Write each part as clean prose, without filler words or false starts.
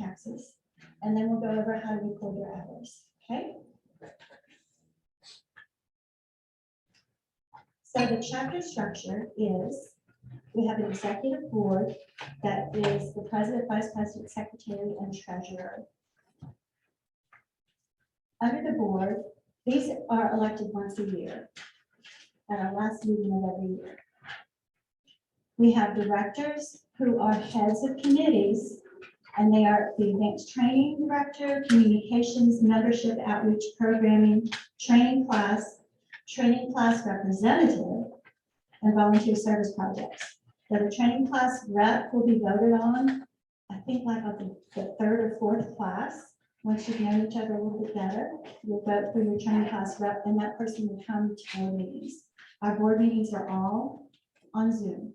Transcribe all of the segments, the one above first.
Texas. And then we'll go over how to record your hours, okay? So the chapter structure is, we have an executive board that is the president, vice president, secretary, and treasurer. Under the board, these are elected once a year at our last meeting of every year. We have directors who are heads of committees, and they are the advanced training director, communications, membership, outreach, programming, training class representative, and volunteer service projects. The training class rep will be voted on, I think like on the third or fourth class. Once you've known each other a little bit better, you'll vote for your training class rep, and that person will come to board meetings. Our board meetings are all on Zoom.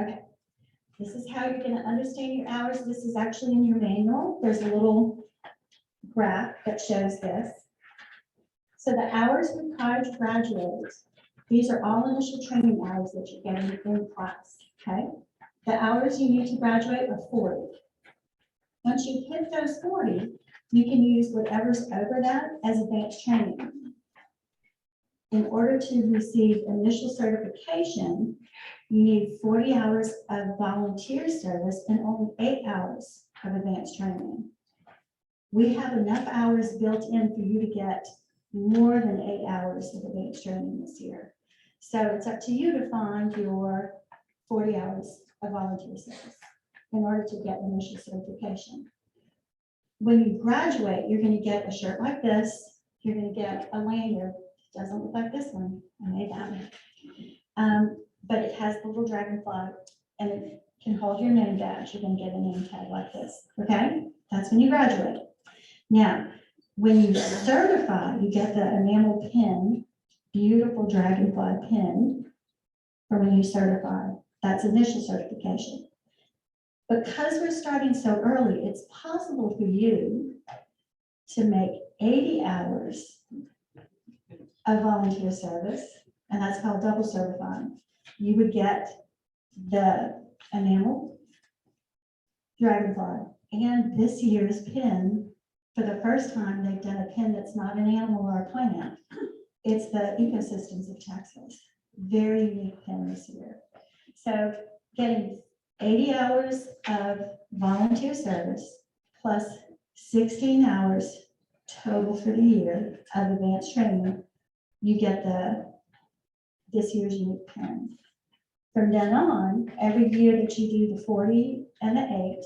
Okay, this is how you're going to understand your hours. This is actually in your manual. There's a little graph that shows this. So the hours required to graduate, these are all initial training hours that you're getting in class, okay? The hours you need to graduate are 40. Once you hit those 40, you can use whatever's over that as advanced training. In order to receive initial certification, you need 40 hours of volunteer service and only 8 hours of advanced training. We have enough hours built in for you to get more than 8 hours of advanced training this year. So it's up to you to find your 40 hours of volunteer service in order to get initial certification. When you graduate, you're going to get a shirt like this. You're going to get a lanyard. It doesn't look like this one. I made that one. But it has the little dragonfly, and it can hold your name badge. You're going to get a name tag like this. Okay? That's when you graduate. Now, when you certify, you get the enamel pin, beautiful dragonfly pin for when you certify. That's initial certification. Because we're starting so early, it's possible for you to make 80 hours of volunteer service, and that's called double certifying. You would get the enamel dragonfly and this year's pin. For the first time, they've done a pin that's not an animal or a plant. It's the ecosystems of Texas. Very unique pin this year. So getting 80 hours of volunteer service plus 16 hours total for the year of advanced training, you get this year's unique pin. From then on, every year that you do the 40 and the 8,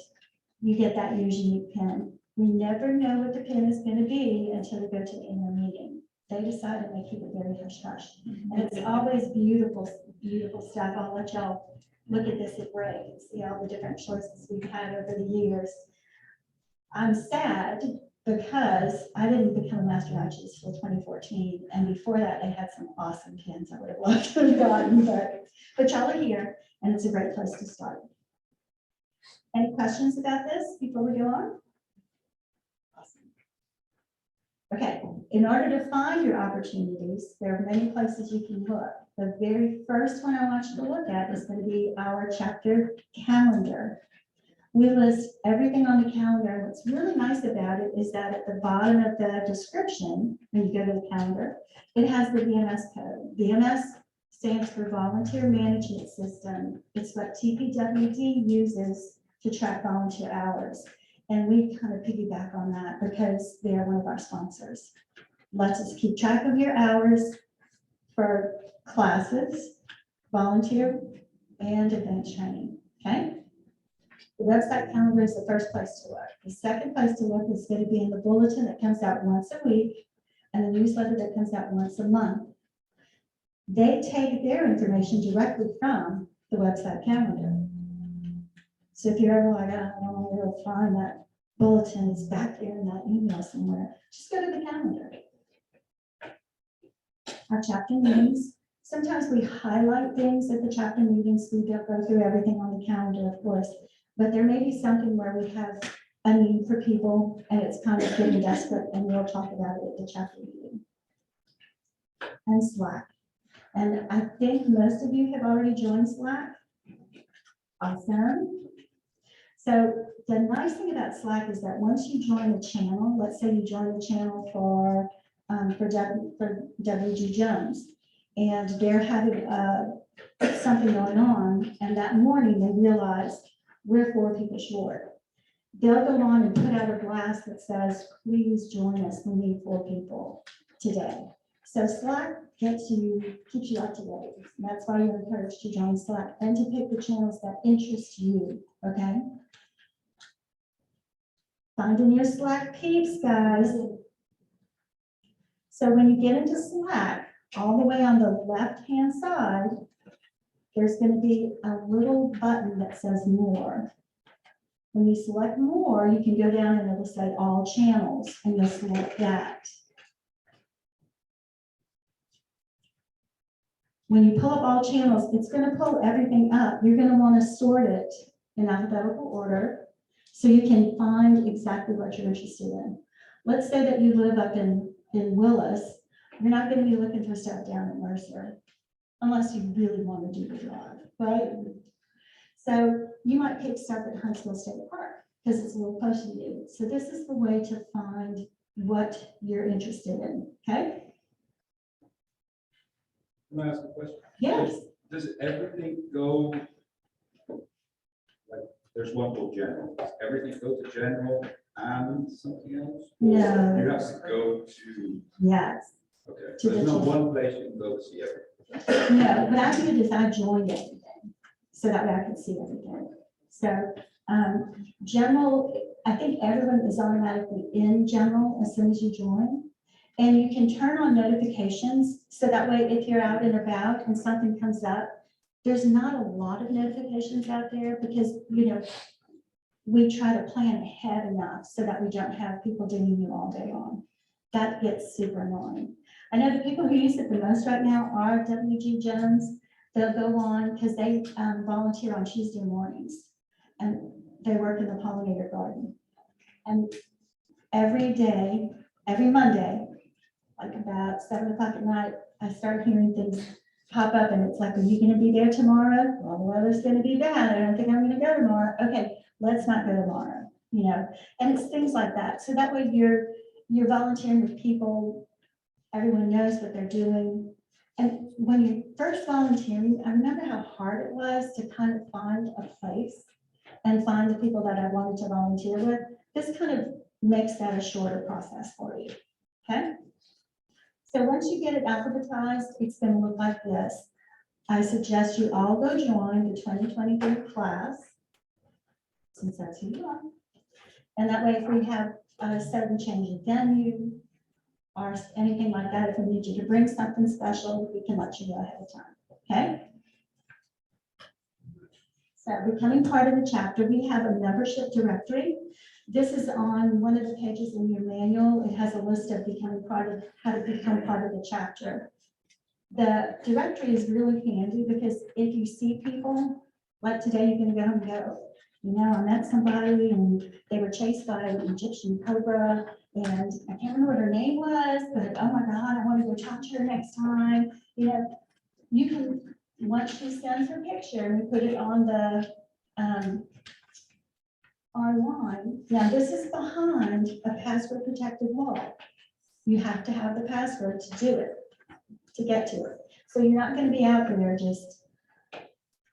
you get that year's unique pin. We never know what the pin is going to be until we go to the annual meeting. They decide and they keep it very hush hush. And it's always beautiful, beautiful stuff. I'll let y'all look at this at break and see all the different choices we've had over the years. I'm sad because I didn't become a master artist till 2014. And before that, they had some awesome pins I would have loved to have gotten, but y'all are here and it's a great place to start. Any questions about this before we go on? Okay, in order to find your opportunities, there are many places you can look. The very first one I want you to look at is going to be our chapter calendar. We list everything on the calendar. What's really nice about it is that at the bottom of the description, when you go to the calendar, it has the VMS code. VMS stands for Volunteer Management System. It's what TPWD uses to track volunteer hours. And we kind of piggyback on that because they are one of our sponsors. Lets us keep track of your hours for classes, volunteer, and advanced training, okay? The website calendar is the first place to look. The second place to look is going to be in the bulletin that comes out once a week and the newsletter that comes out once a month. They take their information directly from the website calendar. So if you're ever like, I don't know where to find that bulletin, it's back there in that email somewhere, just go to the calendar. Our chapter meetings, sometimes we highlight things at the chapter meetings. We don't go through everything on the calendar, of course, but there may be something where we have a need for people and it's kind of getting desperate, and we'll talk about it at the chapter meeting. And Slack. And I think most of you have already joined Slack. Awesome. So the nice thing about Slack is that once you join a channel, let's say you join the channel for WG Jones, and they're having something going on, and that morning they realize we're 4 people short. They'll go on and put out a blast that says, please join us, we need 4 people today. So Slack keeps you up to date. That's why you're encouraged to join Slack and to pick the channels that interest you, okay? Finding your Slack peeps, guys. So when you get into Slack, all the way on the left-hand side, there's going to be a little button that says more. When you select more, you can go down and it'll say all channels, and you'll select that. When you pull up all channels, it's going to pull everything up. You're going to want to sort it in alphabetical order so you can find exactly what you're interested in. Let's say that you live up in Willis. You're not going to be looking for stuff down at Mercer unless you really want to do the drive, right? So you might pick stuff at Huntsville State Park because it's a little closer to you. So this is the way to find what you're interested in, okay? Can I ask a question? Yes. Does everything go, like, there's one called general, does everything go to general and something else? No. You have to go to, Yes. okay, To there's the no general. one place you can go to see everything. No, what I did is I joined everything, so that way I could see everything. So, general, I think everyone is automatically in general as soon as you join. And you can turn on notifications, so that way if you're out and about and something comes up, there's not a lot of notifications out there because, you know, we try to plan ahead enough so that we don't have people dinging you all day long. That gets super annoying. I know the people who use it the most right now are WG Jones. They'll go on because they volunteer on Tuesday mornings and they work in the pollinator garden. And every day, every Monday, like about 7 o'clock at night, I start hearing things pop up and it's like, are you gonna be there tomorrow? Well, the weather's gonna be bad. I don't think I'm gonna go tomorrow. Okay, let's not go tomorrow, you know? And it's things like that. So that way you're volunteering with people, everyone knows what they're doing. And when you're first volunteering, I remember how hard it was to kind of find a place and find the people that I wanted to volunteer with. This kind of makes that a shorter process for you, okay? So once you get it alphabetized, it's going to look like this. I suggest you all go join the 2023 class, since that's who you are. And that way, if we have a sudden change of venue or anything like that, if we need you to bring something special, we can let you know ahead of time, okay? So becoming part of the chapter, we have a membership directory. This is on one of the pages in your manual. It has a list of how to become part of the chapter. The directory is really handy because if you see people, like today, you're gonna go home and go, you know, I met somebody and they were chased by an Egyptian cobra and I can't remember what her name was, but oh my God, I want to go talk to her next time. You know, you can, once she sends her picture and we put it on the, online. Now, this is behind a password protected wall. You have to have the password to do it, to get to it. So you're not going to be out there just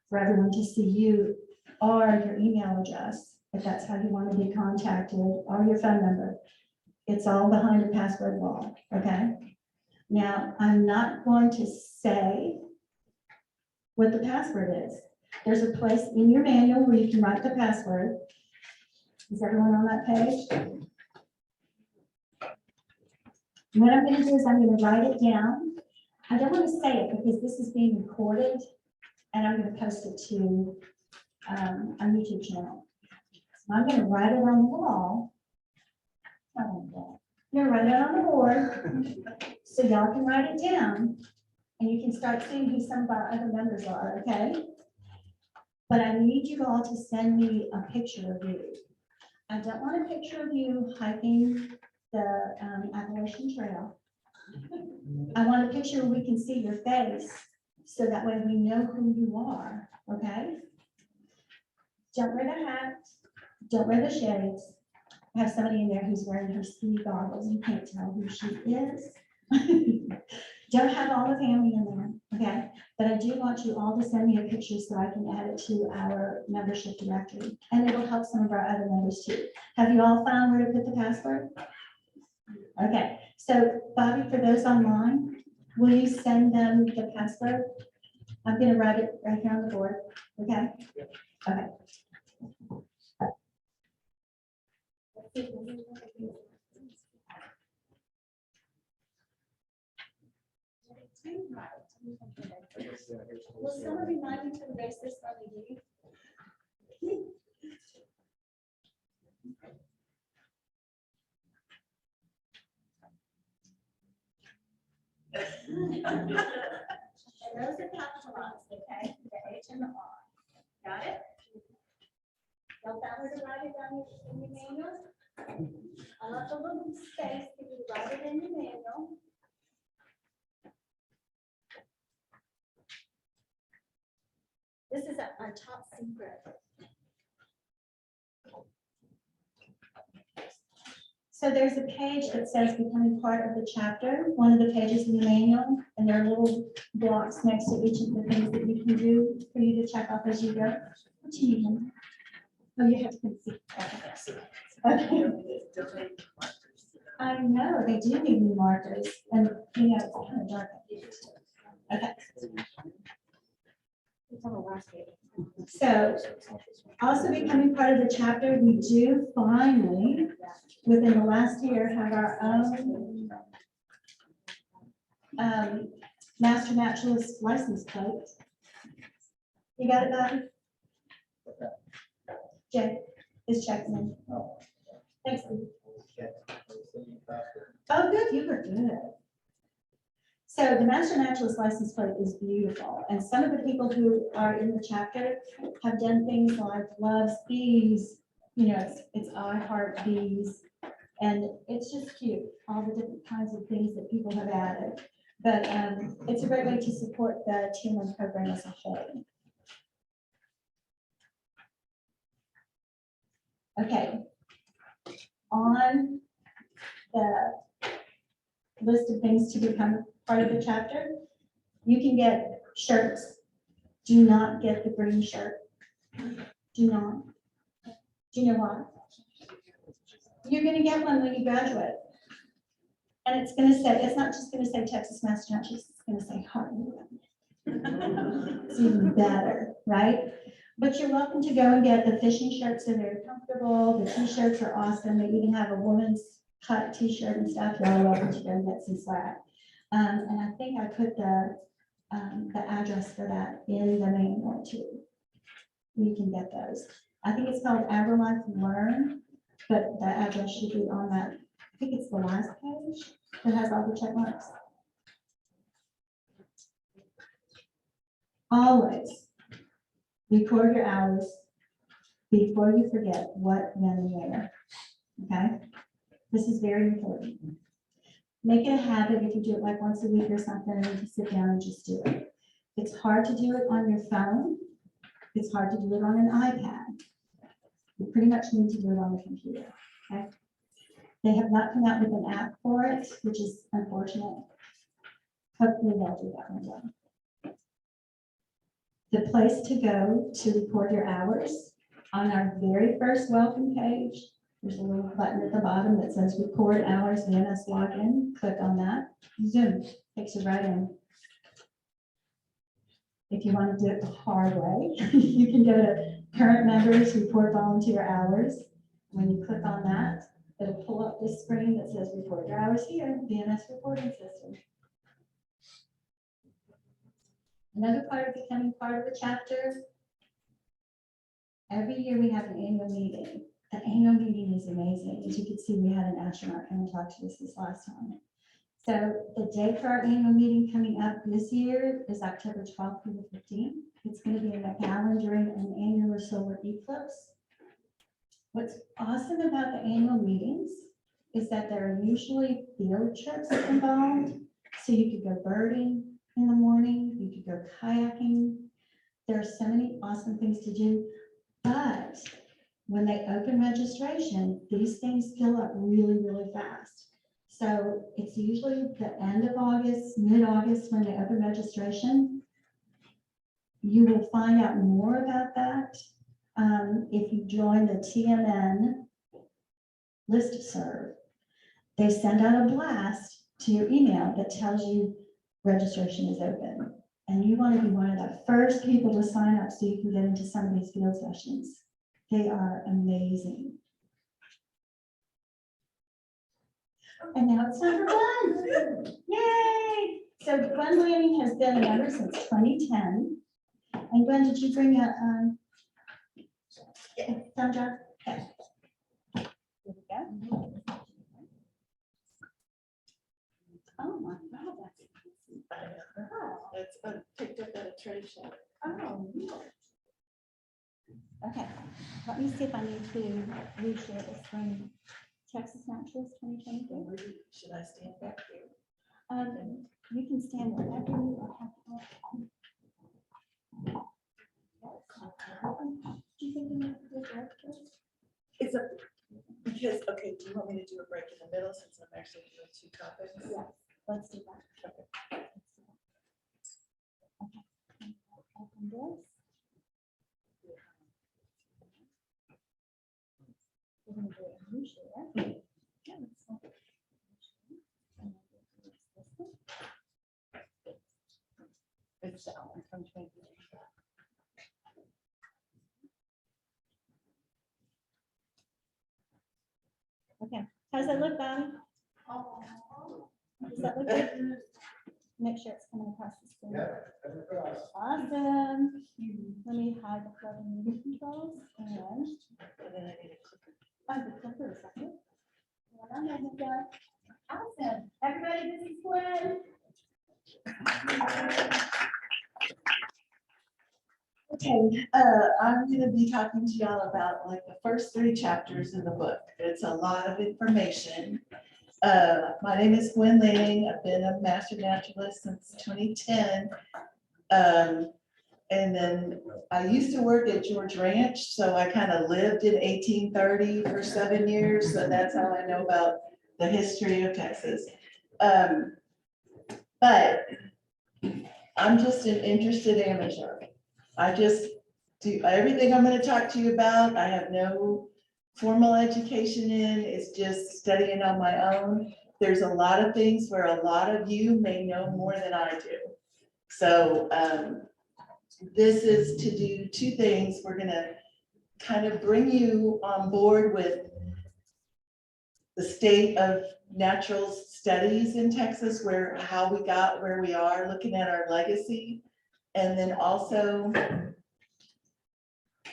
for everyone to see you or your email address, if that's how you want to be contacted, or your phone number. It's all behind a password wall, okay? Now, I'm not going to say what the password is. There's a place in your manual where you can write the password. Is everyone on that page? What I'm going to do is I'm going to write it down. I don't want to say it because this is being recorded and I'm going to post it to a YouTube channel. So I'm going to write it on the wall. I'm going to write it on the board so y'all can write it down and you can start seeing who some of our other members are, okay? But I need you all to send me a picture of you. I don't want a picture of you hiking the Appalachian Trail. I want a picture where we can see your face, so that way we know who you are, okay? Don't wear the hat, don't wear the shades. I have somebody in there who's wearing her ski goggles, you can't tell who she is. Don't have all the family in there, okay? But I do want you all to send me a picture so I can add it to our membership directory, and it'll help some of our other members too. Have you all found where to put the password? Okay, so Bobby, for those online, will you send them the password? I'm gonna write it right here on the board, okay? Okay. Will someone remind me to erase this when we leave? And those are capitalized, okay? The H and the R. Got it? Don't that where to write it down in your manual? I left a little space for you to write it in your manual. This is our top secret. So there's a page that says becoming part of the chapter, one of the pages in the manual, and there are little blocks next to each of the things that you can do for you to check off as you go. What do you need? Oh, you have to concede. Okay. I know, they do need new markers, and you know, it's kind of dark. Okay. It's on the last page. So, also becoming part of the chapter, we do finally, within the last year, have our own master naturalist license plate. You got it, Bobby? Jay is checking in. Thanks, Steve. Oh, good, you were good. So the master naturalist license plate is beautiful, and some of the people who are in the chapter have done things like loves bees, you know, it's I heart bees, and it's just cute, all the different kinds of things that people have added. But it's a great way to support the TMN program as a whole. Okay, on the list of things to become part of the chapter, you can get shirts. Do not get the green shirt. Do not. Do you know why? You're gonna get one when you graduate. And it's gonna say, it's not just gonna say Texas Master Naturalist, it's gonna say Heartland. It's even better, right? But you're welcome to go and get the fishing shirts. They're very comfortable. The t-shirts are awesome. They even have a woman's cut t-shirt and stuff. You're all welcome to go and get some swag. And I think I put the address for that in the manual too. You can get those. I think it's called AgriLife Learn, but the address should be on that. I think it's the last page that has all the check marks. Always record your hours before you forget what, when, and where. Okay? This is very important. Make it a habit if you do it like once a week or something, and you sit down and just do it. It's hard to do it on your phone. It's hard to do it on an iPad. You pretty much need to do it on the computer. Okay? They have not come out with an app for it, which is unfortunate. Hopefully they'll do that one day. The place to go to record your hours, on our very first welcome page, there's a little button at the bottom that says record hours VMS login. Click on that. Zoom takes you right in. If you want to do it the hard way, you can go to current members, report volunteer hours. When you click on that, it'll pull up this screen that says report your hours here, VMS reporting system. Another part of becoming part of the chapter, every year we have an annual meeting. The annual meeting is amazing. As you can see, we had an astronaut come and talk to us this last time. So the date for our annual meeting coming up this year is October 12th through the 15th. It's going to be in McAllen during an annular solar eclipse. What's awesome about the annual meetings is that there are usually field trips involved. So you could go birding in the morning, you could go kayaking. There are so many awesome things to do. But when they open registration, these things fill up really, really fast. So it's usually the end of August, mid-August, when they open registration. You will find out more about that if you join the TMN listserv. They send out a blast to your email that tells you registration is open. And you want to be one of the first people to sign up so you can get into some of these field sessions. They are amazing. And now it's time for Gwen. Yay! So Gwen Lanning has been a member since 2010. And Gwen, did you bring a thumb drive? Okay. Here we go. Oh my God, It's picked up at a trade show. oh, really? Okay, let me see if I need to reshare the screen. Texas Naturalist 2023. Should I stand back here? You can stand wherever you are. Do you think you need to do a break first? It's a, because, okay, do you want me to do a break in the middle since I'm actually doing two topics? Yes, let's do that. Okay. Open this. We're gonna do a new share. Yeah, let's start. And then we'll do this one. It's that one from 20. Okay, how's that look, Bonnie? Does that look good? Make sure it's coming across the screen. Awesome. Let me hide the flood and media controls and then I need a clicker. the clicker is right here. Well, there we go. Awesome. Everybody, this is Gwen. Okay, I'm gonna be talking to y'all about like the first 3 chapters in the book. It's a lot of information. My name is Gwen Lanning. I've been a master naturalist since 2010. And then I used to work at George Ranch, so I kind of lived in 1830 for 7 years. So that's how I know about the history of Texas. But I'm just an interested amateur. I just do everything I'm going to talk to you about. I have no formal education in, it's just studying on my own. There's a lot of things where a lot of you may know more than I do. So this is to do 2 things. We're gonna kind of bring you on board with the state of natural studies in Texas, how we got where we are, looking at our legacy. And then also,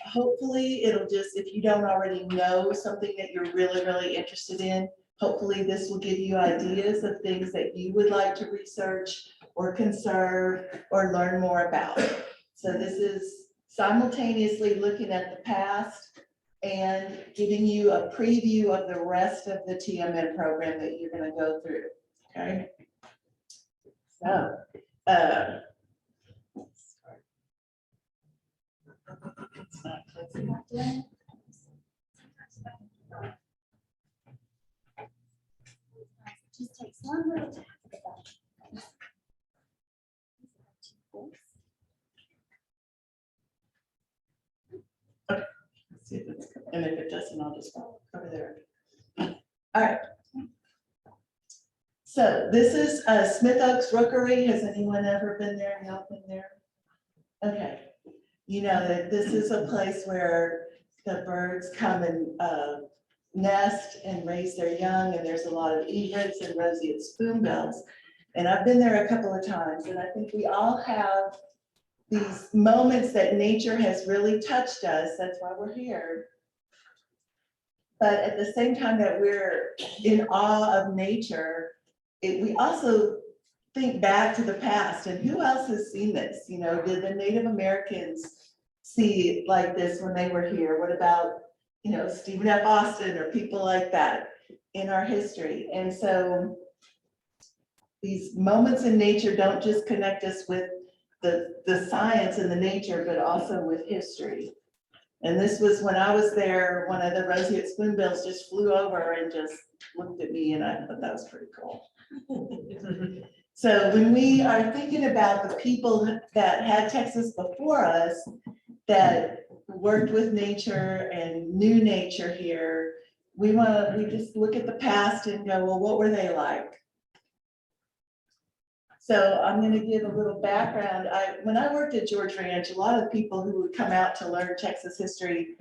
hopefully it'll just, if you don't already know something that you're really, really interested in, hopefully this will give you ideas of things that you would like to research or conserve or learn more about. So this is simultaneously looking at the past and giving you a preview of the rest of the TMN program that you're going to go through. Okay. So, it's not clicking. Just takes one little tap. See if it's, and if it doesn't, I'll just go over there. All right. So this is Smith Oaks Rookery. Has anyone ever been there? Y'all been there? Okay. You know that this is a place where the birds come and nest and raise their young, and there's a lot of egrets and roseate spoonbills. And I've been there a couple of times, and I think we all have these moments that nature has really touched us. That's why we're here. But at the same time that we're in awe of nature, we also think back to the past, and who else has seen this? You know, did the Native Americans see it like this when they were here? What about, you know, Stephen F. Austin or people like that in our history? And so these moments in nature don't just connect us with the science and the nature, but also with history. And this was when I was there, one of the roseate spoonbills just flew over and just looked at me, and I thought that was pretty cool. So when we are thinking about the people that had Texas before us, that worked with nature and knew nature here, we just look at the past and go, well, what were they like? So I'm going to give a little background. When I worked at George Ranch, a lot of the people who would come out to learn Texas history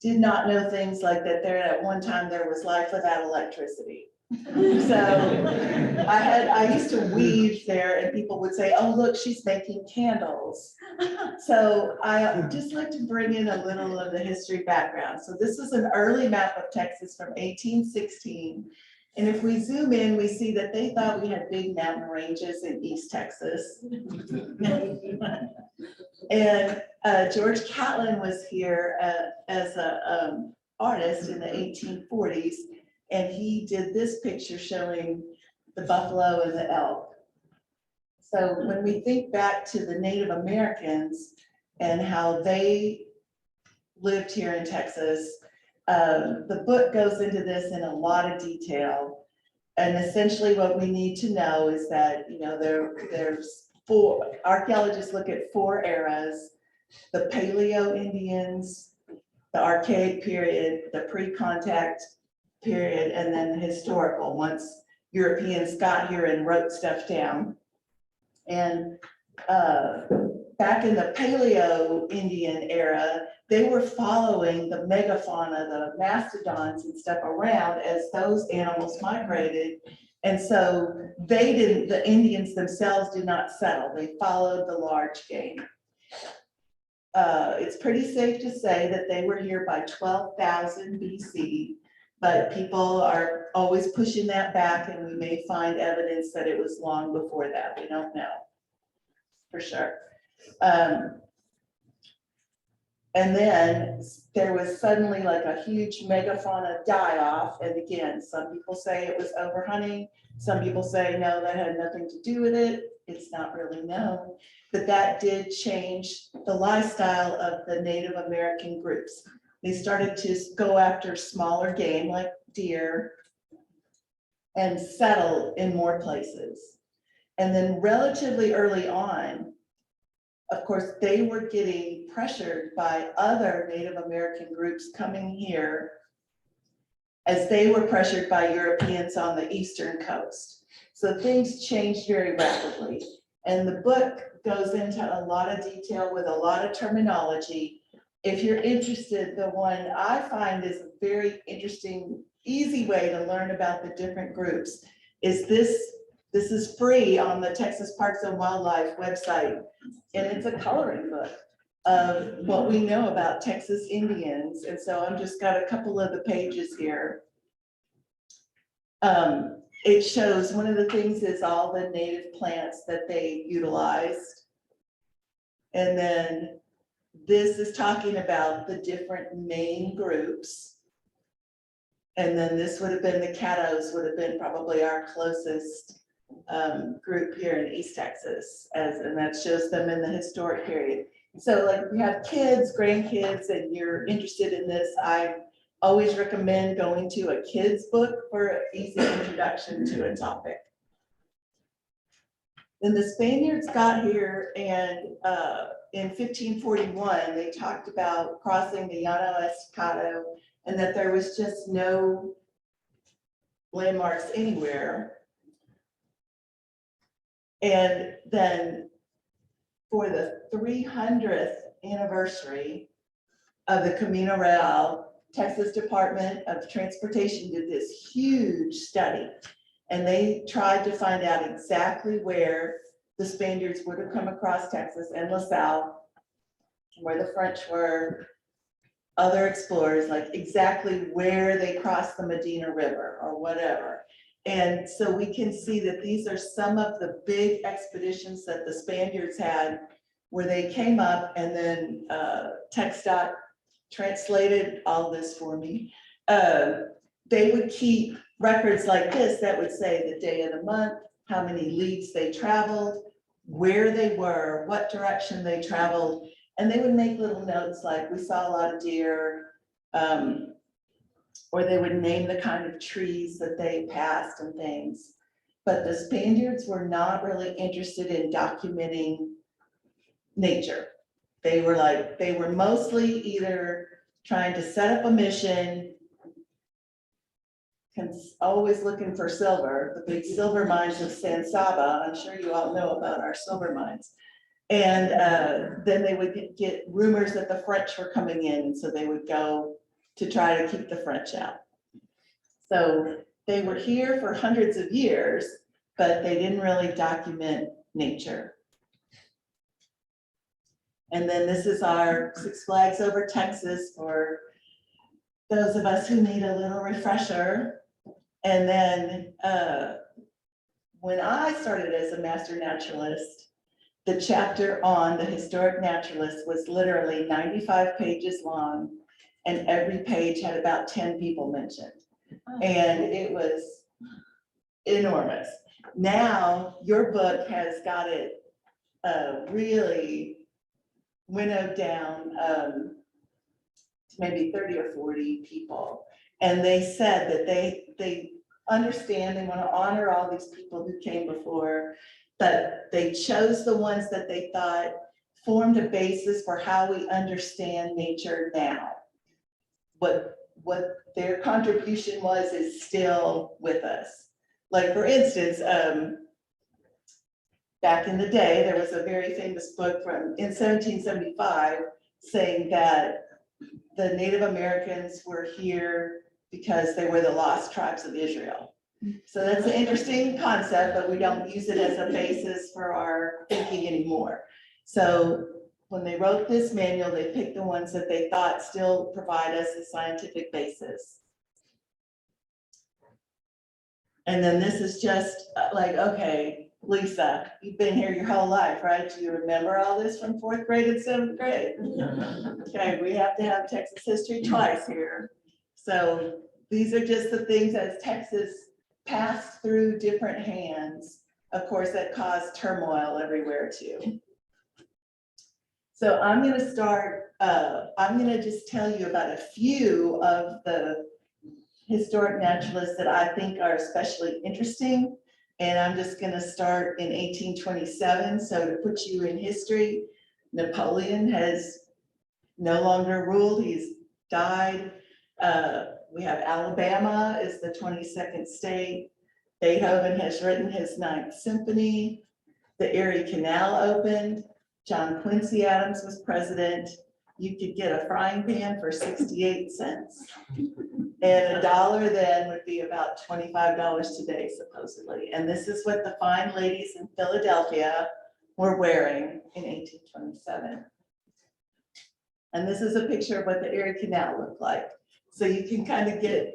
did not know things like that. There at one time there was life without electricity. So I used to weave there, and people would say, "Oh, look, she's making candles." So I just like to bring in a little of the history background. So this is an early map of Texas from 1816. And if we zoom in, we see that they thought we had big mountain ranges in East Texas. And George Catlin was here as an artist in the 1840s. And he did this picture showing the buffalo and the elk. So when we think back to the Native Americans and how they lived here in Texas, the book goes into this in a lot of detail. And essentially what we need to know is that, you know, there's archaeologists look at 4 eras: the Paleo Indians, the Archaic period, the pre-contact period, and then the historical, once Europeans got here and wrote stuff down. And back in the Paleo Indian era, they were following the megafauna, the mastodons and stuff around as those animals migrated. And so the Indians themselves did not settle. They followed the large game. It's pretty safe to say that they were here by 12,000 BC, but people are always pushing that back, and we may find evidence that it was long before that. We don't know for sure. And then there was suddenly like a huge megafauna die-off. And again, some people say it was overhunting. Some people say, no, that had nothing to do with it. It's not really known. But that did change the lifestyle of the Native American groups. They started to go after smaller game like deer and settle in more places. And then relatively early on, of course, they were getting pressured by other Native American groups coming here as they were pressured by Europeans on the eastern coast. So things changed very rapidly. And the book goes into a lot of detail with a lot of terminology. If you're interested, the one I find is a very interesting, easy way to learn about the different groups is this. This is free on the Texas Parks and Wildlife website. And it's a coloring book of what we know about Texas Indians. And so I've just got a couple of the pages here. It shows one of the things is all the native plants that they utilized. And then this is talking about the different main groups. And then this would have been the Caddos, would have been probably our closest group here in East Texas, and that shows them in the historic period. So like if you have kids, grandkids, and you're interested in this, I always recommend going to a kid's book for an easy introduction to a topic. Then the Spaniards got here, and in 1541, they talked about crossing the Llano Estacado and that there was just no landmarks anywhere. And then for the 300th anniversary of the Camino Real, Texas Department of Transportation did this huge study, and they tried to find out exactly where the Spaniards would have come across Texas and La Salle, where the French were, other explorers, like exactly where they crossed the Medina River or whatever. And so we can see that these are some of the big expeditions that the Spaniards had, where they came up, and then TxDOT translated all this for me. They would keep records like this that would say the day of the month, how many leagues they traveled, where they were, what direction they traveled, And they would make little notes like, we saw a lot of deer, or they would name the kind of trees that they passed and things. But the Spaniards were not really interested in documenting nature. They were mostly either trying to set up a mission, always looking for silver, the big silver mines of San Saba. I'm sure you all know about our silver mines. And then they would get rumors that the French were coming in, and so they would go to try to keep the French out. So they were here for hundreds of years, but they didn't really document nature. And then this is our Six Flags Over Texas for those of us who need a little refresher. And then when I started as a master naturalist, the chapter on the historic naturalist was literally 95 pages long, and every page had about 10 people mentioned. And it was enormous. Now, your book has got it really winnowed down to maybe 30 or 40 people. And they said that they understand, they want to honor all these people who came before, but they chose the ones that they thought formed a basis for how we understand nature now. What their contribution was is still with us. Like, for instance, back in the day, there was a very famous book in 1775 saying that the Native Americans were here because they were the lost tribes of Israel. So that's an interesting concept, but we don't use it as a basis for our thinking anymore. So when they wrote this manual, they picked the ones that they thought still provide us a scientific basis. And then this is just like, okay, Lisa, you've been here your whole life, right? Do you remember all this from 4th grade and 7th grade? Okay, we have to have Texas history twice here. So these are just the things as Texas passed through different hands, of course, that caused turmoil everywhere too. So I'm going to start, I'm going to just tell you about a few of the historic naturalists that I think are especially interesting. And I'm just going to start in 1827. So to put you in history, Napoleon has no longer ruled, he's died. We have Alabama is the 22nd state. Beethoven has written his 9th symphony. The Erie Canal opened. John Quincy Adams was president. You could get a frying pan for 68 cents. And $1 then would be about $25 today, supposedly. And this is what the fine ladies in Philadelphia were wearing in 1827. And this is a picture of what the Erie Canal looked like. So you can kind of get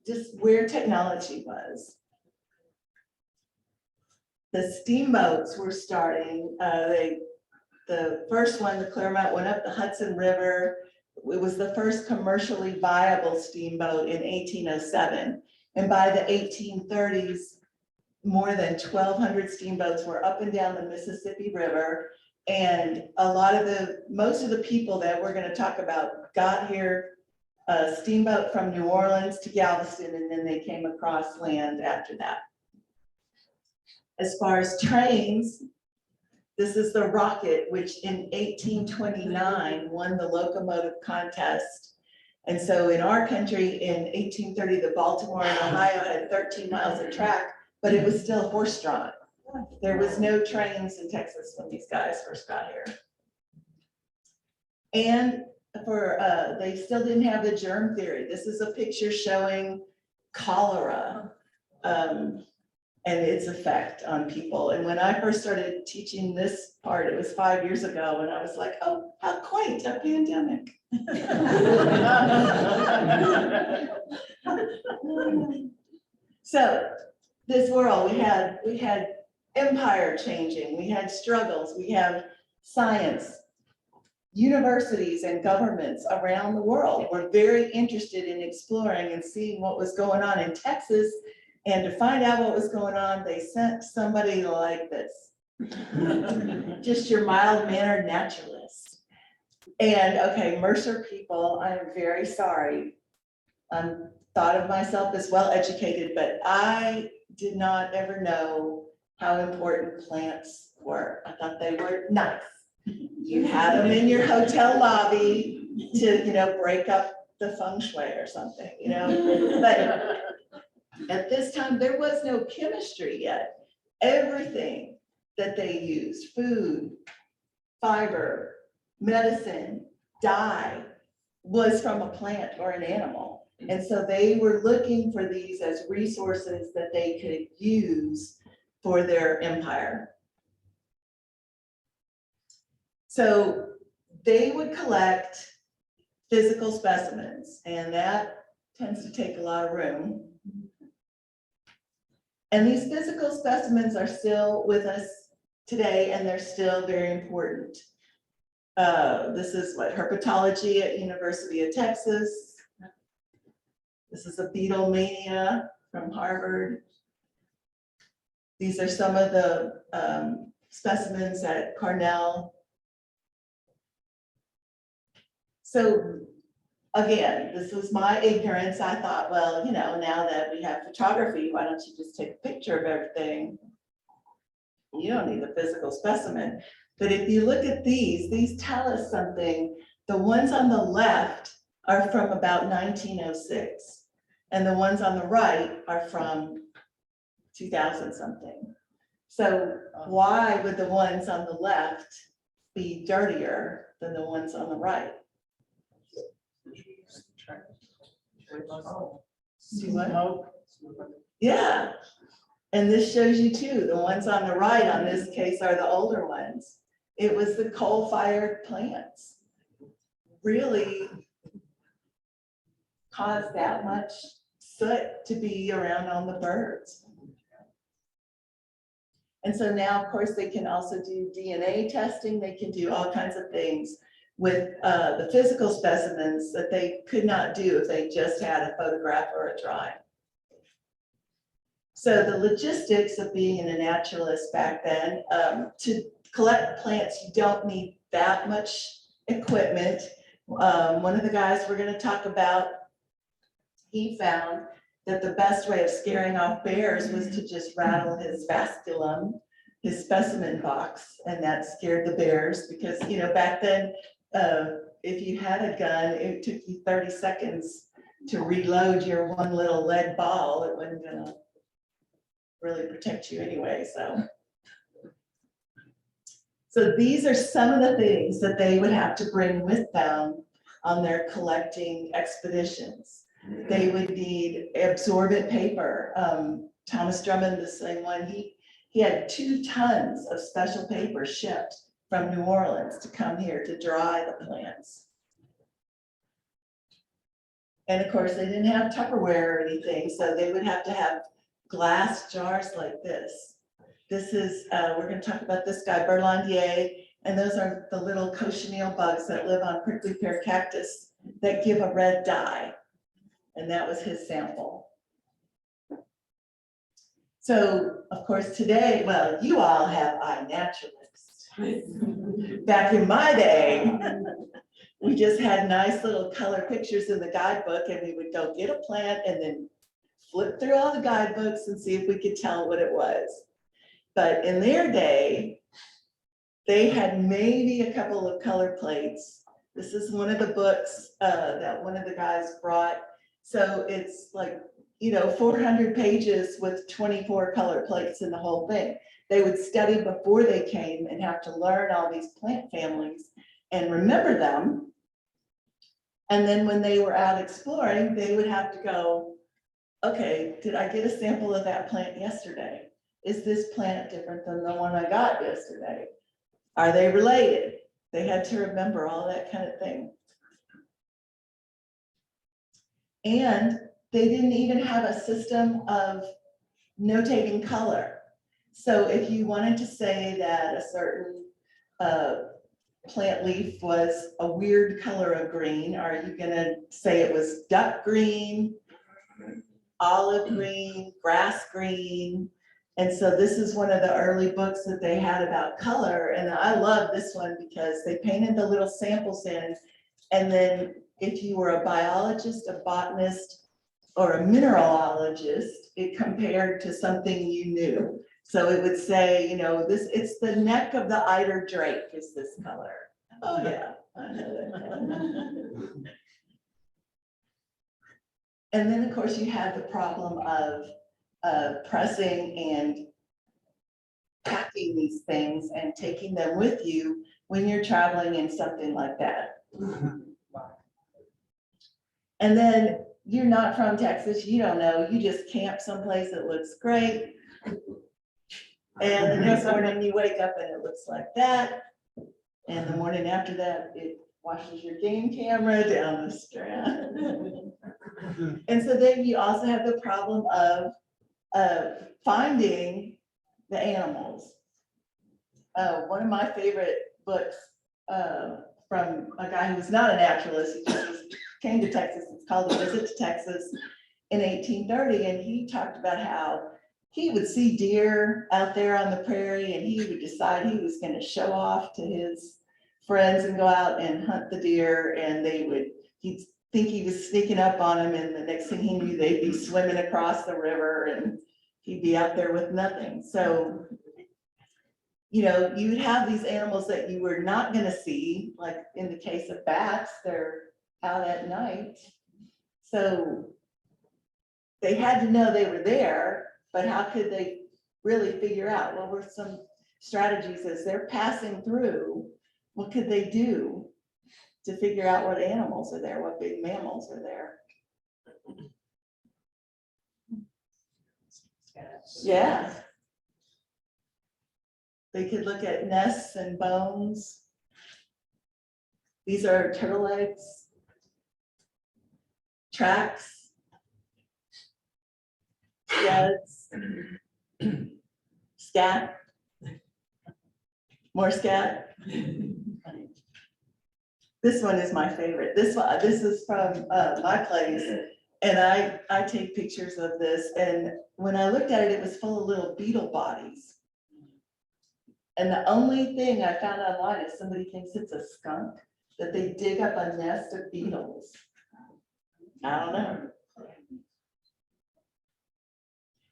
just where technology was. The steamboats were starting. The first one, the Clermont, went up the Hudson River. It was the first commercially viable steamboat in 1807. And by the 1830s, more than 1,200 steamboats were up and down the Mississippi River. And most of the people that we're going to talk about got here a steamboat from New Orleans to Galveston, and then they came across land after that. As far as trains, this is the Rocket, which in 1829 won the locomotive contest. And so in our country in 1830, the Baltimore and Ohio had 13 miles of track, but it was still horse-drawn. There was no trains in Texas when these guys first got here. And they still didn't have the germ theory. This is a picture showing cholera and its effect on people. And when I first started teaching this part, it was 5 years ago, and I was like, oh, how quaint, a pandemic. So this world, we had empire changing, we had struggles, we have science. Universities and governments around the world were very interested in exploring and seeing what was going on in Texas. And to find out what was going on, they sent somebody like this. Just your mild-mannered naturalist. And, okay, Mercer people, I'm very sorry. Thought of myself as well-educated, but I did not ever know how important plants were. I thought they were nice. You had them in your hotel lobby to, break up the feng shui or something, But at this time, there was no chemistry yet. Everything that they used, food, fiber, medicine, dye, was from a plant or an animal. And so they were looking for these as resources that they could use for their empire. So they would collect physical specimens, and that tends to take a lot of room. And these physical specimens are still with us today, and they're still very important. This is what herpetology at University of Texas. This is a beetle mania from Harvard. These are some of the specimens at Cornell. So again, this was my ignorance. I thought, well, now that we have photography, why don't you just take a picture of everything? You don't need a physical specimen. But if you look at these tell us something. The ones on the left are from about 1906, and the ones on the right are from 2000 something. So why would the ones on the left be dirtier than the ones on the right? See what? Yeah. And this shows you too, the ones on the right on this case are the older ones. It was the coal-fired plants. Really caused that much soot to be around on the birds. And so now, of course, they can also do DNA testing. They can do all kinds of things with the physical specimens that they could not do if they just had a photograph or a drawing. So the logistics of being a naturalist back then, to collect plants, you don't need that much equipment. One of the guys we're going to talk about, he found that the best way of scaring off bears was to just rattle his vasculum, his specimen box, and that scared the bears because, back then, if you had a gun, it took you 30 seconds to reload your one little lead ball. It wasn't gonna really protect you anyway, So these are some of the things that they would have to bring with them on their collecting expeditions. They would need absorbent paper. Thomas Drummond, the same one, he had 2 tons of special paper shipped from New Orleans to come here to dry the plants. And of course, they didn't have Tupperware or anything, so they would have to have glass jars like this. This is, we're going to talk about this guy, Berlandier, and those are the little cochineal bugs that live on prickly pear cactus that give a red dye. And that was his sample. So, of course, today, well, you all have iNaturalist. Back in my day, we just had nice little color pictures in the guidebook, and we would go get a plant and then flip through all the guidebooks and see if we could tell what it was. But in their day, they had maybe a couple of color plates. This is one of the books that one of the guys brought. So it's like, 400 pages with 24 color plates in the whole thing. They would study before they came and have to learn all these plant families and remember them. And then when they were out exploring, they would have to go, okay, did I get a sample of that plant yesterday? Is this plant different than the one I got yesterday? Are they related? They had to remember all that kind of thing. And they didn't even have a system of notating color. So if you wanted to say that a certain plant leaf was a weird color of green, are you gonna say it was duck green, olive green, grass green? And so this is one of the early books that they had about color, and I love this one because they painted the little samples in. And then if you were a biologist, a botanist, or a mineralologist, it compared to something you knew. So it would say, you know, this, it's the neck of the eider drake is this color. Oh, yeah, I know that color. And then, of course, you have the problem of pressing and packing these things and taking them with you when you're traveling in something like that. And then you're not from Texas, you don't know, you just camp someplace that looks great. And the next morning you wake up and it looks like that. And the morning after that, it washes your game camera down the strand. And so then you also have the problem of finding the animals. One of my favorite books from a guy who was not a naturalist, he just came to Texas, it's called A Visit to Texas in 1830, and he talked about how he would see deer out there on the prairie and he would decide he was going to show off to his friends and go out and hunt the deer, and he'd think he was sneaking up on them, and the next thing he knew, they'd be swimming across the river and he'd be out there with nothing. So, you know, you would have these animals that you were not going to see, like in the case of bats, they're out at night. So they had to know they were there, but how could they really figure out what were some strategies as they're passing through? What could they do to figure out what animals are there, what big mammals are there? Yeah. They could look at nests and bones. These are turtle eggs, tracks, scads, scat, more scat. This one is my favorite. This is from my place, and I take pictures of this. And when I looked at it, it was full of little beetle bodies. And the only thing I found online is somebody thinks it's a skunk, that they dig up a nest of beetles. I don't know.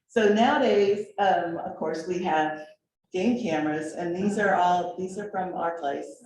So nowadays, of course, we have game cameras, and these are from our place.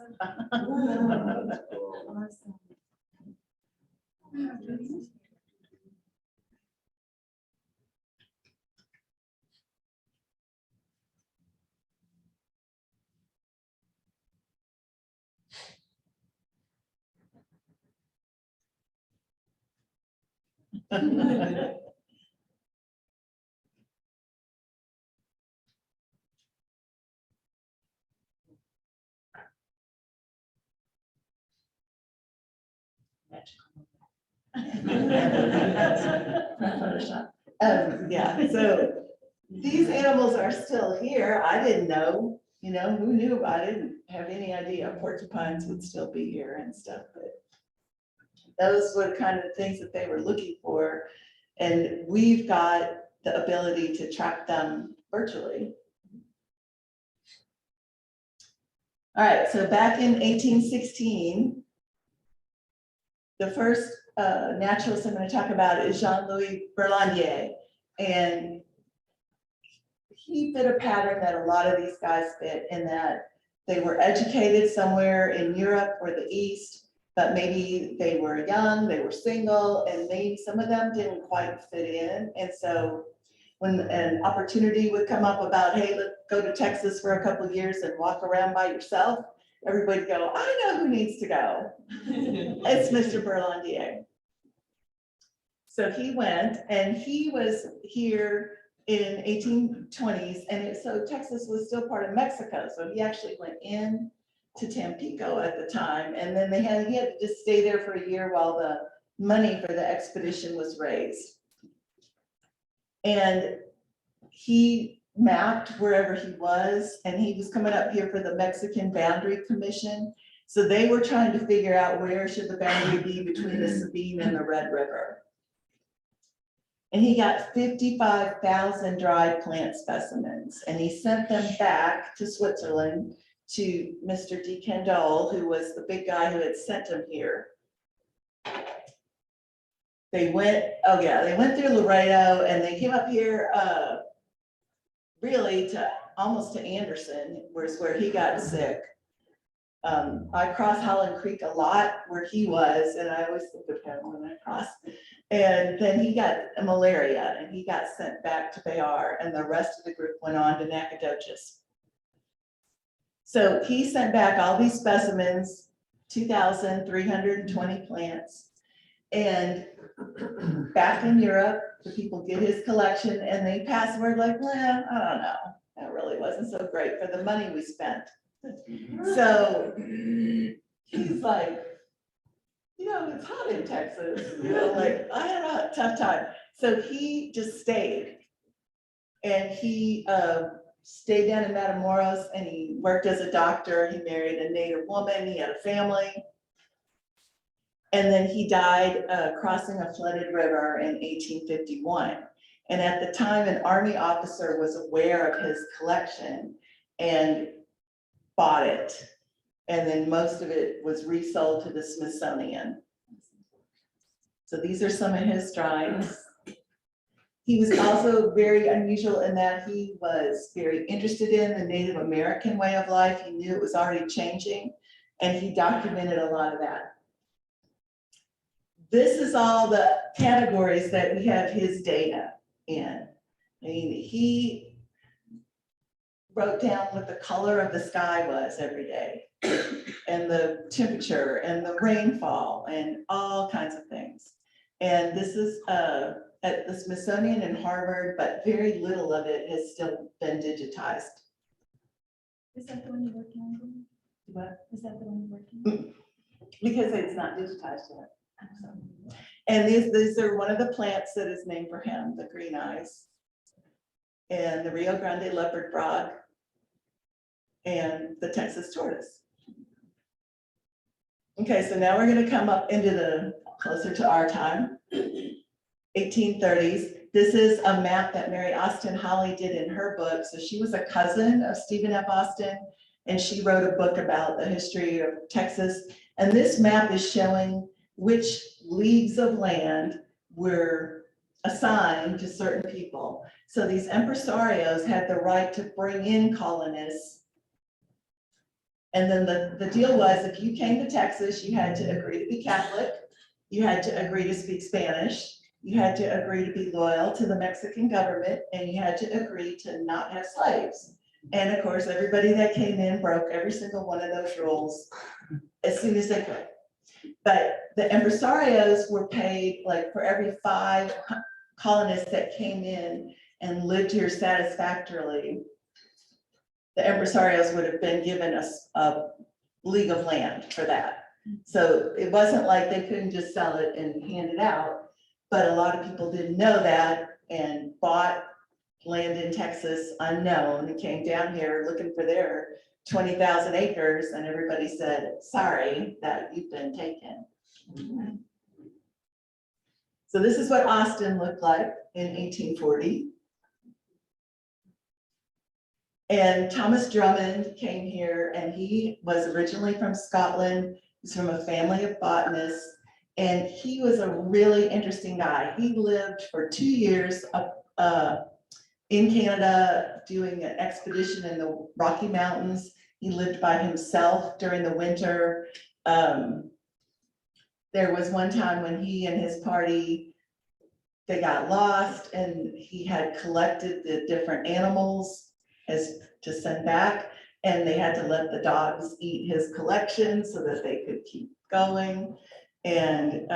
Photoshop. Yeah, so these animals are still here. I didn't know, you know, who knew? I didn't have any idea porcupines would still be here and stuff, but those were kind of the things that they were looking for. And we've got the ability to track them virtually. All right, so back in 1816, the first naturalist I'm going to talk about is Jean-Louis Berlandier. And he fit a pattern that a lot of these guys fit, in that they were educated somewhere in Europe or the East, but maybe they were young, they were single, and maybe some of them didn't quite fit in. And so when an opportunity would come up about, hey, let's go to Texas for a couple of years and walk around by yourself, everybody would go, I know who needs to go. It's Mr. Berlandier. So he went, and he was here in 1820s, and so Texas was still part of Mexico. So he actually went in to Tampico at the time, and then he had to just stay there for a year while the money for the expedition was raised. And he mapped wherever he was, and he was coming up here for the Mexican Boundary Commission. So they were trying to figure out where should the boundary be between the Sabine and the Red River. And he got 55,000 dried plant specimens, and he sent them back to Switzerland to Mr. D. Kendall, who was the big guy who had sent him here. They went, oh yeah, they went through Laredo and they came up here, really to, almost to Anderson, where he got sick. I cross Holland Creek a lot where he was, and I always think of him when I cross. And then he got malaria and he got sent back to Bayard, and the rest of the group went on to Nacogdoches. So he sent back all these specimens, 2,320 plants. And back in Europe, the people get his collection and they pass word like, well, I don't know, that really wasn't so great for the money we spent. So he's like, it's hot in Texas, like, I had a tough time. So he just stayed. And he stayed down in Matamoros and he worked as a doctor. He married a Native woman, he had a family. And then he died crossing a flooded river in 1851. And at the time, an Army officer was aware of his collection and bought it. And then most of it was resold to the Smithsonian. So these are some of his drawings. He was also very unusual in that he was very interested in the Native American way of life. He knew it was already changing, and he documented a lot of that. This is all the categories that we have his data in. I mean, he wrote down what the color of the sky was every day, and the temperature, and the rainfall, and all kinds of things. And this is at the Smithsonian and Harvard, but very little of it has still been digitized. Is that the one you're working on? What? Is that the one you're working on? Because it's not digitized yet. And these are one of the plants that is named for him, the green eyes, and the Rio Grande leopard frog, and the Texas tortoise. Okay, so now we're going to come up into the closer to our time, 1830s. This is a map that Mary Austin Holly did in her book. So she was a cousin of Stephen F. Austin, and she wrote a book about the history of Texas. And this map is showing which leagues of land were assigned to certain people. So these impresarios had the right to bring in colonists. And then the deal was, if you came to Texas, you had to agree to be Catholic, you had to agree to speak Spanish, you had to agree to be loyal to the Mexican government, and you had to agree to not have slaves. And of course, everybody that came in broke every single one of those rules as soon as they could. But the impresarios were paid, like, for every 5 colonists that came in and lived here satisfactorily, the impresarios would have been given a league of land for that. So it wasn't like they couldn't just sell it and hand it out, but a lot of people didn't know that and bought land in Texas unknown and came down here looking for their 20,000 acres, and everybody said, sorry, that you've been taken. So this is what Austin looked like in 1840. And Thomas Drummond came here, and he was originally from Scotland. He's from a family of botanists, and he was a really interesting guy. He lived for 2 years up in Canada doing an expedition in the Rocky Mountains. He lived by himself during the winter. There was one time when he and his party, they got lost, and he had collected the different animals as to send back, and they had to let the dogs eat his collection so that they could keep going. And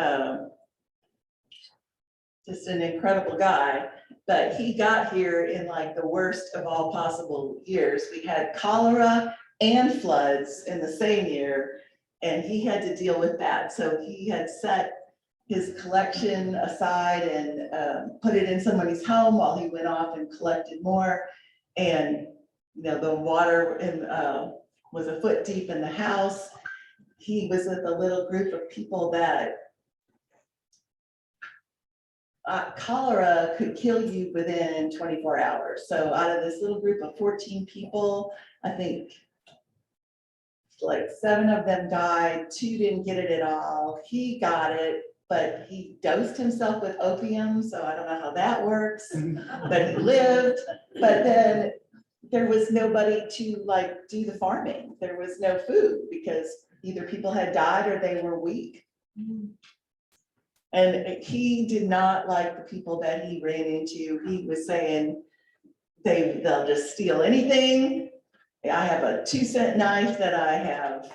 just an incredible guy. But he got here in like the worst of all possible years. We had cholera and floods in the same year, and he had to deal with that. So he had set his collection aside and put it in somebody's home while he went off and collected more. And the water was a foot deep in the house. He was with a little group of people that cholera could kill you within 24 hours. So out of this little group of 14 people, I think like 7 of them died, 2 didn't get it at all. He got it, but he dosed himself with opium, so I don't know how that works, but he lived. But then there was nobody to like do the farming. There was no food because either people had died or they were weak. And he did not like the people that he ran into. He was saying they'll just steal anything. I have a 2-cent knife that I have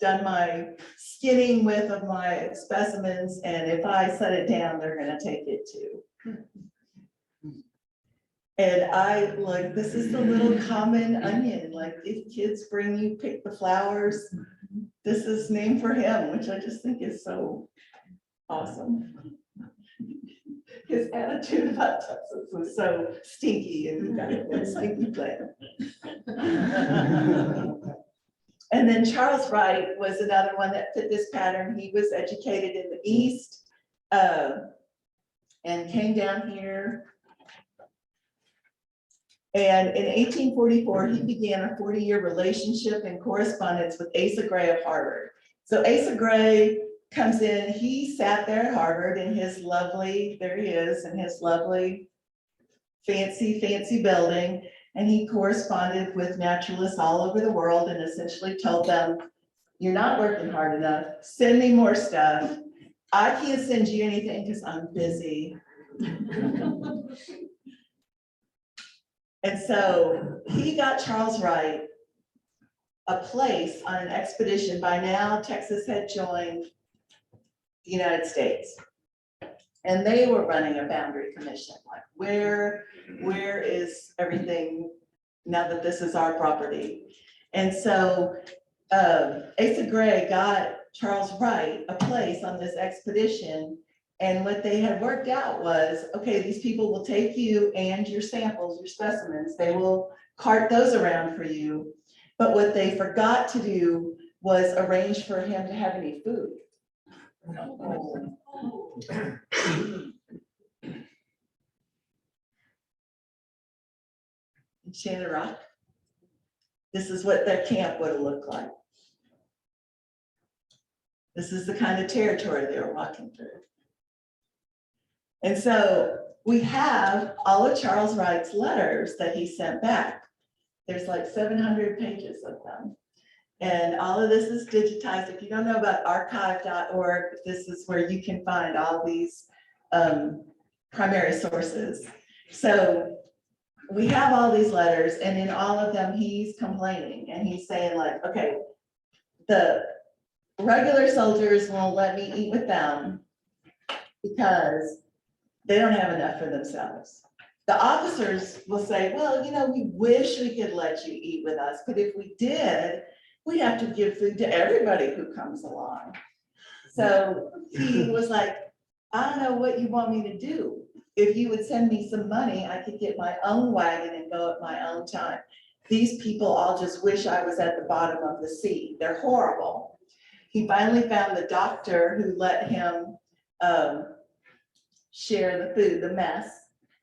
done my skinning with of my specimens, and if I set it down, they're gonna take it too. And I like, this is the little common onion, like if kids bring you pick the flowers, this is named for him, which I just think is so awesome. His attitude about Texas was so stinky, and he got a stinky plant. And then Charles Wright was another one that fit this pattern. He was educated in the East and came down here. And in 1844, he began a 40-year relationship and correspondence with Asa Gray of Harvard. So Asa Gray comes in, he sat there at Harvard in his lovely, there he is, in his lovely, fancy building. And he corresponded with naturalists all over the world and essentially told them, you're not working hard enough, send me more stuff. I can't send you anything because I'm busy. And so he got Charles Wright a place on an expedition. By now, Texas had joined the United States. And they were running a boundary commission, like where is everything now that this is our property? And so Asa Gray got Charles Wright a place on this expedition. And what they had worked out was, okay, these people will take you and your samples, your specimens, they will cart those around for you. But what they forgot to do was arrange for him to have any food. Shannon Rock. This is what their camp would have looked like. This is the kind of territory they were walking through. And so we have all of Charles Wright's letters that he sent back. There's like 700 pages of them. And all of this is digitized. If you don't know about archive.org, this is where you can find all these primary sources. So we have all these letters, and in all of them, he's complaining and he's saying like, okay, the regular soldiers won't let me eat with them because they don't have enough for themselves. The officers will say, well, you know, we wish we could let you eat with us, but if we did, we have to give food to everybody who comes along. So he was like, I don't know what you want me to do. If you would send me some money, I could get my own wagon and go at my own time. These people all just wish I was at the bottom of the sea. They're horrible. He finally found the doctor who let him share the food, the mess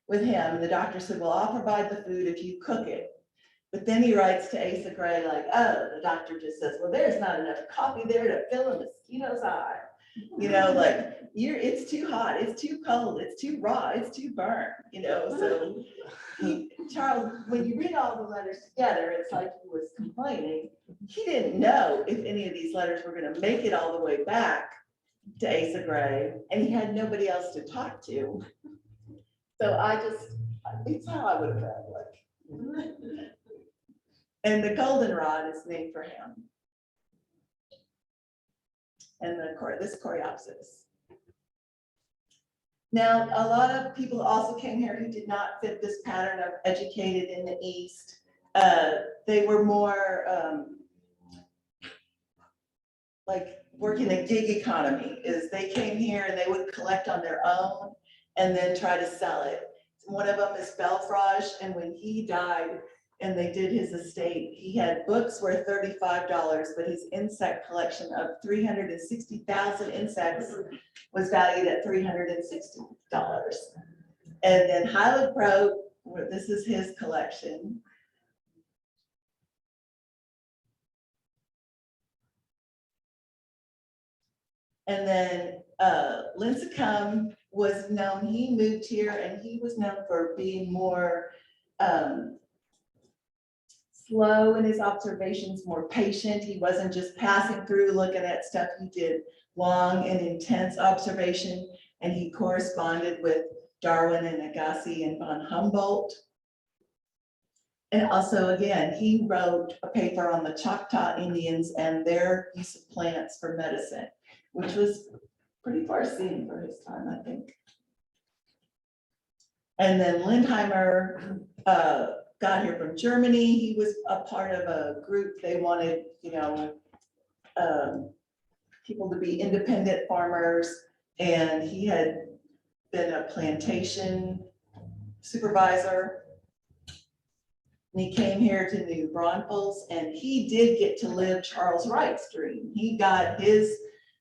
with him. And the doctor said, well, I'll provide the food if you cook it. But then he writes to Asa Gray like, oh, the doctor just says, well, there's not enough coffee there to fill a mosquito's eye. You know, like it's too hot, it's too cold, it's too raw, it's too burnt, you know. So Charles, when you read all the letters together, it's like he was complaining. He didn't know if any of these letters were going to make it all the way back to Asa Gray, and he had nobody else to talk to. So it's how I would have felt like. And the goldenrod is named for him. And this Coreopsis. Now, a lot of people also came here who did not fit this pattern of educated in the East. They were more like working the gig economy. Is they came here and they would collect on their own and then try to sell it. One of them is Belfrage, and when he died, and they did his estate. He had books worth $35, but his insect collection of 360,000 insects was valued at $360. And then Highland Pro, this is his collection. And then Lincecum was known, he moved here and he was known for being more slow in his observations, more patient. He wasn't just passing through looking at stuff. He did long and intense observation, and he corresponded with Darwin and Agassiz and von Humboldt. And also, again, he wrote a paper on the Choctaw Indians and their use of plants for medicine, which was pretty far-seeing for his time, I think. And then Lindheimer got here from Germany. He was a part of a group. They wanted, people to be independent farmers, and he had been a plantation supervisor. And he came here to New Braunfels, and he did get to live Charles Wright's dream. He got his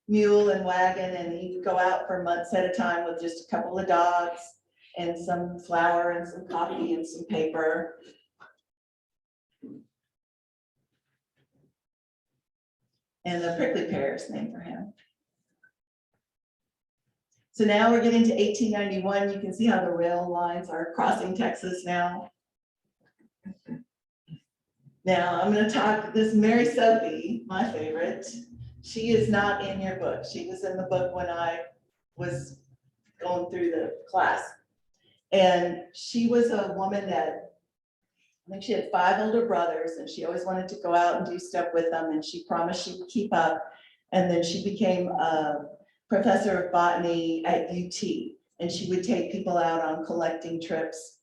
mule and wagon, and he would go out for months at a time with just a couple of dogs and some flour and some coffee and some paper. And the prickly pear is named for him. So now we're getting to 1891. You can see how the rail lines are crossing Texas now. Now I'm going to talk, this Mary Sophie, my favorite. She is not in your book. She was in the book when I was going through the class. And she was a woman that, I think she had 5 older brothers, and she always wanted to go out and do stuff with them, and she promised she would keep up. And then she became a professor of botany at UT, and she would take people out on collecting trips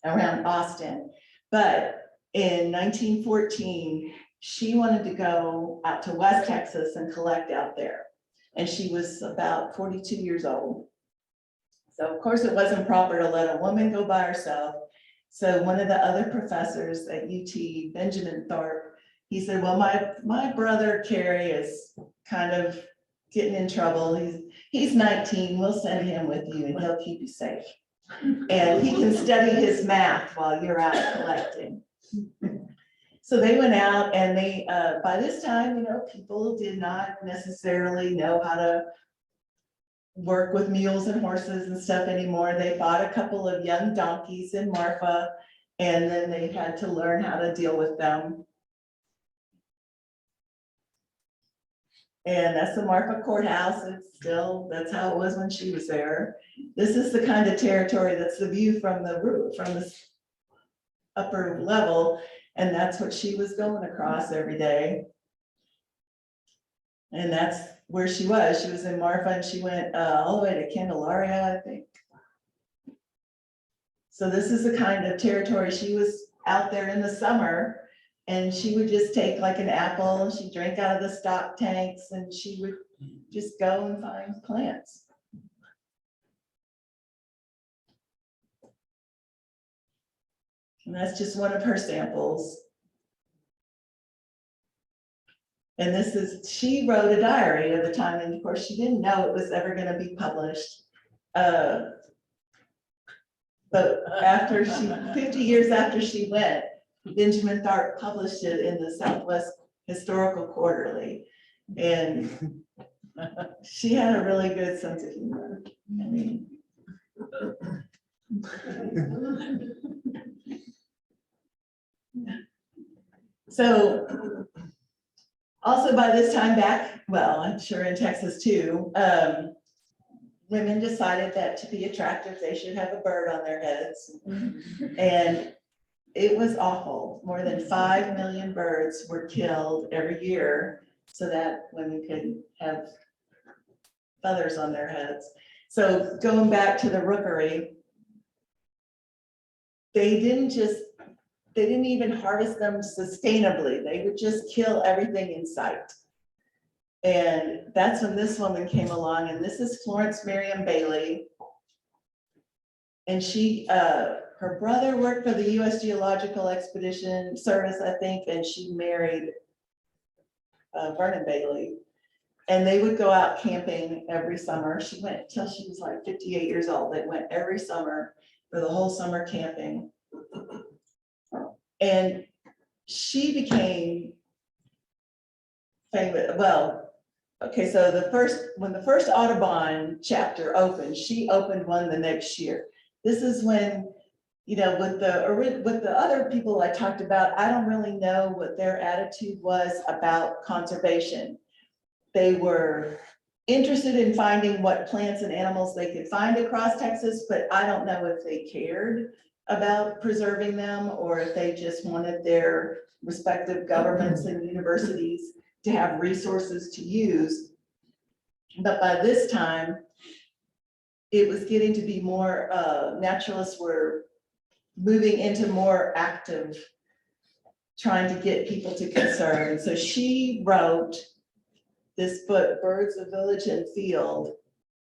around Austin. But in 1914, she wanted to go out to West Texas and collect out there. And she was about 42 years old. So of course it wasn't proper to let a woman go by herself. So one of the other professors at UT, Benjamin Thorpe, he said, well, my brother Carrie is kind of getting in trouble. He's 19, we'll send him with you and he'll keep you safe. And he can study his math while you're out collecting. So they went out, and they, by this time, people did not necessarily know how to work with mules and horses and stuff anymore. They bought a couple of young donkeys in Marfa, and then they had to learn how to deal with them. And that's the Marfa courthouse. It's still, that's how it was when she was there. This is the kind of territory, that's the view from the roof, from this upper level. And that's what she was going across every day. And that's where she was. She was in Marfa, and she went all the way to Candelaria, I think. So this is the kind of territory she was out there in the summer, and she would just take like an apple, and she'd drink out of the stock tanks, and she would just go and find plants. And that's just one of her samples. And this is, she wrote a diary of the time, and of course she didn't know it was ever going to be published. But after 50 years after she went, Benjamin Thorpe published it in the Southwest Historical Quarterly. And she had a really good sense of humor. I mean, so also by this time back, well, I'm sure in Texas too, women decided that to be attractive, they should have a bird on their heads. And it was awful. More than 5 million birds were killed every year so that women could have feathers on their heads. So going back to the rookery, they didn't even harvest them sustainably. They would just kill everything in sight. And that's when this woman came along, and this is Florence Miriam Bailey. And she, her brother worked for the US Geological Expedition Service, I think, and she married Vernon Bailey. And they would go out camping every summer. She went till she was like 58 years old. They went every summer for the whole summer camping. And she became famous. Well, okay, so when the first Audubon chapter opened, she opened one the next year. This is when, you know, with the other people I talked about, I don't really know what their attitude was about conservation. They were interested in finding what plants and animals they could find across Texas, but I don't know if they cared about preserving them or if they just wanted their respective governments and universities to have resources to use. But by this time, it was getting to be more, naturalists were moving into more active, trying to get people to conserve. And so she wrote this book, Birds of Village and Field,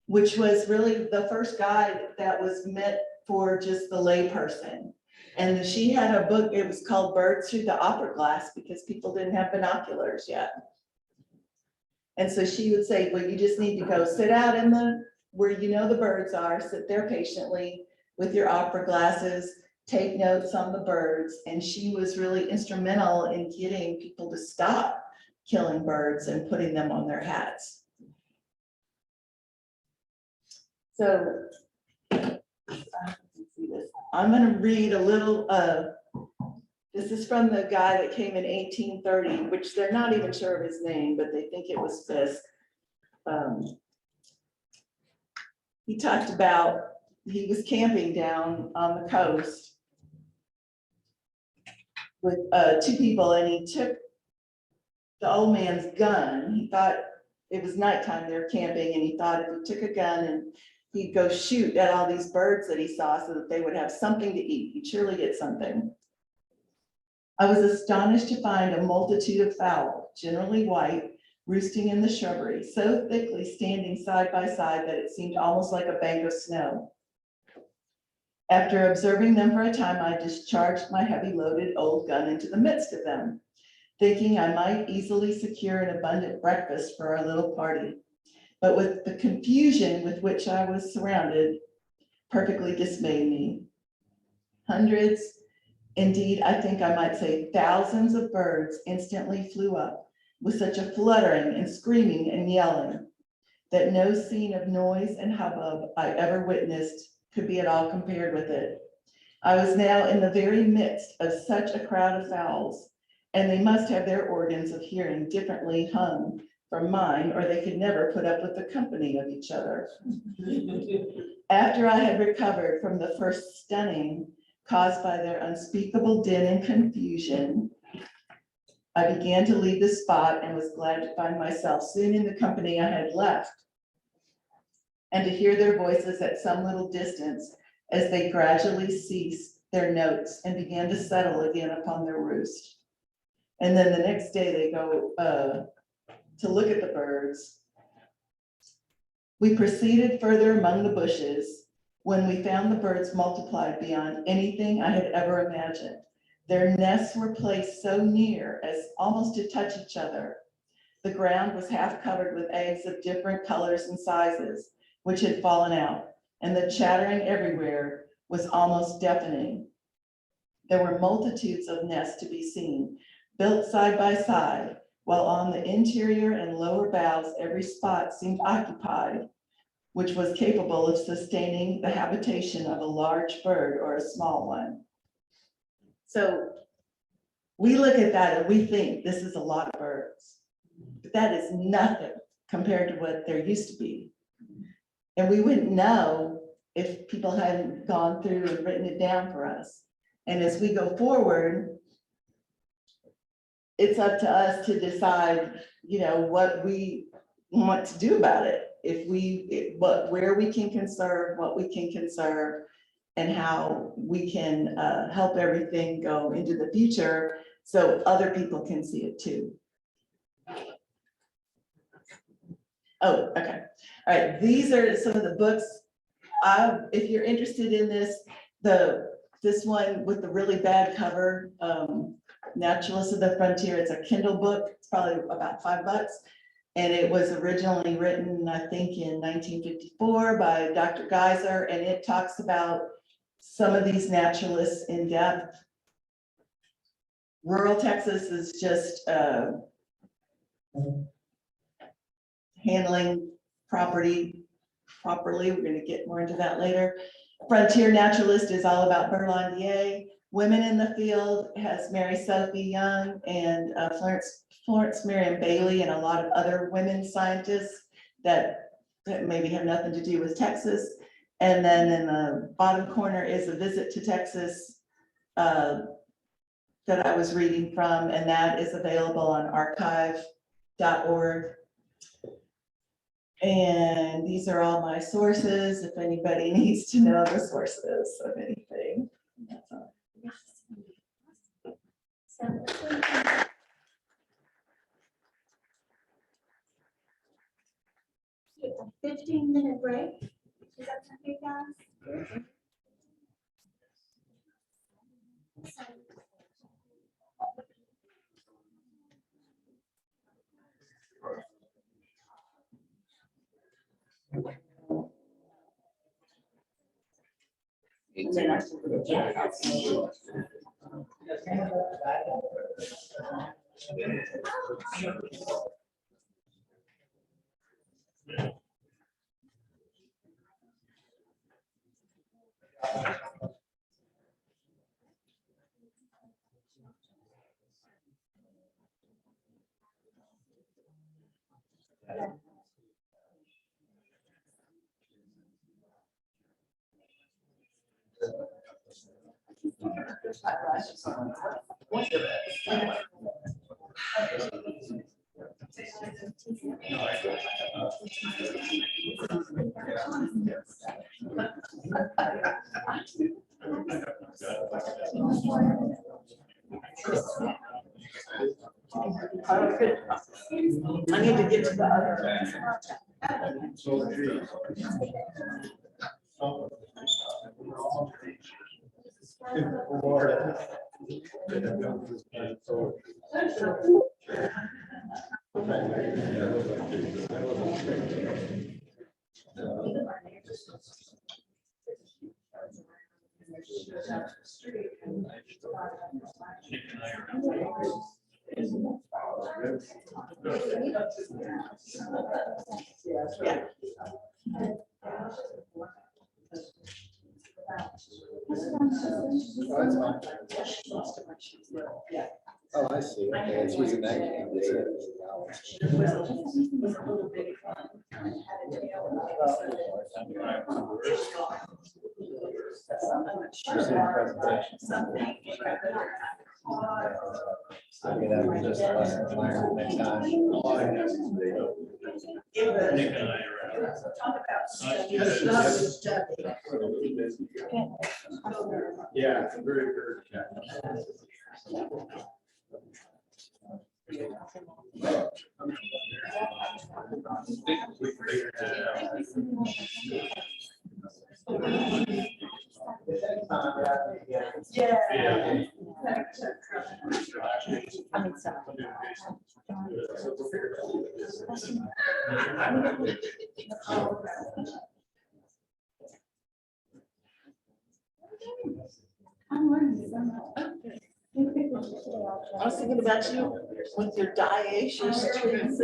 which was really the first guide that was meant for just the layperson. And she had a book, it was called Birds Through the Opera Glass, because people didn't have binoculars yet. And so she would say, well, you just need to go sit out in where you know the birds are, sit there patiently with your opera glasses, take notes on the birds. And she was really instrumental in getting people to stop killing birds and putting them on their hats. So I'm going to read a little, this is from the guy that came in 1830, which they're not even sure of his name, but they think it was Fisk. He talked about, he was camping down on the coast with 2 people, and he took the old man's gun. He thought it was nighttime, they were camping, and he thought if he took a gun and he'd go shoot at all these birds that he saw so that they would have something to eat, he'd surely get something. I was astonished to find a multitude of fowl, generally white, roosting in the shrubbery, so thickly standing side by side that it seemed almost like a bank of snow. After observing them for a time, I discharged my heavy loaded old gun into the midst of them, thinking I might easily secure an abundant breakfast for our little party. But with the confusion with which I was surrounded, perfectly dismayed me. Hundreds, indeed, I think I might say thousands of birds instantly flew up with such a fluttering and screaming and yelling that no scene of noise and hubbub I ever witnessed could be at all compared with it. I was now in the very midst of such a crowd of fowls, and they must have their organs of hearing differently hung from mine, or they could never put up with the company of each other. After I had recovered from the first stunning caused by their unspeakable din and confusion, I began to leave the spot and was glad to find myself soon in the company I had left, and to hear their voices at some little distance as they gradually ceased their notes and began to settle again upon their roost. And then the next day they go to look at the birds. We proceeded further among the bushes when we found the birds multiplied beyond anything I had ever imagined. Their nests were placed so near as almost to touch each other. The ground was half covered with eggs of different colors and sizes, which had fallen out, and the chattering everywhere was almost deafening. There were multitudes of nests to be seen, built side by side, while on the interior and lower boughs, every spot seemed occupied, which was capable of sustaining the habitation of a large bird or a small one. So we look at that and we think this is a lot of birds, but that is nothing compared to what there used to be. And we wouldn't know if people hadn't gone through and written it down for us. And as we go forward, it's up to us to decide, you know, what we want to do about it. Where we can conserve, what we can conserve, and how we can help everything go into the future so other people can see it too. Oh, okay. All right, these are some of the books if you're interested in this, this one with the really bad cover, Naturalists of the Frontier, it's a Kindle book. It's probably about $5. And it was originally written, I think, in 1954 by Dr. Geiser, and it talks about some of these naturalists in depth. Rural Texas is just handling property properly. We're going to get more into that later. Frontier Naturalist is all about Berlandier. Women in the Field has Mary Sophie Young and Florence Marion Bailey, and a lot of other women scientists that maybe have nothing to do with Texas. And then in the bottom corner is a visit to Texas that I was reading from, and that is available on archive.org. And these are all my sources, if anybody needs to know the sources of anything. That's all. So, 15-minute break. Is that okay, guys? I need to get to the other. Oh, I see. Okay, it's using that camera. I mean, that was just a lesson learned next time. Yeah, very, very. I'm learning so much. I was thinking about you with your dioecious trees.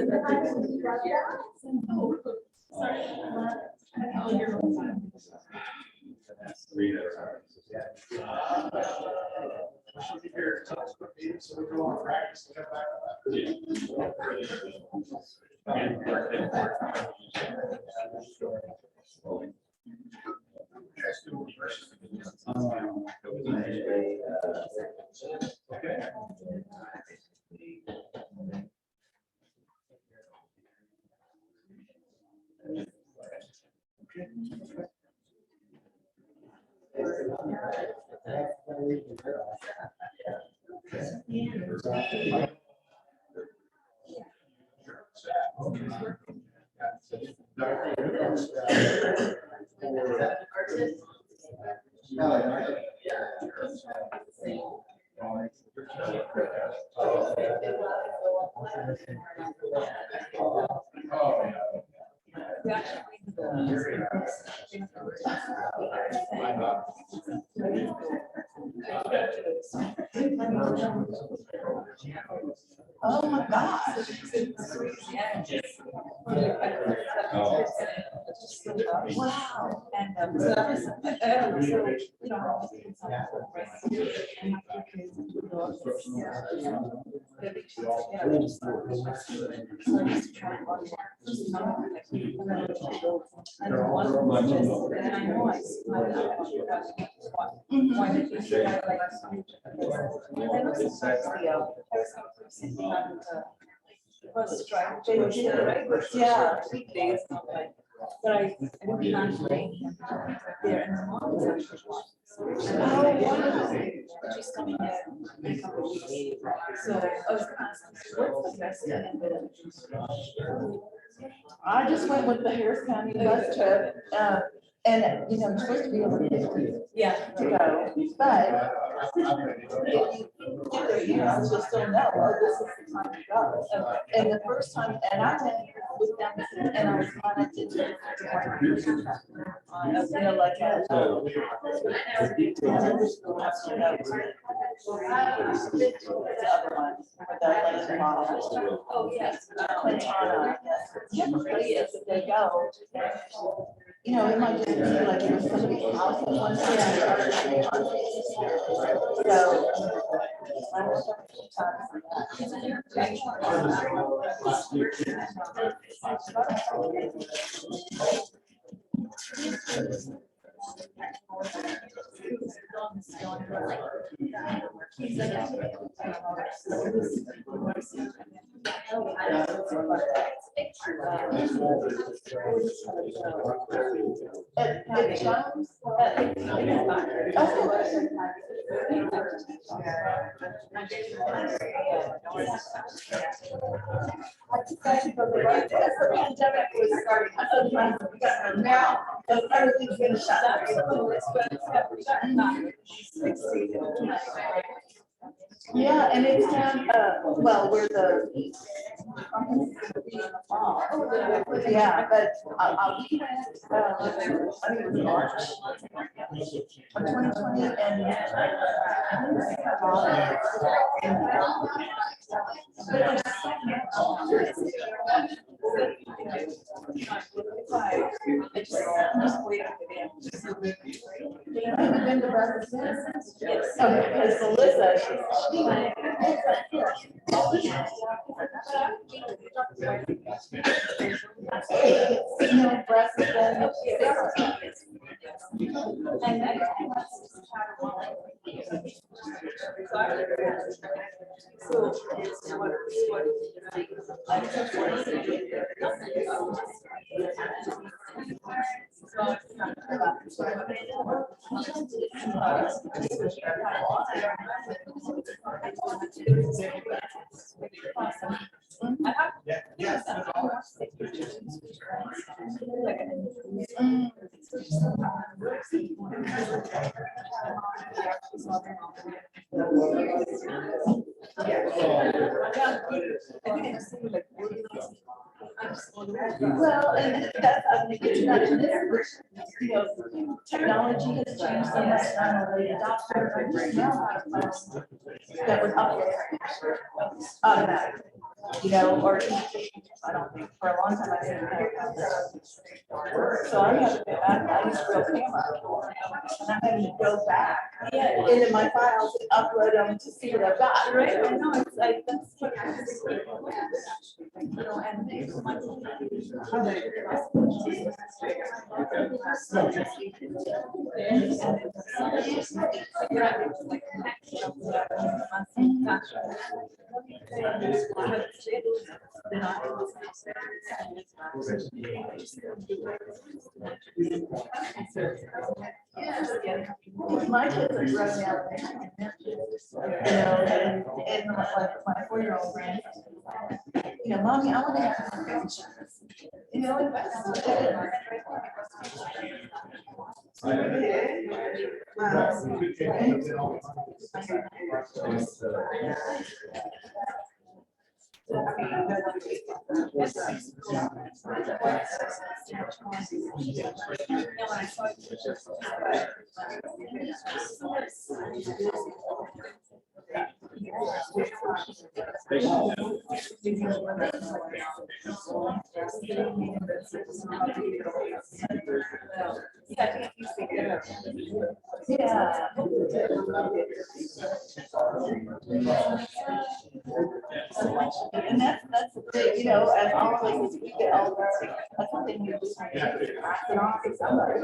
Oh my gosh. Wow. Yeah. But I didn't translate there and the mom is actually watching. Oh, wow. She's coming in a couple of weeks. So I was asking, what's the best thing in the I just went with the Harris County bus trip, and, you know, I'm supposed to be able to yeah. go, but if you get there, you know, you'll still know, oh, this is the time to go. And the first time, and I went with them, and I was planning to do, you know, like a, the other one, with the lady model. Oh, yes. Quintana, everybody is, if they go, you know, it might just be like it was somebody's house at one time. So. I went there a few At John's? Now, everything's gonna shut down. Yeah, and it's down, well, where the. Yeah, but we went, I think it was March of 2020 and. Have you been to Breakfast? Yes. Okay, because Melissa, no, Breakfast. And Well, and that's, I think it's not in this, you know, technology has changed so much, I'm a late adopter, I just know how to post that would upload automatically, you know, or I don't think, for a long time I didn't know how to work, so I have to, I use real camera, and I'm having to go back into my files and upload them to see what I've got. right, I know, it's like, that's what I My kids are grown now. You know, and my 4-year-old grand, you know, mommy, I want to have some pictures. You know, and that's. Yeah. And that's the thing, you know, as always, as we get older, that's one thing you just pass it on to somebody.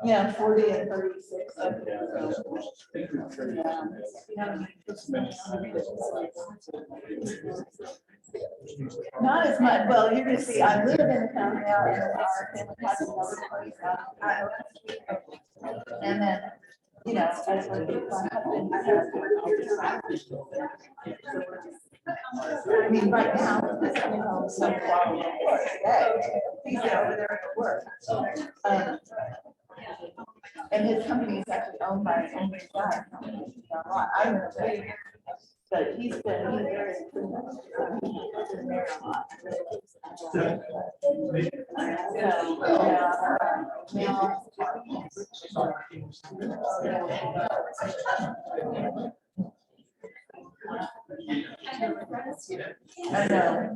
Yeah, 40 and 36. Not as much, well, you're gonna see, I live in a town now, and our family has another place. And then, you know, as my husband has. I mean, right now, you know, so far, today, he's over there at work. And his company is actually owned by an Indian guy. I don't know, but he's very. I know.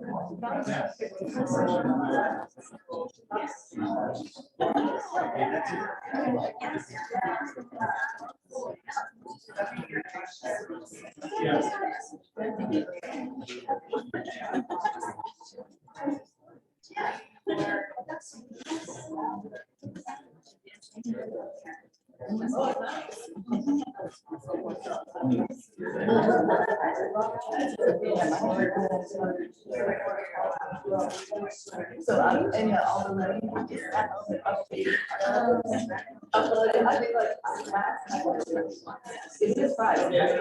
So and all the money. Uploaded, I think like last night. It's just Friday.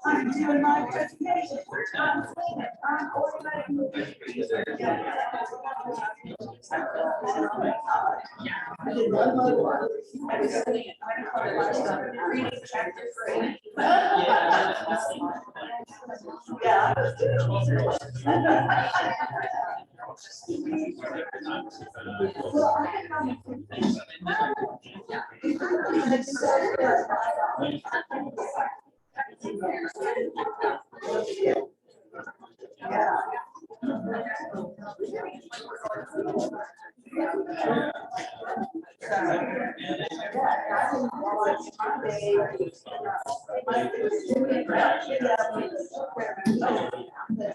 I'm doing my presentation. I did one more. I was studying it. I reading chapter 3. Yeah. Yeah.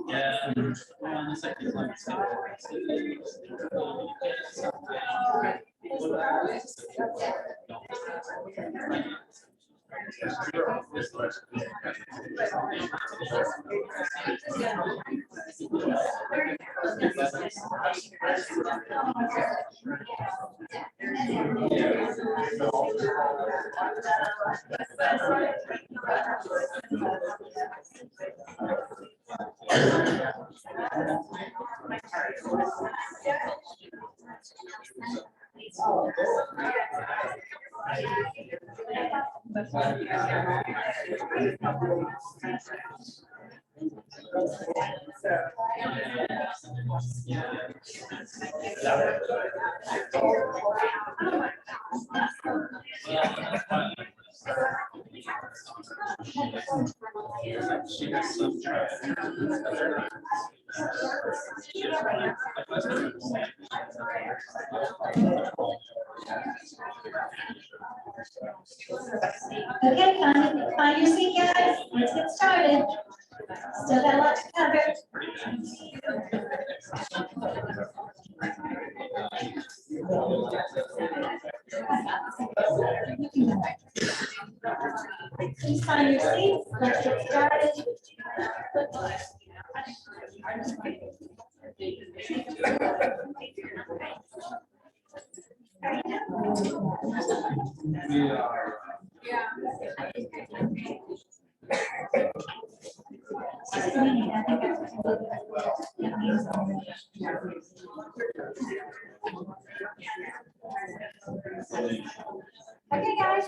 Yeah. On the second one, she has some Okay, find your seat, guys. Let's get started. Still got a lot to cover. Please find your seats. Let's get started. We are. Just a minute, I think that means okay, guys.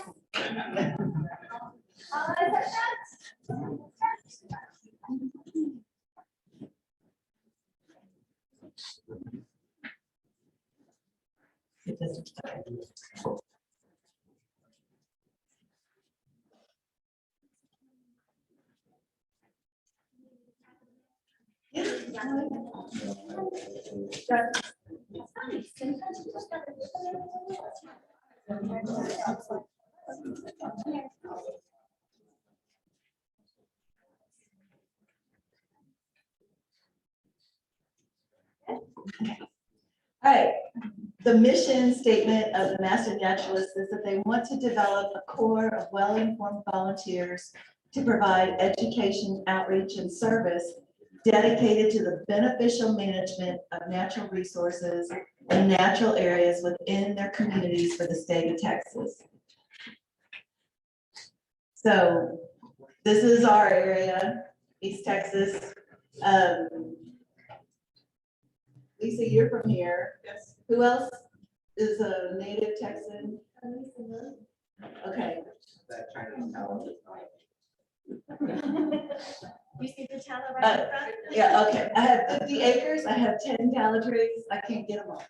All right, the mission statement of the Master Naturalist is that they want to develop a core of well-informed volunteers to provide education, outreach, and service dedicated to the beneficial management of natural resources and natural areas within their communities for the state of Texas. So this is our area, East Texas. Lisa, you're from here. Yes. Who else is a native Texan? Okay. You see the tower right in front? Yeah, okay. I have 50 acres. I have 10 tallow trees. I can't get them all.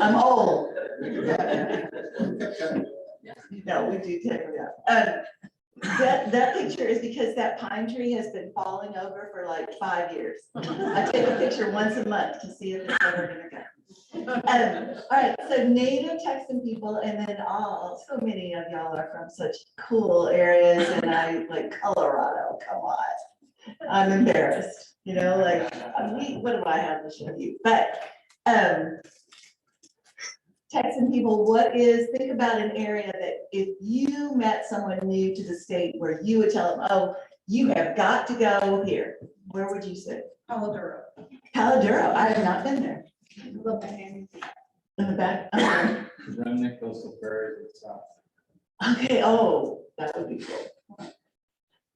I'm old. No, we do take them out. That picture is because that pine tree has been falling over for like 5 years. I take a picture once a month to see if it's ever gonna go. All right, so native Texan people, and then so many of y'all are from such cool areas, and I like Colorado, come on. I'm embarrassed, you know, like, what do I have to show you? But Texan people, think about an area that if you met someone new to the state where you would tell them, oh, you have got to go here, where would you say? Paladuro. Paladuro, I have not been there. In the back? Okay. Remnant coastal prairie and stuff. Okay, oh, that would be cool.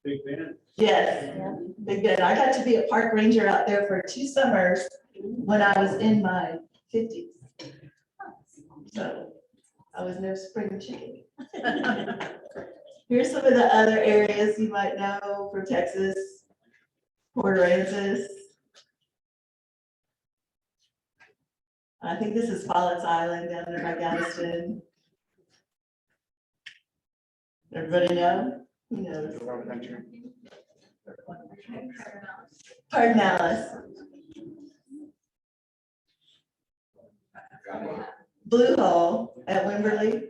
Big Bend. Yes, Big Bend. I got to be a park ranger out there for 2 summers when I was in my 50s. So I was no spring chicken. Here's some of the other areas you might know for Texas. Port Aransas. I think this is Follett's Island down there by Galveston. Everybody know? Who knows? Pedernales. Blue Hole at Wimberley.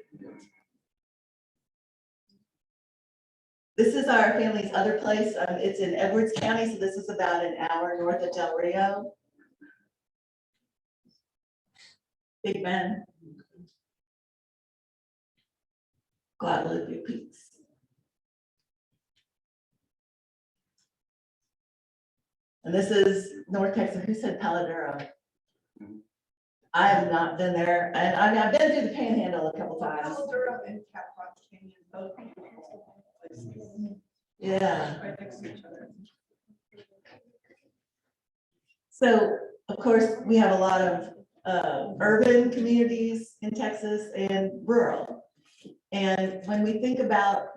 This is our family's other place. It's in Edwards County, so this is about an hour north of Del Rio. Big Bend. Guadalupe Peaks. And this is North Texas. Who said Paladero? I have not been there, and I've been through the Panhandle a couple times. Paladero and Caprock Canyon, both places Yeah. right next to each other. So, of course, we have a lot of urban communities in Texas and rural. And when we think about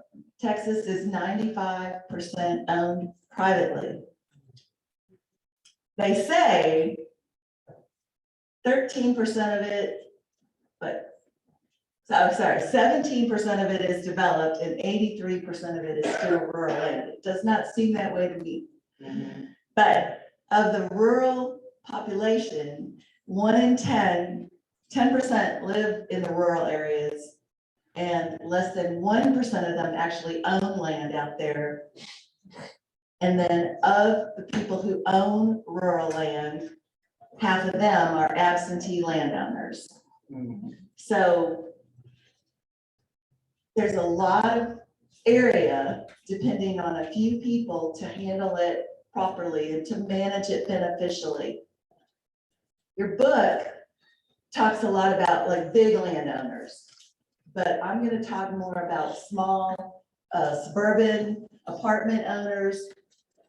Texas is 95% owned privately. They say 13% of it, I'm sorry, 17% of it is developed and 83% of it is still rural land. It does not seem that way to me. But of the rural population, 1 in 10% live in the rural areas, and less than 1% of them actually own land out there. And then of the people who own rural land, half of them are absentee landowners. So there's a lot of area, depending on a few people, to handle it properly and to manage it beneficially. Your book talks a lot about like big landowners, but I'm going to talk more about small suburban apartment owners,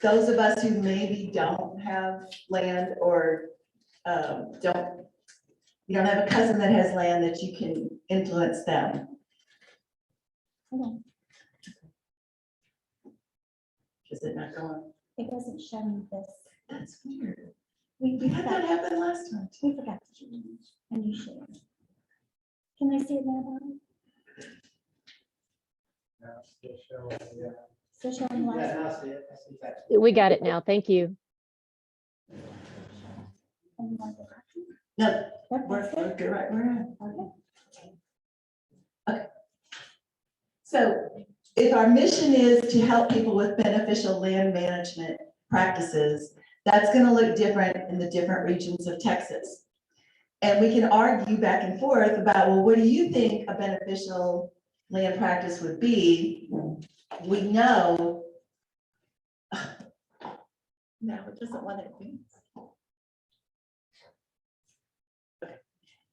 those of us who maybe don't have land or you don't have a cousin that has land that you can influence them. Is it not going? It doesn't show me this. That's weird. We We had that forgot, happen last time. we forgot to change, and you should. Can I see it now, Bonnie? Still showing last? We got it now. Thank you. And you want the copy? No, Yep, we're, that's it. we're right, we're at. Okay. So if our mission is to help people with beneficial land management practices, that's going to look different in the different regions of Texas. And we can argue back and forth about, well, what do you think a beneficial land practice would be? We know. No, it doesn't want it.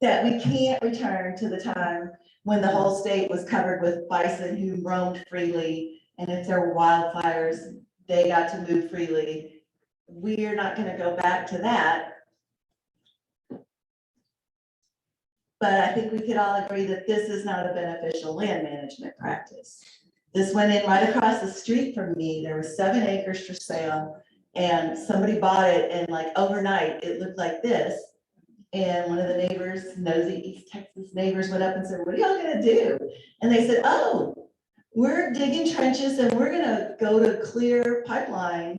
That we can't return to the time when the whole state was covered with bison who roamed freely, and if there were wildfires, they got to move freely. We're not going to go back to that. But I think we could all agree that this is not a beneficial land management practice. This went in right across the street from me. There was 7 acres for sale, and somebody bought it, and like overnight, it looked like this. And one of the neighbors, nosy East Texas neighbors, went up and said, "What are y'all gonna do?" And they said, "Oh, we're digging trenches and we're gonna go to clear pipeline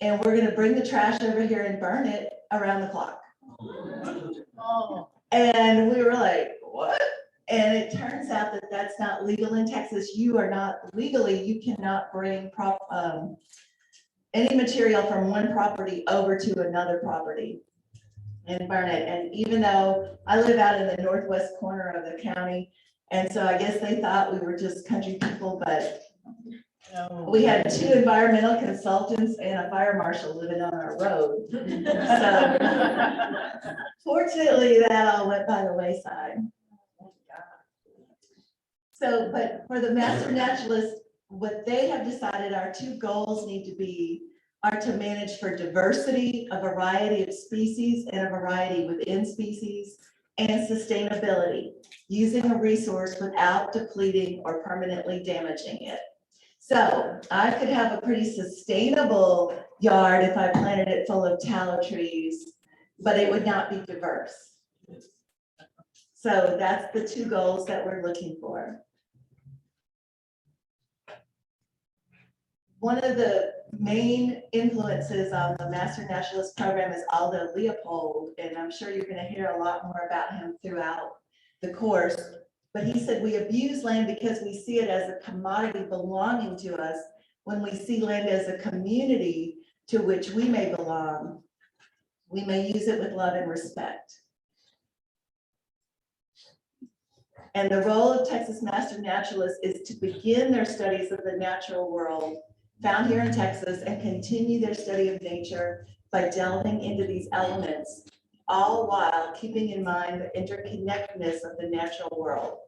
and we're gonna bring the trash over here and burn it around the clock." Oh. And we were like, "What?" And it turns out that that's not legal in Texas. You are not legally, you cannot bring any material from one property over to another property and burn it. And even though I live out in the northwest corner of the county, and so I guess they thought we were just country people, but we had 2 environmental consultants and a fire marshal living on our road. So fortunately, that all went by the wayside. So, but for the master naturalist, what they have decided our 2 goals need to be are to manage for diversity, a variety of species and a variety within species, and sustainability, using a resource without depleting or permanently damaging it. So I could have a pretty sustainable yard if I planted it full of tallow trees, but it would not be diverse. So that's the two goals that we're looking for. One of the main influences on the Master Naturalist program is Aldo Leopold, and I'm sure you're going to hear a lot more about him throughout the course. But he said we abuse land because we see it as a commodity belonging to us, when we see land as a community to which we may belong. We may use it with love and respect. And the role of Texas Master Naturalists is to begin their studies of the natural world found here in Texas and continue their study of nature by delving into these elements, all while keeping in mind the interconnectedness of the natural world.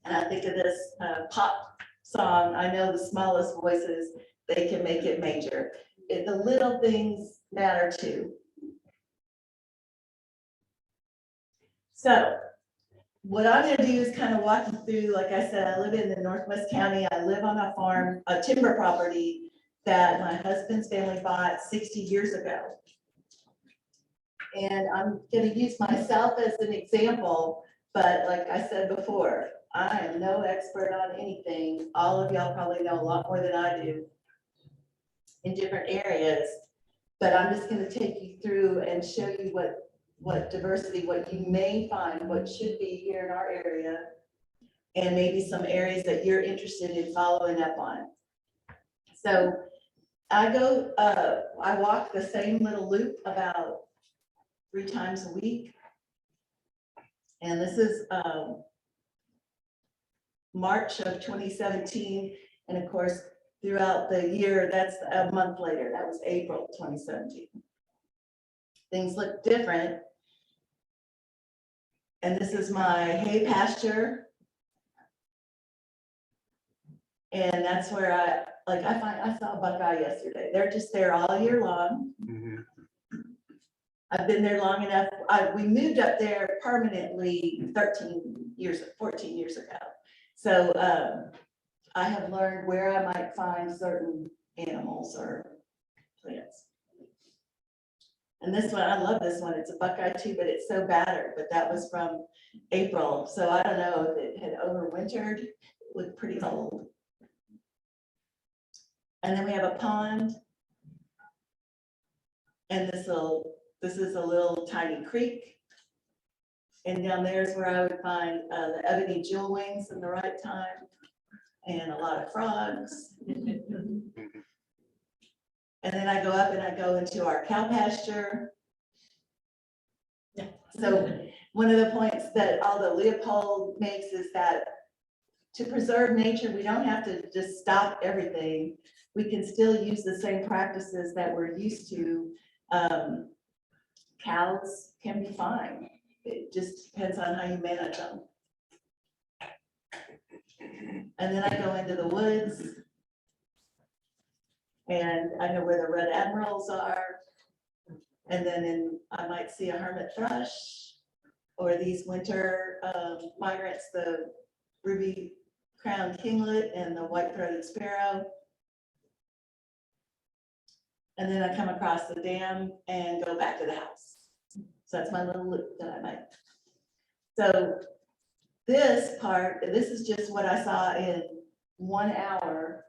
And I think of this pop song, I know the smallest voices, they can make it major. The little things matter too. So what I'm going to do is kind of walk you through, like I said, I live in the Northwest County. I live on a farm, a timber property that my husband's family bought 60 years ago. And I'm going to use myself as an example, but like I said before, I am no expert on anything. All of y'all probably know a lot more than I do in different areas, but I'm just going to take you through and show you what diversity, what you may find, what should be here in our area, and maybe some areas that you're interested in following up on. So I walk the same little loop about 3 times a week. And this is March of 2017. And of course, throughout the year, that's a month later, that was April 2017. Things look different. And this is my hay pasture. And that's where I saw a buckeye yesterday. They're just there all year long. I've been there long enough. We moved up there permanently 14 years ago. So I have learned where I might find certain animals or plants. And this one, I love this one. It's a buckeye too, but it's so battered, but that was from April. So I don't know if it had overwintered. It looked pretty old. And then we have a pond. And this is a little tiny creek. And down there is where I would find the ebony jewel wings in the right time, and a lot of frogs. And then I go up and I go into our cow pasture. So one of the points that Aldo Leopold makes is that to preserve nature, we don't have to just stop everything. We can still use the same practices that we're used to. Cows can be fine. It just depends on how you manage them. And then I go into the woods. And I know where the red admirals are. And then I might see a hermit thrush, or these winter migrants, the ruby crowned kinglet and the white-throated sparrow. And then I come across the dam and go back to the house. So that's my little loop that I make. So this is just what I saw in 1 hour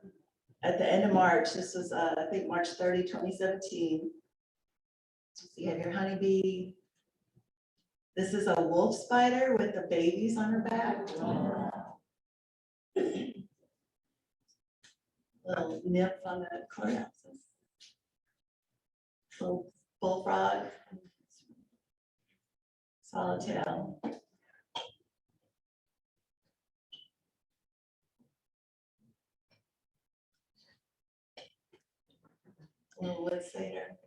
at the end of March. This was, I think, March 30, 2017. So you have your honeybee. This is a wolf spider with the babies on her back. Little nymph on the courthouse. Little bullfrog. Swallowtail. Little wood satyr.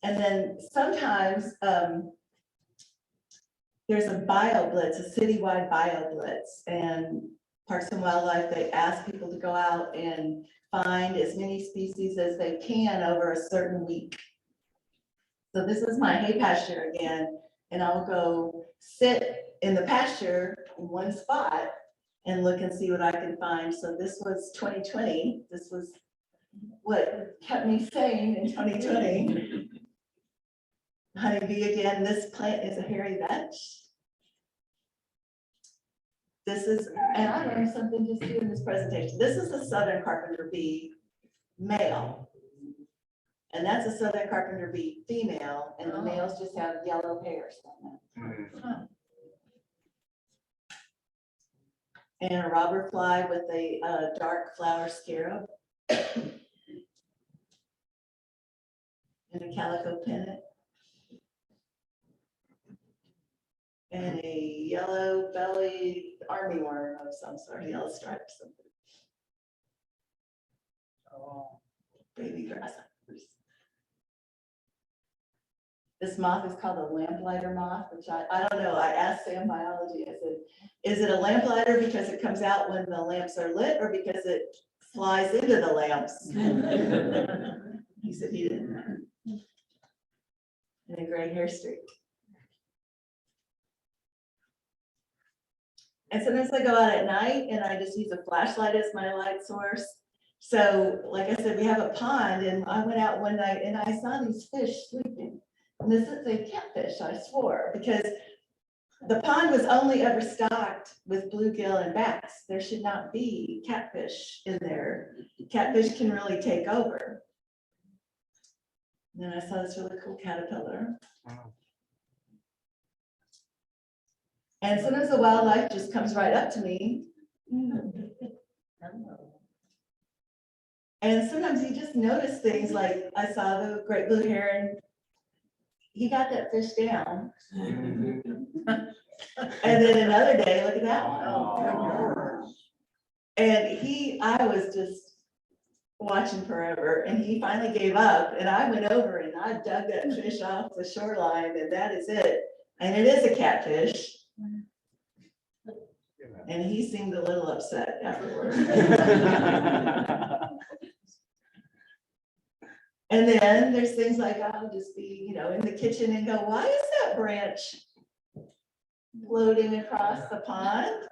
And then sometimes there's a bio blitz, a citywide bio blitz, and Parks and Wildlife, they ask people to go out and find as many species as they can over a certain week. So this is my hay pasture again, and I'll go sit in the pasture in one spot and look and see what I can find. So this was 2020. This was what kept me sane in 2020. Honeybee again, this plant is a hairy vetch. This is, and I learned something just doing this presentation. This is a southern carpenter bee male. And that's a southern carpenter bee female, and the males just have yellow hairs on them. And a robber fly with a dark flower scarab. And a calico pennant. And a yellow bellied army worm of some sort, yellow stripe something. Baby grasshoppers. This moth is called a lamplighter moth, which I don't know. I asked Sam Biology, I said, is it a lamplighter because it comes out when the lamps are lit or because it flies into the lamps? He said he didn't know. And a gray hair streak. And sometimes I go out at night and I just use a flashlight as my light source. So like I said, we have a pond and I went out one night and I saw these fish sleeping. And this is a catfish, I swore, because the pond was only ever stocked with bluegill and bass. There should not be catfish in there. Catfish can really take over. And then I saw this really cool caterpillar. And sometimes the wildlife just comes right up to me. And sometimes you just notice things like I saw the great blue heron. He got that fish down. And then another day, look at that one. And I was just watching forever and he finally gave up and I went over and I dug that fish off the shoreline and that is it. And it is a catfish. And he seemed a little upset afterwards. And then there's things like I'll just be, in the kitchen and go, why is that branch floating across the pond?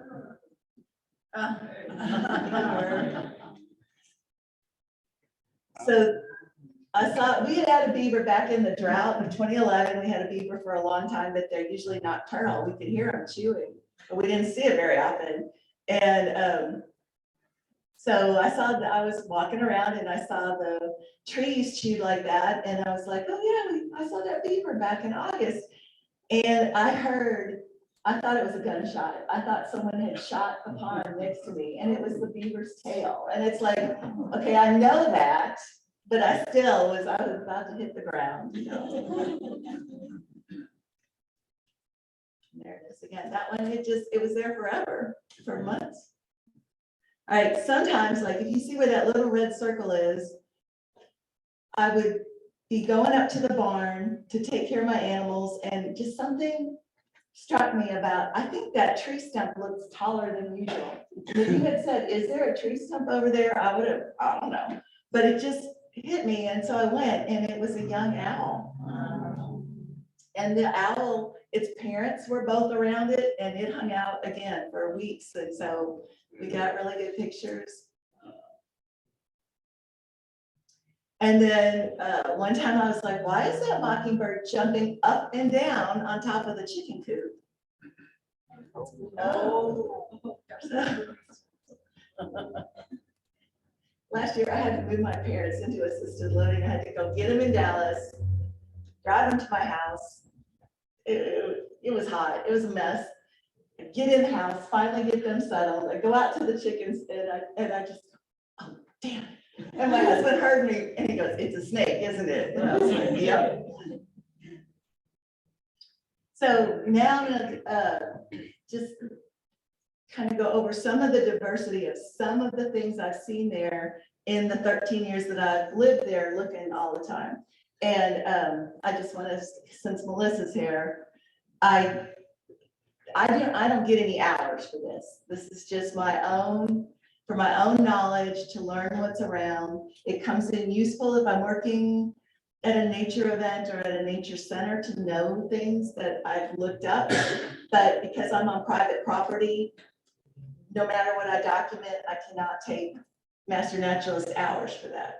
So I saw, we had a beaver back in the drought of 2011. We had a beaver for a long time, but they're usually nocturnal. We could hear them chewing, but we didn't see it very often. And so I saw that I was walking around and I saw the trees chewed like that. And I was like, oh yeah, I saw that beaver back in August. And I thought it was a gunshot. I thought someone had shot a pond next to me and it was the beaver's tail. And it's like, okay, I know that, but I was about to hit the ground. There it is again. That one, it was there forever, for months. All right, sometimes, like if you see where that little red circle is, I would be going up to the barn to take care of my animals and just something struck me about, I think that tree stump looks taller than usual. If you had said, is there a tree stump over there? I would have, I don't know, but it just hit me. And so I went and it was a young owl. And the owl, its parents were both around it and it hung out again for weeks. And so we got really good pictures. And then one time I was like, why is that mockingbird jumping up and down on top of the chicken coop? Last year I had to move my parents into assisted living. I had to go get them in Dallas, drive them to my house. It was hot. It was a mess. Get in the house, finally get them settled. I go out to the chickens and I just, oh, damn. And my husband heard me and he goes, it's a snake, isn't it? And I was like, yep. So now I'm gonna just kind of go over some of the diversity of some of the things I've seen there in the 13 years that I've lived there looking all the time. And I just want to, since Melissa's here, I don't get any hours for this. This is just for my own knowledge to learn what's around. It comes in useful if I'm working at a nature event or at a nature center to know things that I've looked up. But because I'm on private property, no matter what I document, I cannot take master naturalist hours for that.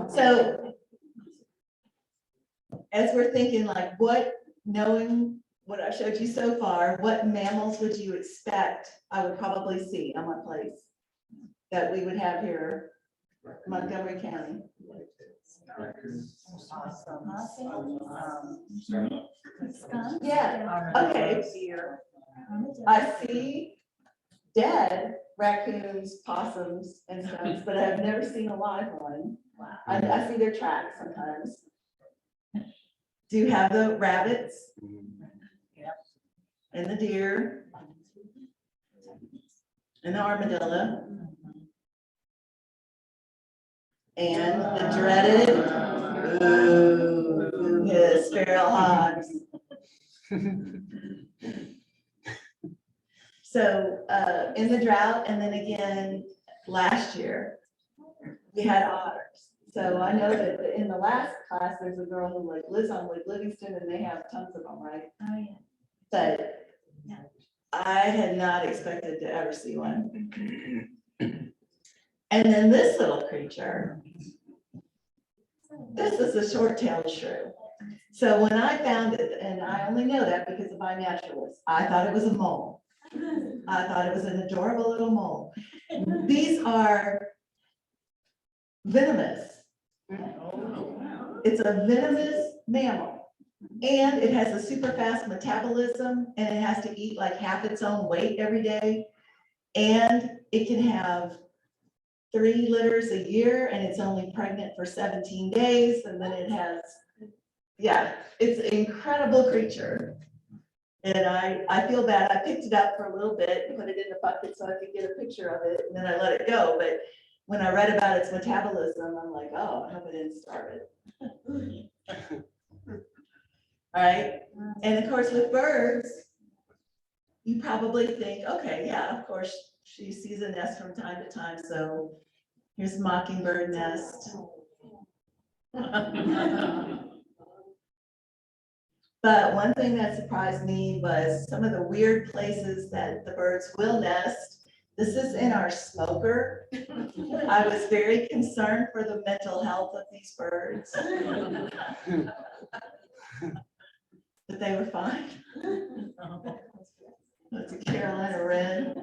So as we're thinking like knowing what I showed you so far, what mammals would you expect I would probably see on my place that we would have here in Montgomery County? Yeah, okay. I see dead raccoons, possums and stuff, but I've never seen a live one. I see their tracks sometimes. Do you have the rabbits? And the deer? And the armadillo? And the dreaded, his feral hogs. So in the drought, and then again last year, we had otters. So I know that in the last class, there's a girl who like lives on Lake Livingston, and they have tons of them, right? Oh, yeah. But I had not expected to ever see one. And then this little creature, this is a short-tailed shrew. So when I found it, and I only know that because of my naturalist, I thought it was a mole. I thought it was an adorable little mole. These are venomous. It's a venomous mammal, and it has a super fast metabolism, and it has to eat like half its own weight every day. And it can have 3 litters a year, and it's only pregnant for 17 days. And then it has, yeah, it's an incredible creature. And I feel bad. I picked it up for a little bit and put it in the bucket so I could get a picture of it, and then I let it go. But when I read about its metabolism, I'm like, oh, I hope it didn't starve it. All right. And of course, with birds, you probably think, okay, yeah, of course, she sees a nest from time to time. So here's mockingbird nest. But one thing that surprised me was some of the weird places that the birds will nest. This is in our smoker. I was very concerned for the mental health of these birds. But they were fine. That's a Carolina wren.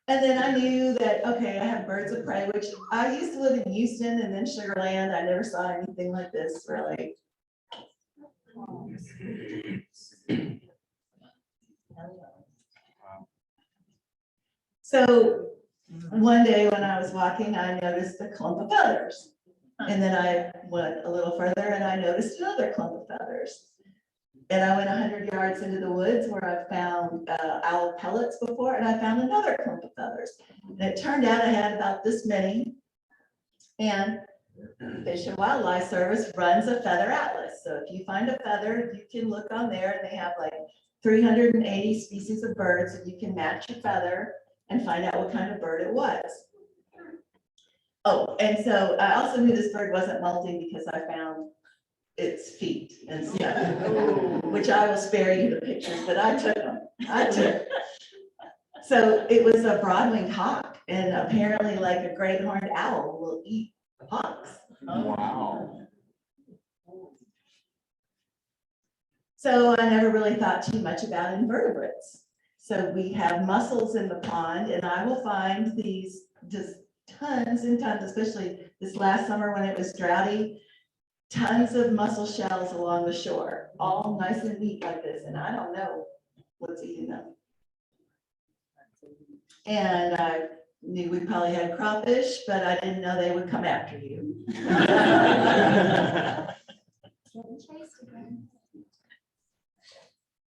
And then I knew that, okay, I have birds of prey, which I used to live in Houston and then Sugar Land. I never saw anything like this, really. So one day when I was walking, I noticed a clump of feathers. And then I went a little further and I noticed another clump of feathers. And I went 100 yards into the woods where I found owl pellets before, and I found another clump of feathers. And it turned out I had about this many. And Fish and Wildlife Service runs a feather atlas. So if you find a feather, you can look on there, and they have like 380 species of birds, and you can match your feather and find out what kind of bird it was. Oh, and so I also knew this bird wasn't molting because I found its feet and stuff, which I will spare you the pictures, but I took them. So it was a broad-winged hawk, and apparently like a great horned owl will eat hawks. Wow. So I never really thought too much about invertebrates. So we have mussels in the pond, and I will find these just tons and tons, especially this last summer when it was droughty, tons of mussel shells along the shore, all nice and neat like this, and I don't know what's eating them. And I knew we probably had crawfish, but I didn't know they would come after you.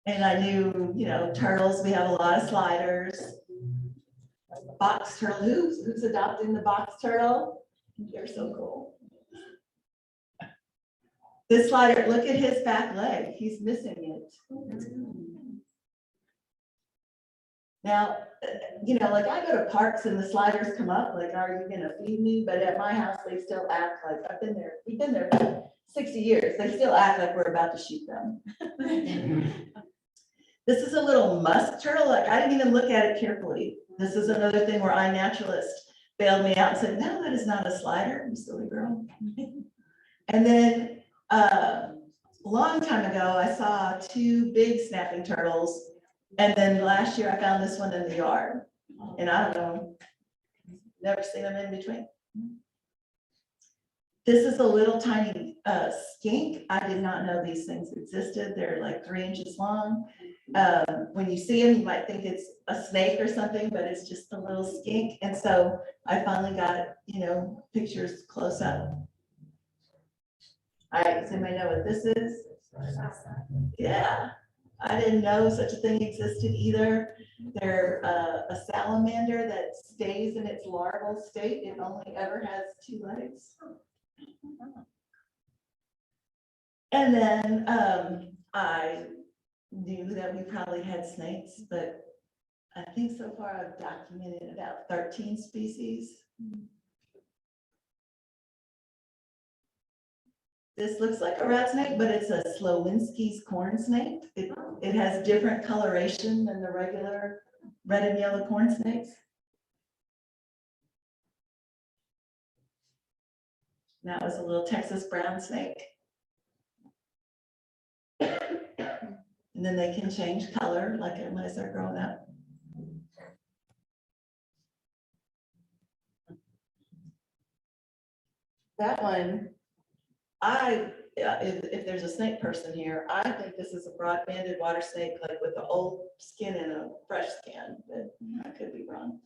And I knew, you know, turtles, we have a lot of sliders. Box turtle, who's adopting the box turtle? They're so cool. This slider, look at his back leg. He's missing it. Now, like I go to parks and the sliders come up, like, are you gonna feed me? But at my house, they still act like, we've been there for 60 years. They still act like we're about to shoot them. This is a little musk turtle. Like, I didn't even look at it carefully. This is another thing where iNaturalist bailed me out and said, no, that is not a slider, you silly girl. And then a long time ago, I saw 2 big snapping turtles. And then last year I found this one in the yard, and I don't know, never seen them in between. This is a little tiny skink. I did not know these things existed. They're like 3 inches long. When you see them, you might think it's a snake or something, but it's just a little skink. And so I finally got, pictures close up. All right, does anybody know what this is? Yeah. I didn't know such a thing existed either. They're a salamander that stays in its larval state. It only ever has 2 legs. And then I knew that we probably had snakes, but I think so far I've documented about 13 species. This looks like a rat snake, but it's a Slowinski's corn snake. It has different coloration than the regular red and yellow corn snakes. That was a little Texas brown snake. And then they can change color like as they're growing up. That one, if there's a snake person here, I think this is a broad-banded water snake, like with the old skin and a fresh skin, but I could be wrong.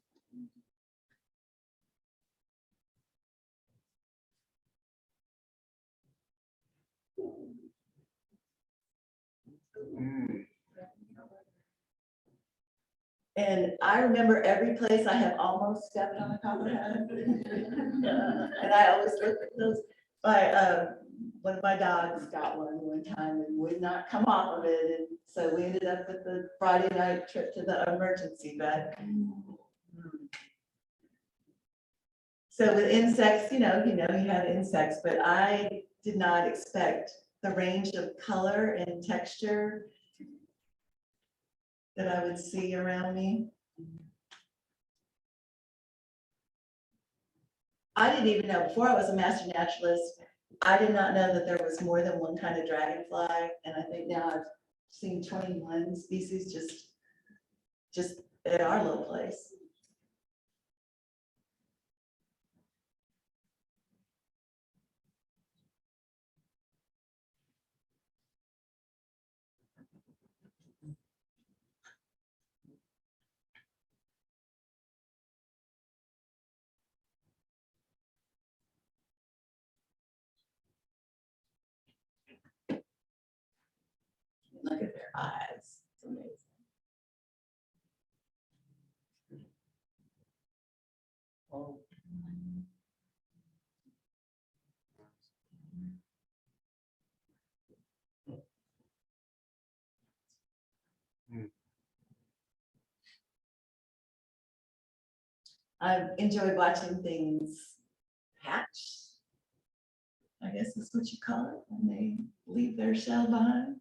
And I remember every place I have almost stepped on a copperhead. And I always look at those. One of my dogs got one time and would not come off of it. And so we ended up with the Friday night trip to the emergency vet. So with insects, you have insects, but I did not expect the range of color and texture that I would see around me. I didn't even know, before I was a master naturalist, I did not know that there was more than one kind of dragonfly. And I think now I've seen 21 species just at our little place. Look at their eyes. It's amazing. Oh. I've enjoyed watching things hatch. I guess that's what you call it when they leave their shell behind.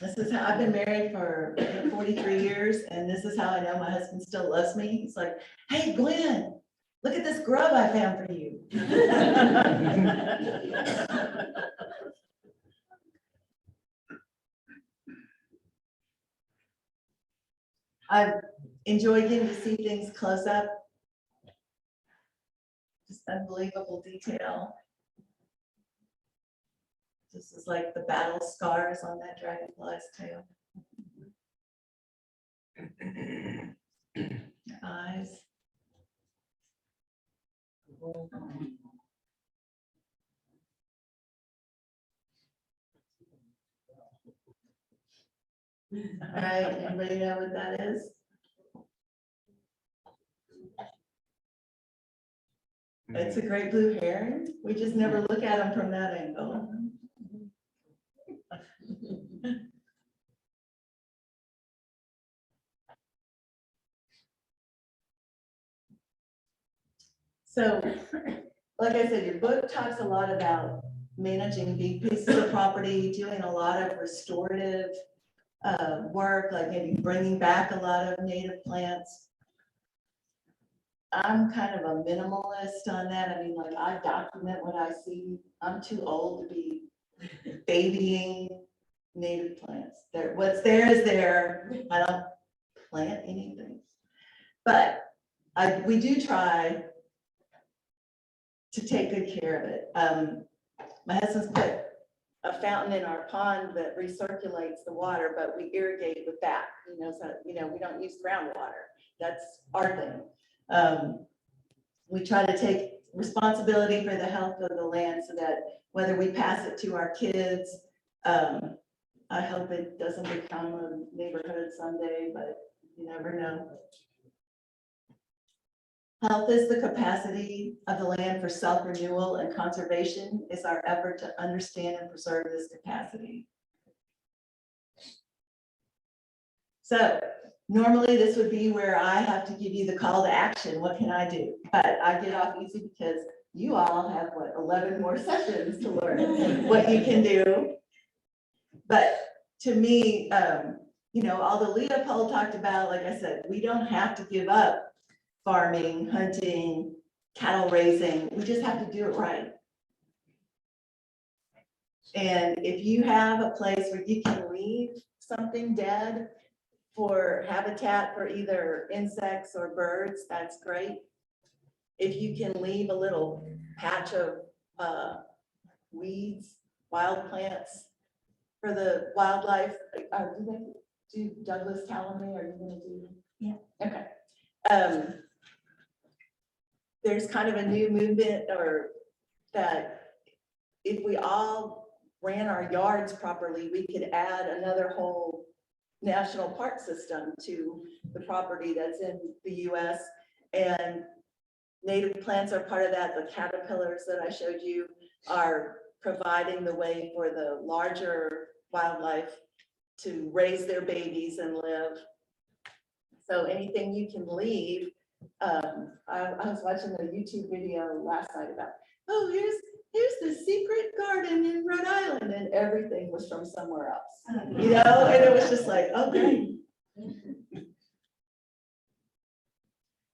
This is how I've been married for 43 years, and this is how I know my husband still loves me. He's like, hey, Glenn, look at this grub I found for you. I enjoy getting to see things close up. Just unbelievable detail. This is like the battle scars on that dragonfly's tail. Their eyes. All right, anybody know what that is? It's a great blue heron. We just never look at them from that angle. So, like I said, your book talks a lot about managing big pieces of property, doing a lot of restorative work, like maybe bringing back a lot of native plants. I'm kind of a minimalist on that. I mean, like I document what I see. I'm too old to be babying native plants. There, what's there is there. I don't plant anything. But we do try to take good care of it. My husband's put a fountain in our pond that recirculates the water, but we irrigate with that, so, we don't use groundwater. That's our thing. We try to take responsibility for the health of the land so that whether we pass it to our kids, I hope it doesn't become a neighborhood someday, but you never know. Health is the capacity of the land for self-renewal, and conservation is our effort to understand and preserve this capacity. So normally this would be where I have to give you the call to action. What can I do? But I get off easy because you all have 11 more sessions to learn what you can do. But to me, although Leopold talked about, like I said, we don't have to give up farming, hunting, cattle raising. We just have to do it right. And if you have a place where you can leave something dead for habitat for either insects or birds, that's great. If you can leave a little patch of weeds, wild plants for the wildlife, do Douglas Calumet, are you gonna do? Yeah. Okay. There's kind of a new movement, or that if we all ran our yards properly, we could add another whole national park system to the property that's in the US. And native plants are part of that. The caterpillars that I showed you are providing the way for the larger wildlife to raise their babies and live. So anything you can leave. I was watching a YouTube video last night about, oh, here's the secret garden in Rhode Island, and everything was from somewhere else, and it was just like, oh, great.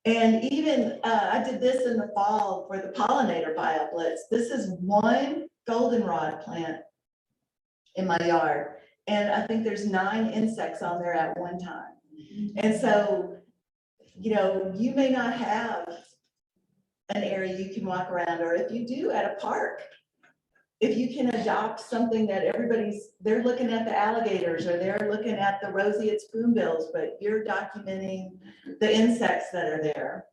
And even I did this in the fall for the pollinator BioBlitz. This is one goldenrod plant in my yard, and I think there's 9 insects on there at one time. And so, you may not have an area you can walk around, or if you do, at a park, if you can adopt something that they're looking at the alligators, or they're looking at the roseate spoonbills, but you're documenting the insects that are there,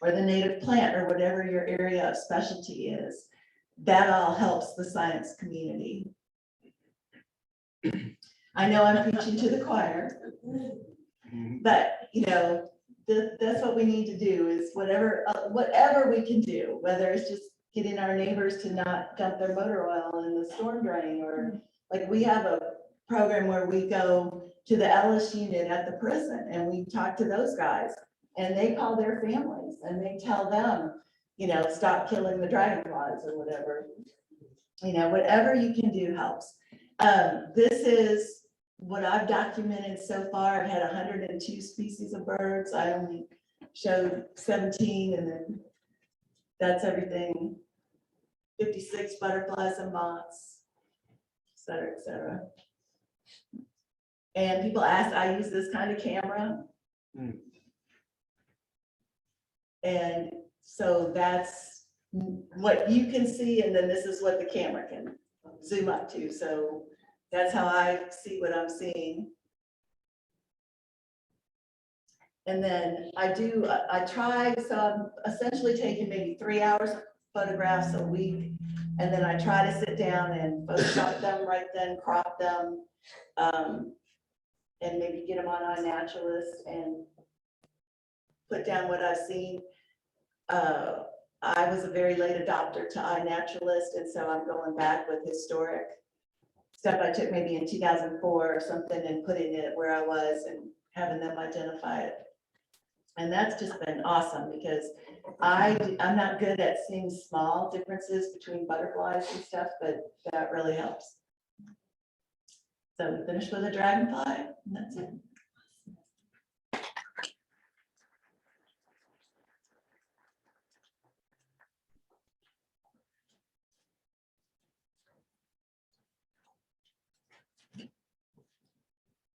or the native plant, or whatever your area of specialty is, that all helps the science community. I know I'm preaching to the choir, but that's what we need to do, is whatever we can do, whether it's just getting our neighbors to not dump their motor oil in the storm drain, or like we have a program where we go to the Ellis unit at the prison and we talk to those guys, and they call their families and they tell them, stop killing the dragonflies or whatever. Whatever you can do helps. This is what I've documented so far. I've had 102 species of birds. I only showed 17, and then that's everything. 56 butterflies and moths, et cetera, et cetera. And people ask, I use this kind of camera. And so that's what you can see, and then this is what the camera can zoom up to. So that's how I see what I'm seeing. And then I try, so I'm essentially taking maybe 3 hours of photographs a week. And then I try to sit down and Photoshop them right then, crop them. and maybe get them on iNaturalist and put down what I've seen. I was a very late adopter to iNaturalist, and so I'm going back with historic stuff I took maybe in 2004 or something and putting it where I was and having them identify it. And that's just been awesome because I'm not good at seeing small differences between butterflies and stuff, but that really helps. So we finished with a dragonfly, and that's it.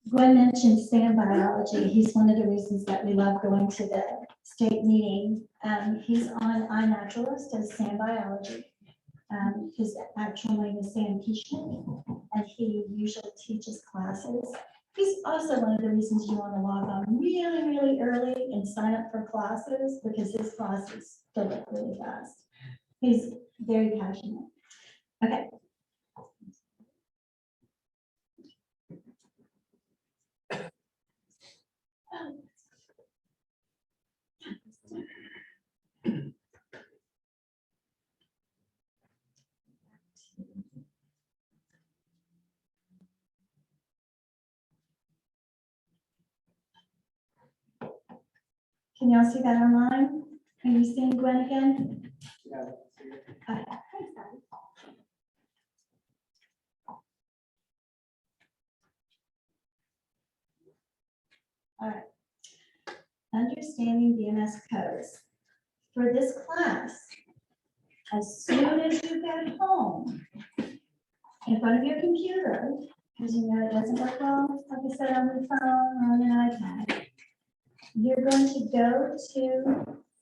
Gwen mentioned sand biology. He's one of the reasons that we love going to the state meeting. He's on iNaturalist as sand biology. His actual name is Sam Keishman, and he usually teaches classes. He's also one of the reasons you want to log on really, really early and sign up for classes because his classes fill up really fast. He's very passionate. Okay. Can y'all see that online? Are you seeing Gwen again? Yeah. Okay, thanks, Abby. All right. Understanding BMS codes. For this class, as soon as you get home, in front of your computer, because you know it doesn't work well, like I said, on the phone or on an iPad, you're going to go to,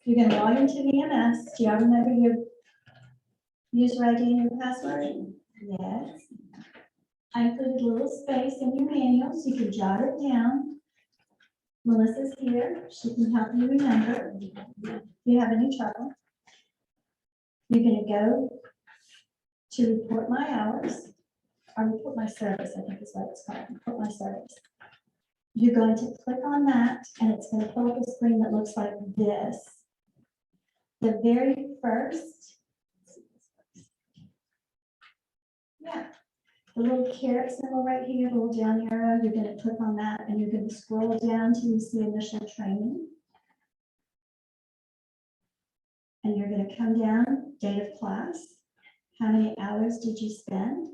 you're going to log into BMS. Do y'all remember your user ID and your password? Yes. I included a little space in your manual so you can jot it down. Melissa's here. She can help you remember if you have any trouble. You're going to go to report my hours, or report my service, I think is what it's called, report my service. You're going to click on that, and it's going to pull up a screen that looks like this. The very first, yeah, the little caret symbol right here, the little down arrow, you're going to click on that, and you're going to scroll down to see initial training. And you're going to come down, date of class. How many hours did you spend?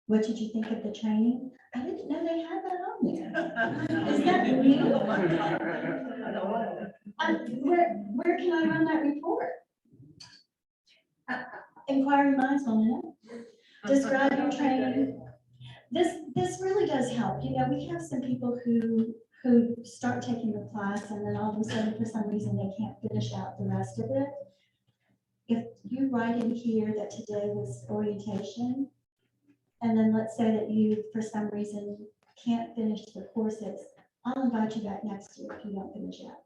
What did you think of the training? I didn't know they had that on there. Is that new? Where can I run that report? Inquiring minds want to know. Describe your training. This really does help. You know, we have some people who start taking the class and then all of a sudden, for some reason, they can't finish out the rest of it. If you write in here that today was orientation, and then let's say that you, for some reason, can't finish the courses, I'll invite you back next year if you don't finish out.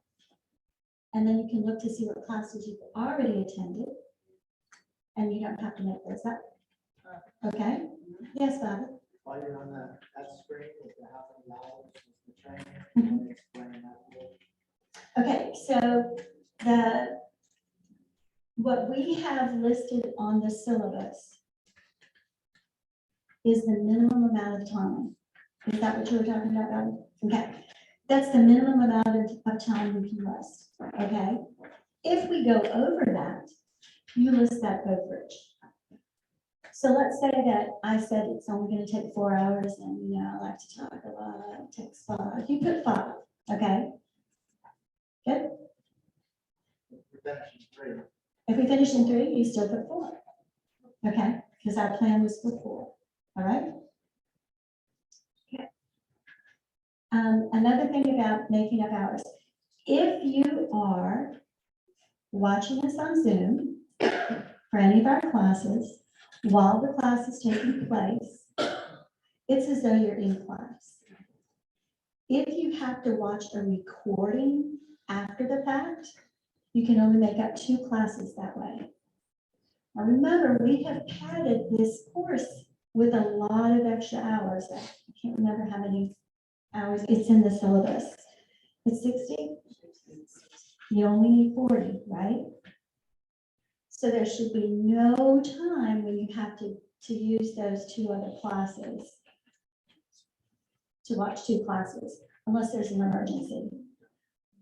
And then you can look to see what classes you've already attended, and you don't have to make those up. Okay? Yes, Bob? While you're on that screen with the how many hours is the training, can you explain that a little? Okay, so what we have listed on the syllabus is the minimum amount of time. Is that what you were talking about, Abby? Okay, that's the minimum amount of time you can list, okay? If we go over that, you list that overage. So let's say that I said it's only going to take 4 hours, and you know, I like to talk a lot, it takes 5. You put 5, okay? Good. We're finishing 3. If we finish in 3, you still put 4. Okay, because our plan was for 4. All right. Okay. Another thing about making up hours. If you are watching us on Zoom for any of our classes while the class is taking place, it's as though you're in class. If you have to watch a recording after the fact, you can only make up 2 classes that way. Now remember, we have padded this course with a lot of extra hours. I can't remember how many hours, it's in the syllabus. It's 60, you only need 40, right? So there should be no time when you have to use those 2 other classes, to watch 2 classes, unless there's an emergency.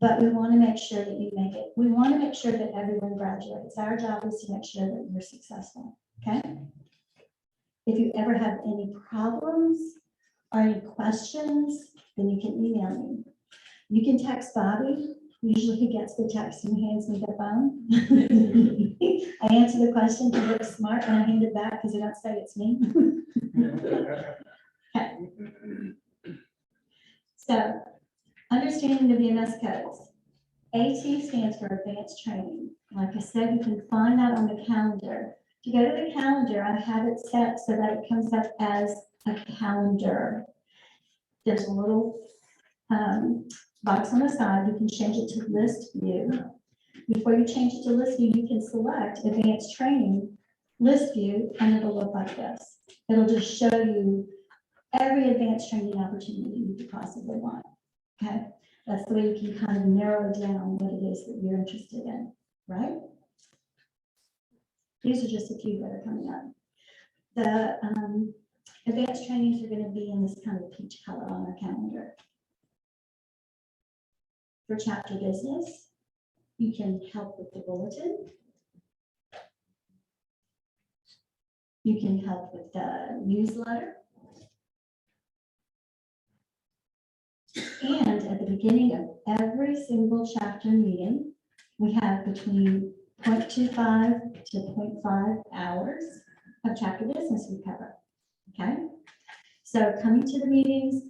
But we want to make sure that you make it. We want to make sure that everyone graduates. Our job is to make sure that you're successful, okay? If you ever have any problems or any questions, then you can email me. You can text Bobby. Usually he gets the text and hands me the phone. I answer the question, he looks smart, and I hand it back because I don't say it's me. Okay. So, understanding the VMS codes. AT stands for Advanced Training. Like I said, you can find that on the calendar. If you go to the calendar, I have it set so that it comes up as a calendar. There's a little box on the side. You can change it to list view. Before you change it to list view, you can select Advanced Training list view, and it'll look like this. It'll just show you every advanced training opportunity you could possibly want. Okay, that's the way you can kind of narrow down what it is that you're interested in, right? These are just a few that are coming up. The advanced trainings are going to be in this kind of peach color on our calendar. For chapter business, you can help with the bulletin. You can help with the newsletter. And at the beginning of every single chapter meeting, we have between 0.25 to 0.5 hours of chapter business we cover. Okay? So coming to the meetings,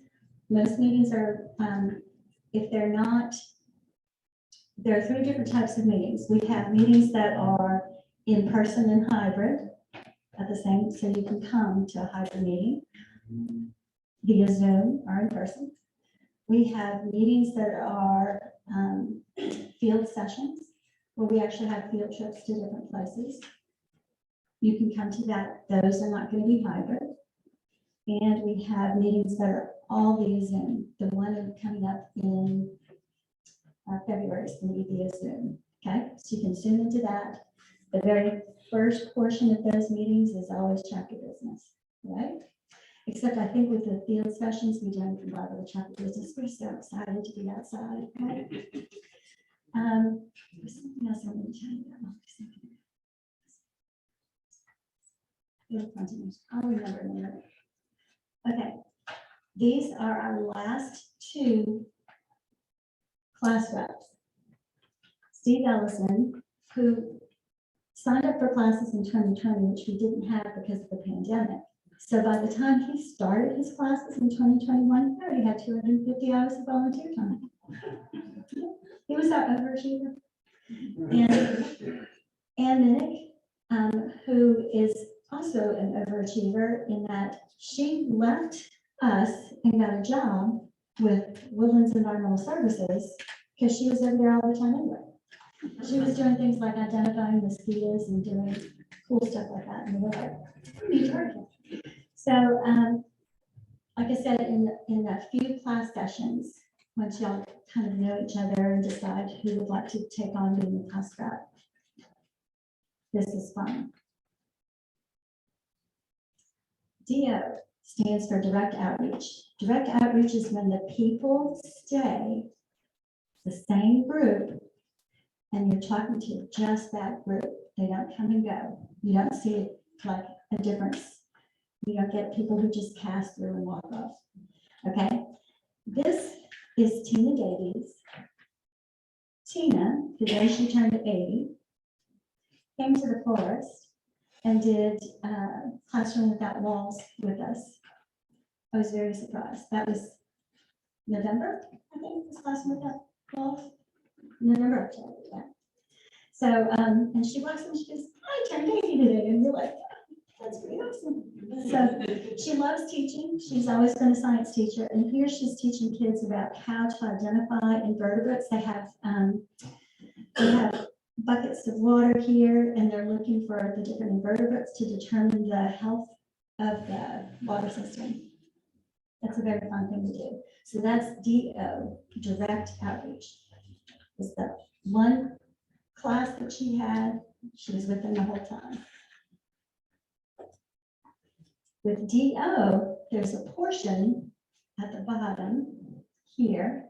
most meetings are, if they're not, there are 3 different types of meetings. We have meetings that are in person and hybrid at the same, so you can come to a hybrid meeting via Zoom or in person. We have meetings that are field sessions, where we actually have field trips to different places. You can come to that. Those are not going to be hybrid. And we have meetings that are all via Zoom. The one coming up in February is going to be via Zoom. Okay, so you can zoom into that. The very first portion of those meetings is always chapter business, right? Except I think with the field sessions, we don't provide the chapter business. We're so excited to be outside, right? There's something else I want to tell you about. I'll remember in a minute. Okay, these are our last 2 class reps. Steve Ellison, who signed up for classes in 2020, which we didn't have because of the pandemic. So by the time he started his classes in 2021, he already had 250 hours of volunteer time. He was our overachiever. And Nick, who is also an overachiever in that she left us and got a job with Woodlands Environmental Services because she was over there all the time anyway. She was doing things like identifying mosquitoes and doing cool stuff like that. And we were like, we need her. So, like I said, in a few class sessions, once y'all kind of know each other and decide who would like to take on being the class rep, this is fun. DO stands for direct outreach. Direct outreach is when the people stay the same group and you're talking to just that group. They don't come and go. You don't see it like a difference. You don't get people who just pass through and walk off. Okay, this is Tina Davies. Tina, the day she turned 80, came to the forest and did Classroom Without Walls with us. I was very surprised. That was November, I think, was Classroom Without Walls. November, yeah. So, and she walks and she goes, I turned 80 today. And you're like, that's pretty awesome. So she loves teaching. She's always been a science teacher. And here she's teaching kids about how to identify invertebrates. They have buckets of water here, and they're looking for the different invertebrates to determine the health of the water system. That's a very fun thing to do. So that's DO, direct outreach. It's the one class that she had, she was with them the whole time. With DO, there's a portion at the bottom here.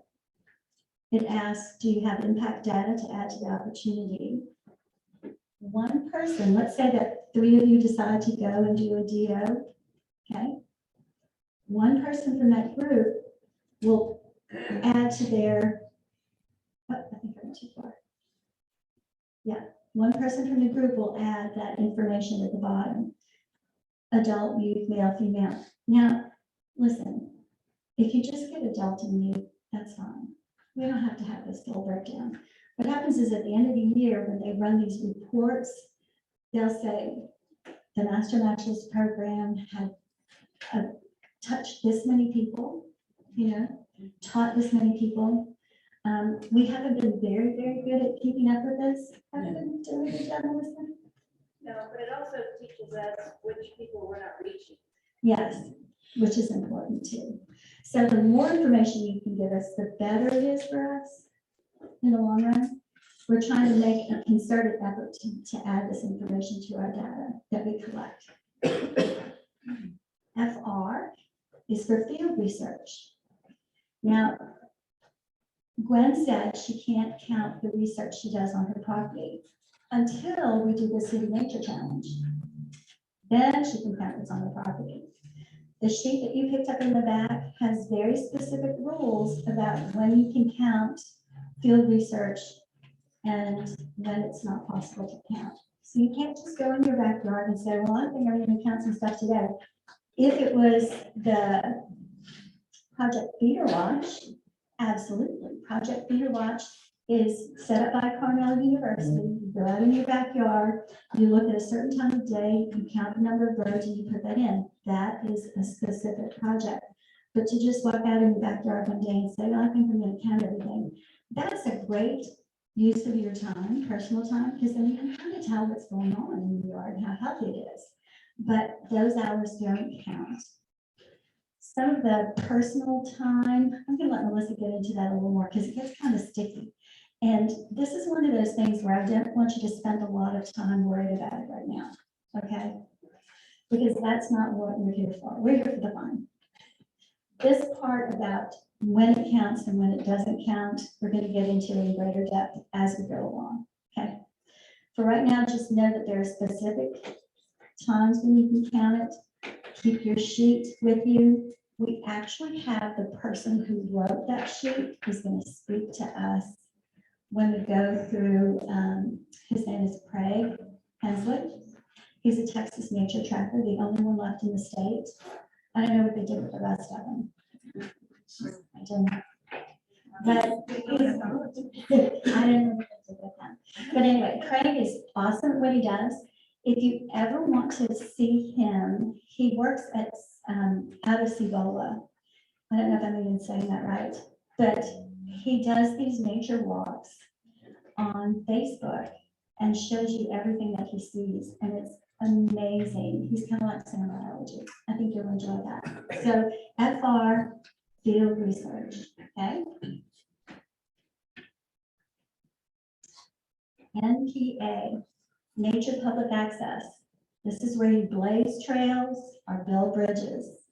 It asks, do you have impact data to add to the opportunity? One person, let's say that 3 of you decide to go and do a DO, okay? One person from that group will add to their, oh, I think I went too far. Yeah, one person from the group will add that information at the bottom. Adult, youth, male, female. Now, listen, if you just get adult and youth, that's fine. We don't have to have this full breakdown. What happens is at the end of the year, when they run these reports, they'll say, the Master Naturalist Program had touched this many people, taught this many people. We haven't been very, very good at keeping up with this. Haven't been doing a good job, Melissa? No, but it also teaches us which people we're not reaching. Yes, which is important too. So the more information you can give us, the better it is for us in the long run. We're trying to make a concerted effort to add this information to our data that we collect. FR is for field research. Now, Gwen said she can't count the research she does on her property until we do the City Nature Challenge. Then she can count what's on the property. The sheet that you picked up in the back has very specific rules about when you can count field research and when it's not possible to count. So you can't just go in your backyard and say, well, I think I'm going to count some stuff today. If it was the Project Feeder Watch, absolutely. Project Feeder Watch is set up by Cornell University. You go out in your backyard, you look at a certain time of day, you count the number of birds and you put that in. That is a specific project. But to just walk out in your backyard one day and say, well, I think I'm going to count everything, that's a great use of your time, personal time, because then you can kind of tell what's going on in your yard and how healthy it is. But those hours don't count. Some of the personal time, I'm going to let Melissa get into that a little more because it gets kind of sticky. And this is one of those things where I don't want you to spend a lot of time worried about it right now, okay? Because that's not what we're here for. We're here for the fun. This part about when it counts and when it doesn't count, we're going to get into in greater depth as we go along, okay? For right now, just know that there are specific times when you can count it. Keep your sheet with you. We actually have the person who wrote that sheet who's going to speak to us when we go through, his name is Craig Henslick. He's a Texas nature tracker, the only one left in the state. I don't know what they did with the rest of them. I don't know. But I don't know what they did with them. But anyway, Craig is awesome at what he does. If you ever want to see him, he works at out of Cibola. I don't know if I'm even saying that right, but he does these nature walks on Facebook and shows you everything that he sees, and it's amazing. He's kind of like Sam Biology. I think you'll enjoy that. So FR, field research, okay? NPA, nature public access. This is where you blaze trails or build bridges.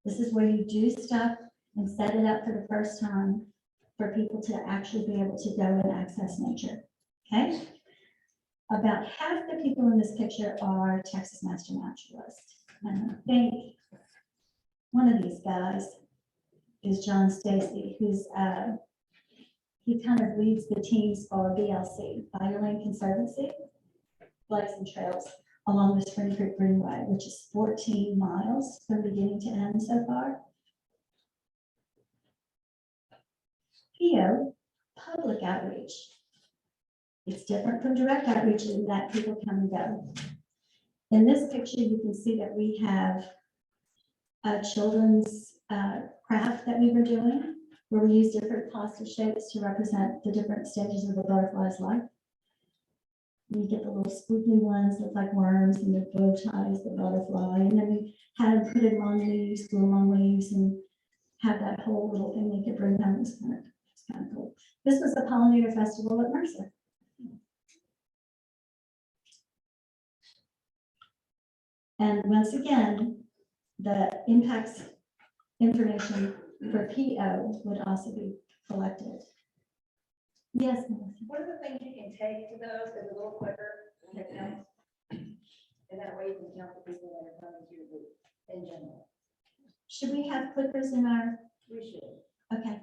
This is where you do stuff and set it up for the first time for people to actually be able to go and access nature, okay? About half the people in this picture are Texas Master Naturalists. And I think one of these guys is John Stacy, who's, he kind of leads the teams for BLC, Fire Lane Conservancy, blazing trails along the Spring Creek Greenway, which is 14 miles from beginning to end so far. PO, public outreach. It's different from direct outreach in that people come and go. In this picture, you can see that we have a children's craft that we were doing, where we use different pasta shapes to represent the different stages of the butterfly's life. You get the little squiggly ones, look like worms, and the bow ties, the butterfly, and then we had them put it on leaves, glue them on leaves, and have that whole little thing they could bring home. It's kind of cool. This was the Pollinator Festival at Mercer. And once again, the impacts information for PO would also be collected. Yes, Melissa. What are the things you can take to those as a little quicker? Take notes? And that way you can count the people that are coming to your booth in general. Should we have clickers in our, We should. okay.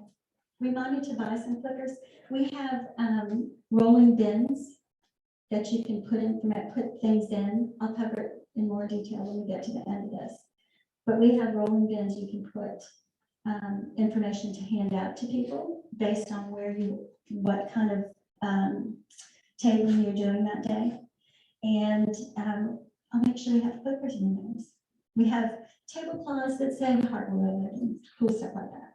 Remind me to buy some clickers. We have rolling bins that you can put things in. I'll cover it in more detail when we get to the end of this. But we have rolling bins you can put information to hand out to people based on what kind of tabling you're doing that day. And I'll make sure we have clickers in those. We have tablecloths that say hardwood and cool stuff like that.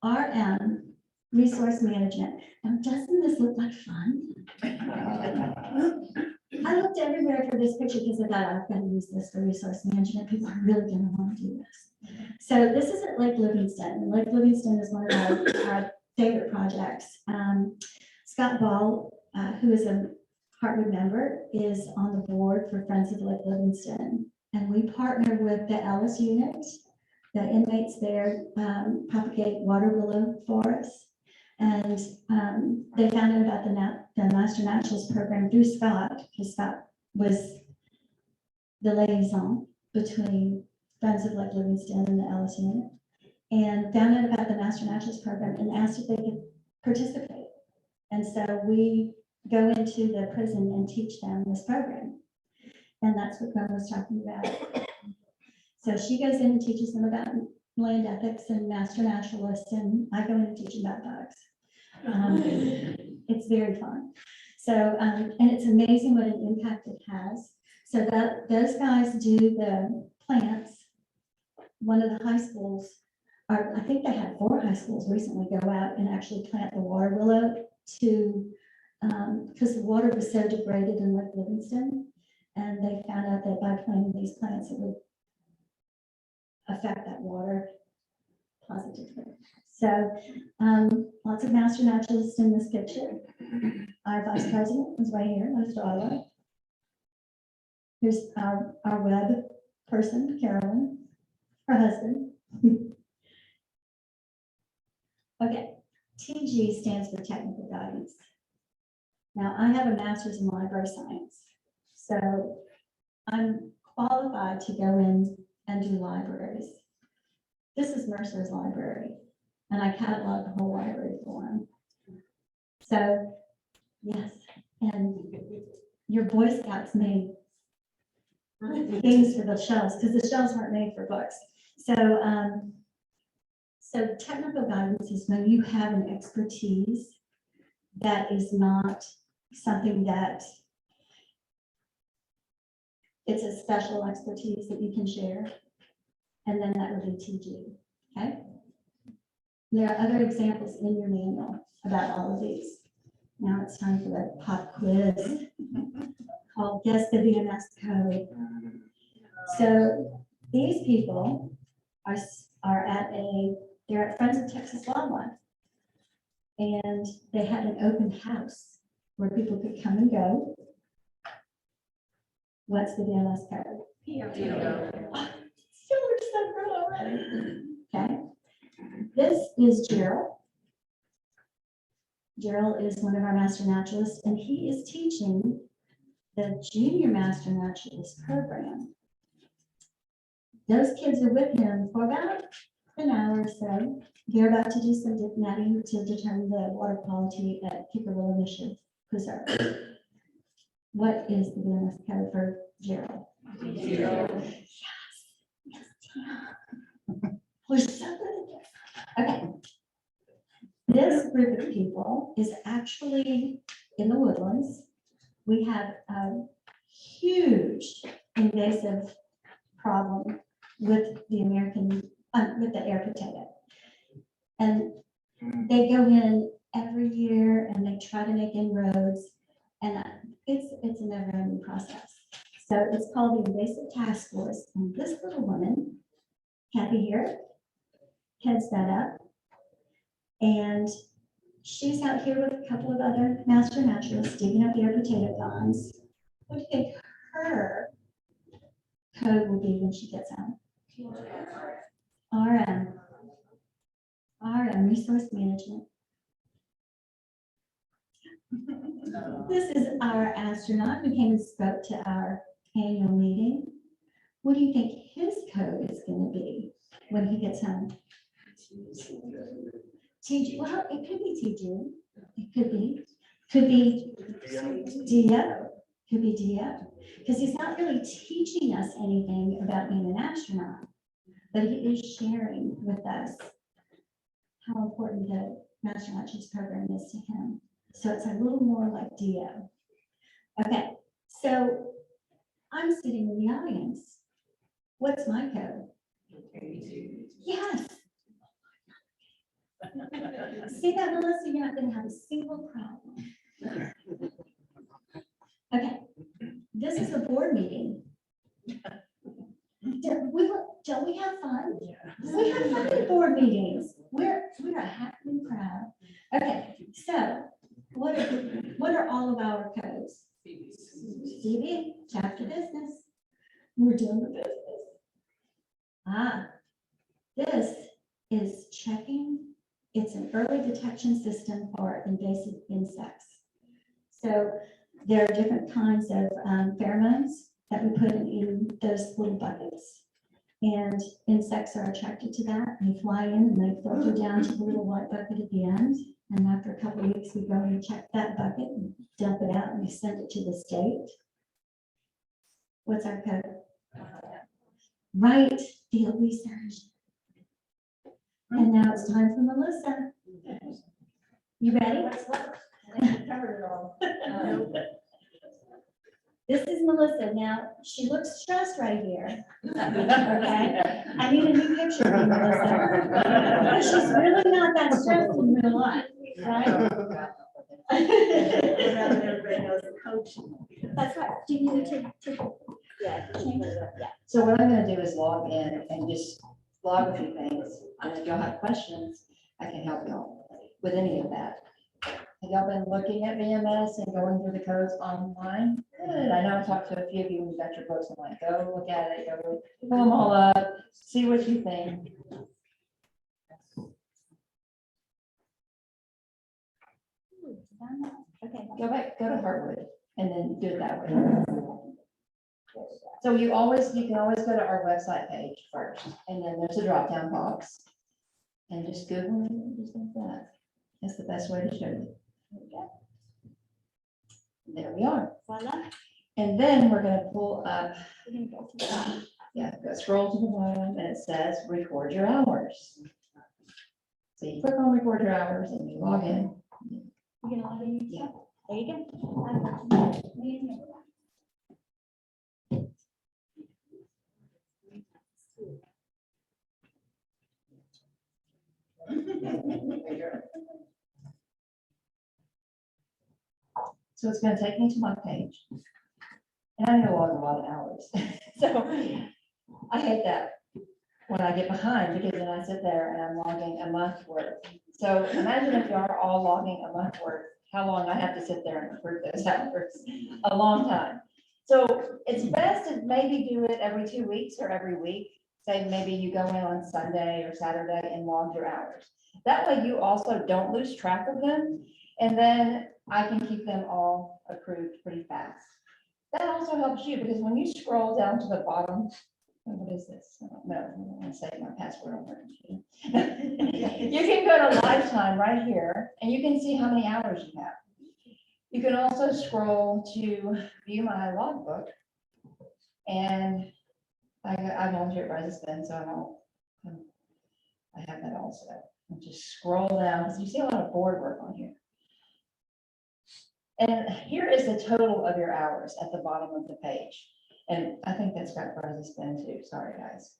RM, resource management. Now, doesn't this look like fun? I looked everywhere for this picture because I thought I've got to use this for resource management. People are really going to want to do this. So this is at Lake Livingston. Lake Livingston is one of our favorite projects. Scott Ball, who is a Heartwood member, is on the board for Friends of Lake Livingston. And we partner with the Ellis unit. The inmates there propagate water willow forests. And they found out about the Master Naturalist program through Scott, because Scott was the liaison between Friends of Lake Livingston and the Ellis unit, and found out about the Master Naturalist program and asked if they could participate. And so we go into the prison and teach them this program. And that's what Gwen was talking about. So she goes in and teaches them about land ethics and master naturalists, and I go in and teach them about bugs. It's very fun. So, and it's amazing what an impact it has. So that those guys do the plants. One of the high schools, I think they had 4 high schools recently go out and actually plant the water willow to, because the water was so degraded in Lake Livingston. And they found out that by planting these plants, it would affect that water positively. So lots of master naturalists in this picture. Our vice president is right here, Ms. Darla. Here's our web person, Carolyn, her husband. Okay, TG stands for technical guidance. Now, I have a master's in library science, so I'm qualified to go in and do libraries. This is Mercer's library, and I catalog the whole library for them. So, yes, and your Boy Scouts made things for the shelves, because the shelves weren't made for books. So, so technical guidance is when you have an expertise that is not something that it's a special expertise that you can share. And then that would be TG, okay? There are other examples in your manual about all of these. Now it's time for the pop quiz called Guess the VMS Code. So these people are they're at Friends of Texas Wildlife. And they had an open house where people could come and go. What's the VMS code? Still so good already. Okay. This is Gerald. Gerald is one of our master naturalists, and he is teaching the junior master naturalist program. Those kids are with him for about an hour or so. They're about to do some dip netting to determine the water quality at Kickerville Initiative Preserve. What is the VMS code for Gerald? Yes. Yes. We're so good at this. Okay. This group of people is actually in the woodlands. We have a huge invasive problem with the with the air potato. And they go in every year and they try to make inroads, and it's a never-ending process. So it's called the Invasive Task Force, and this little woman Kathy here heads that up. And she's out here with a couple of other master naturalists digging up their potato ponds. What do you think her code will be when she gets home? RM, resource management. This is our astronaut who came and spoke to our annual meeting. What do you think his code is going to be when he gets home? TG, well, it could be TG. It could be DO, could be DO. Because he's not really teaching us anything about being an astronaut, but he is sharing with us how important the Master Naturalist program is to him. So it's a little more like DO. Okay, so I'm sitting in the audience. What's my code? Yes. See that, Melissa? You're not going to have a single problem. Okay, this is a board meeting. Don't we have fun? We have fun at board meetings. We're a happy crowd. Okay, so what are all of our codes? CB, chapter business. We're doing the business. This is checking. It's an early detection system for invasive insects. So there are different kinds of pheromones that we put in those little buckets. And insects are attracted to that. They fly in and they filter down to the little white bucket at the end. And after a couple of weeks, we go and check that bucket and dump it out and we send it to the state. What's our code? Right, field research. And now it's time for Melissa. You ready? Covered it all. This is Melissa. Now, she looks stressed right here. Okay? I need a new picture of you, Melissa. Because she's really not that stressed in real life, right? Everybody knows the coach. That's right. Do you need to change it? Yeah. So what I'm gonna do is log in and just log a few things, and if y'all have questions, I can help y'all with any of that. Have y'all been looking at VMS and going through the codes online? Good, I know I talked to a few of you, and you got your books, I'm like, go look at it, go pull them all up, see what you think. Okay. Go back, go to Heartwood, and then do it that way. So you can always go to our website page first, and then there's a drop-down box. And just Google it, just like that. That's the best way to show you. There we are. Voila. And then we're gonna pull up, We're gonna go to the bottom. scroll to the bottom, and it says record your hours. So you click on record your hours and you log in. You're gonna log in? Yeah. There you go. So it's gonna take me to my page. And I know log a lot of hours. So I hate that when I get behind, because then I sit there and I'm logging a month worth. So imagine if you are all logging a month worth, how long I have to sit there and approve those hours. A long time. So it's best to maybe do it every 2 weeks or every week. Say maybe you go in on Sunday or Saturday and log your hours. That way you also don't lose track of them. And then I can keep them all approved pretty fast. That also helps you, because when you scroll down to the bottom, what is this? I don't know. I don't want to say my password on there. You can go to lifetime right here, and you can see how many hours you have. You can also scroll to view my logbook, and I volunteer at Rise Spend, so I have that also. And just scroll down, because you see a lot of board work on here. And here is the total of your hours at the bottom of the page. And I think that's got Rise Spend too. Sorry, guys.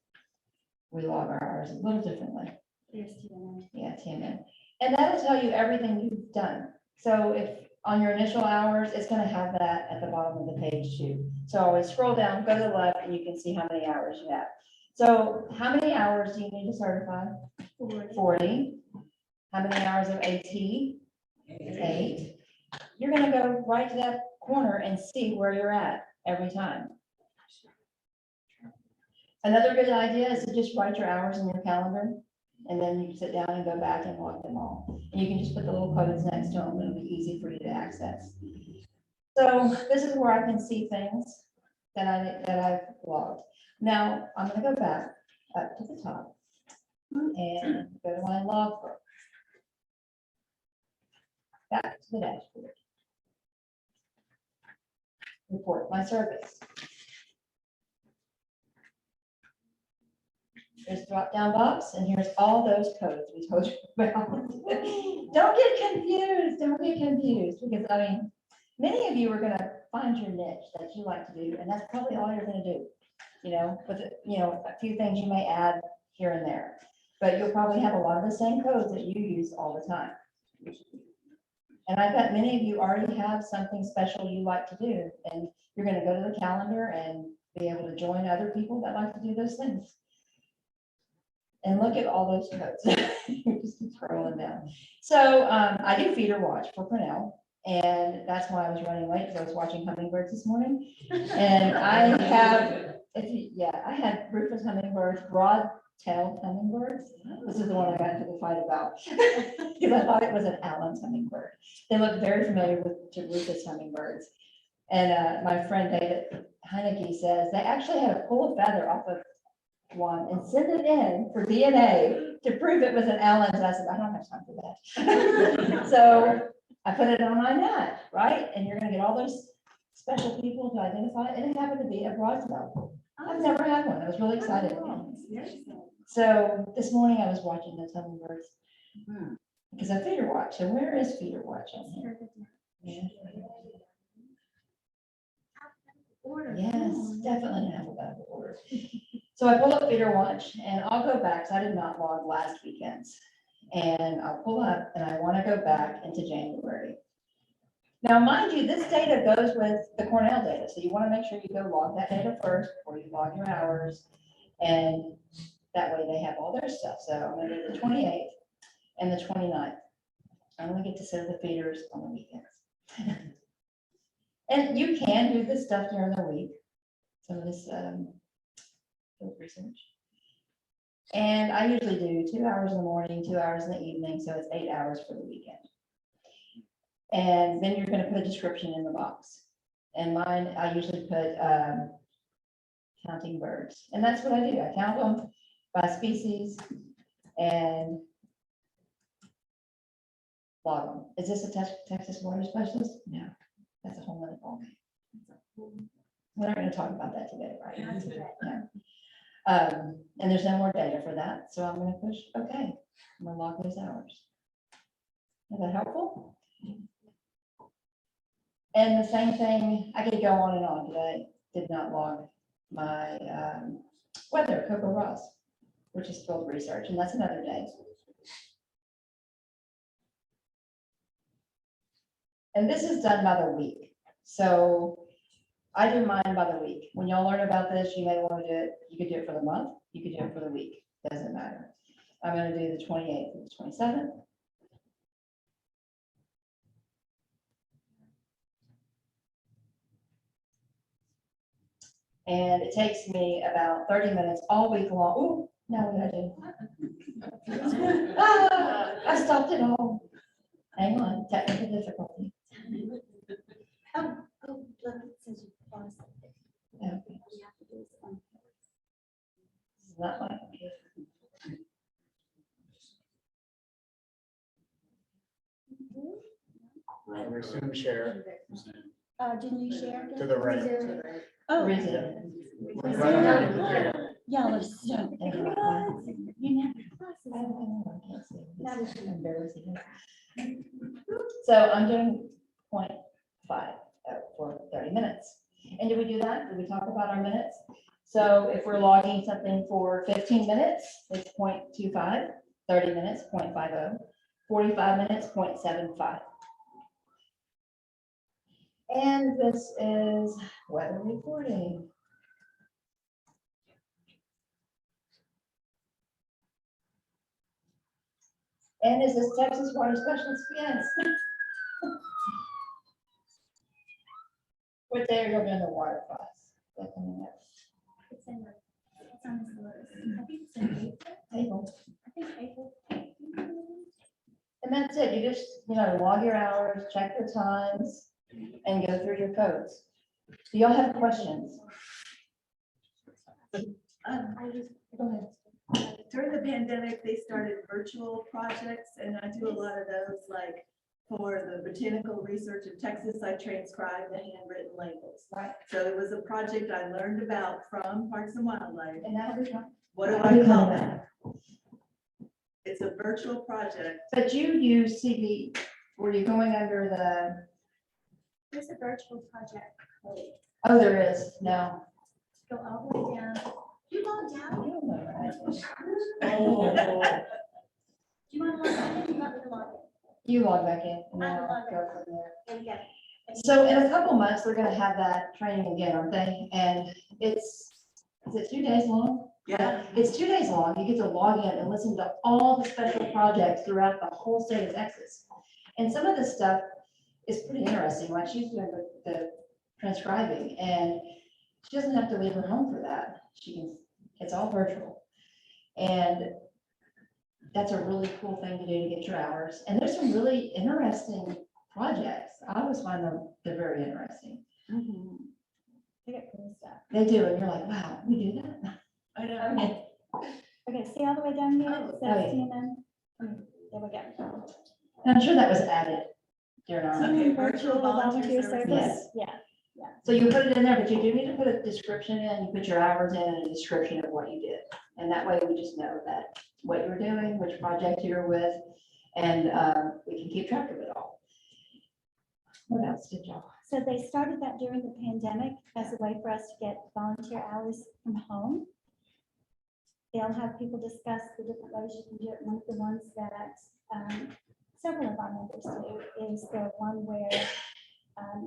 We log our hours a little differently. Here's TMN. Yeah, TMN. And that'll tell you everything you've done. So if on your initial hours, it's going to have that at the bottom of the page too. So always scroll down, go to the left, and you can see how many hours you have. So how many hours do you need to certify? 40. How many hours of AT? 8. You're gonna go right to that corner and see where you're at every time. Another good idea is to just write your hours in your calendar, and then you can sit down and go back and log them all. And you can just put the little codes next to them, it'll be easy for you to access. So this is where I can see things that I've logged. Now, I'm gonna go back up to the top and go to my log book. Back to the dashboard. Report my service. There's a drop-down box, and here's all those codes we told you about. Don't get confused, because I mean, many of you are gonna find your niche that you like to do, and that's probably all you're gonna do. You know, with, a few things you may add here and there, but you'll probably have a lot of the same codes that you use all the time. And I bet many of you already have something special you like to do, and you're gonna go to the calendar and be able to join other people that like to do those things. And look at all those codes. Just keep scrolling down. So I do feeder watch for Cornell, and that's why I was running late, because I was watching hummingbirds this morning. And I have, I had Rufus hummingbirds, broad-tailed hummingbirds. This is the one I got into the fight about, because I thought it was an Allen's hummingbird. They look very familiar to Rufus hummingbirds. And my friend David Heineke says they actually had to pull a feather off of one and send it in for DNA to prove it was an Allen's. And I said, I don't have time for that. So I put it on my mat, right? And you're gonna get all those special people to identify it. And it happened to be a broadtail. I've never had one. I was really excited. So this morning I was watching those hummingbirds because I feeder watch. So where is feeder watch on here? Yeah. Yes, definitely in alphabetical order. So I pull up feeder watch, and I'll go back, so I did not log last weekend's. And I'll pull up, and I want to go back into January. Now, mind you, this data goes with the Cornell data, so you want to make sure you go log that data first before you log your hours, and that way they have all their stuff. So I'm going to do the 28th and the 29th. I only get to set the feeders on the weekends. And you can do this stuff during the week, some of this field research. And I usually do 2 hours in the morning, 2 hours in the evening, so it's 8 hours for the weekend. And then you're going to put a description in the box. And mine, I usually put counting birds. And that's what I do. I count them by species and log them. Is this a Texas water specialist? No, that's a whole nother ballgame. We're not going to talk about that today, right? Yeah. And there's no more data for that. So I'm going to push OK. I'm going to log those hours. Is that helpful? And the same thing, I could go on and on, but I did not log my weather, Coco Ross, which is field research, and that's another day. And this is done by the week. So I do mine by the week. When y'all learn about this, you may want to do it. You could do it for the month. You could do it for the week. Doesn't matter. I'm going to do the 28th and the 27th. And it takes me about 30 minutes all week long. Oh, now what did I do? I stopped it all. Hang on, technical difficulty. Okay. This is not my computer. Resume share Didn't you share? to the right. Oh. Resume. Y'all are so good. You never. I can't see. This is embarrassing. So I'm doing 0.5 for 30 minutes. And did we do that? Did we talk about our minutes? So if we're logging something for 15 minutes, it's 0.25, 30 minutes, 0.50, 45 minutes, 0.75. And this is weather reporting. And is this Texas water specialist? Yes. What day are you doing the water class? That's coming up. It's in the, it's on the list. I think it's in April. I think April. And that's it. You just, log your hours, check the times, and go through your codes. Do y'all have questions? Go ahead. During the pandemic, they started virtual projects, and I do a lot of those, like for the Botanical Research in Texas, I transcribed the handwritten labels. Right. So it was a project I learned about from Parks and Wildlife. And that'll be fine. What do I call that? It's a virtual project. But you use CV, were you going under the, There's a virtual project code. oh, there is, no. Go all the way down. You go down. You don't know, right? Do you want to log in? You want me to log You log back in, and then I I'll log go from there. in? And get. So in a couple months, they're gonna have that training again, aren't they? And is it 2 days long? Yeah. It's 2 days long. You get to log in and listen to all the special projects throughout the whole state of Texas. And some of this stuff is pretty interesting, like she's doing the transcribing, and she doesn't have to leave her home for that. She can, it's all virtual. And that's a really cool thing to do to get your hours. And there's some really interesting projects. I always find them, they're very interesting. They get cool stuff. They do, and you're like, wow, we do that? I know. Okay. Okay, see all the way down here? It Oh, says yeah. TMN. There we go. And I'm sure that was added during our. Okay, virtual volunteer services. Yes. Yeah. So you put it in there, but you do need to put a description in, you put your hours in and a description of what you did. And that way we just know that what you're doing, which project you're with, and we can keep track of it all. What else did y'all? So they started that during the pandemic as a way for us to get volunteer hours from home. They'll have people discuss the different ways you can do it. One of the ones that several of our members do is the one where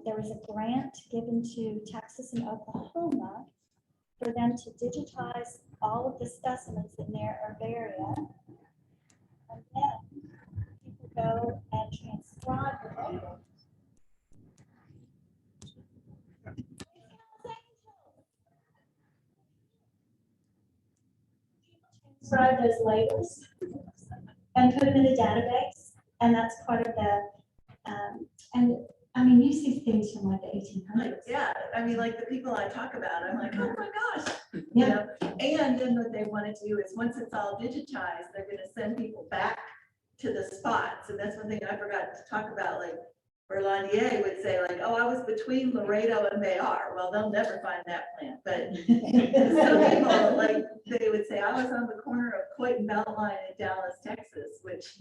there was a grant given to Texas and Oklahoma for them to digitize all of the specimens in their herbaria. And then people go and transcribe the labels. Transcribe those labels and put them in a database, and that's part of the, and I mean, you see things from like the 1800s. Yeah, I mean, like the people I talk about, I'm like, oh my gosh. you Yeah. know? And then what they want to do is, once it's all digitized, they're gonna send people back to the spots. And that's one thing I forgot to talk about, like Berlandier would say like, oh, I was between Laredo and Bayard. Well, they'll never find that plant, but some people, like, they would say, I was on the corner of Coit and Beltline in Dallas, Texas, which,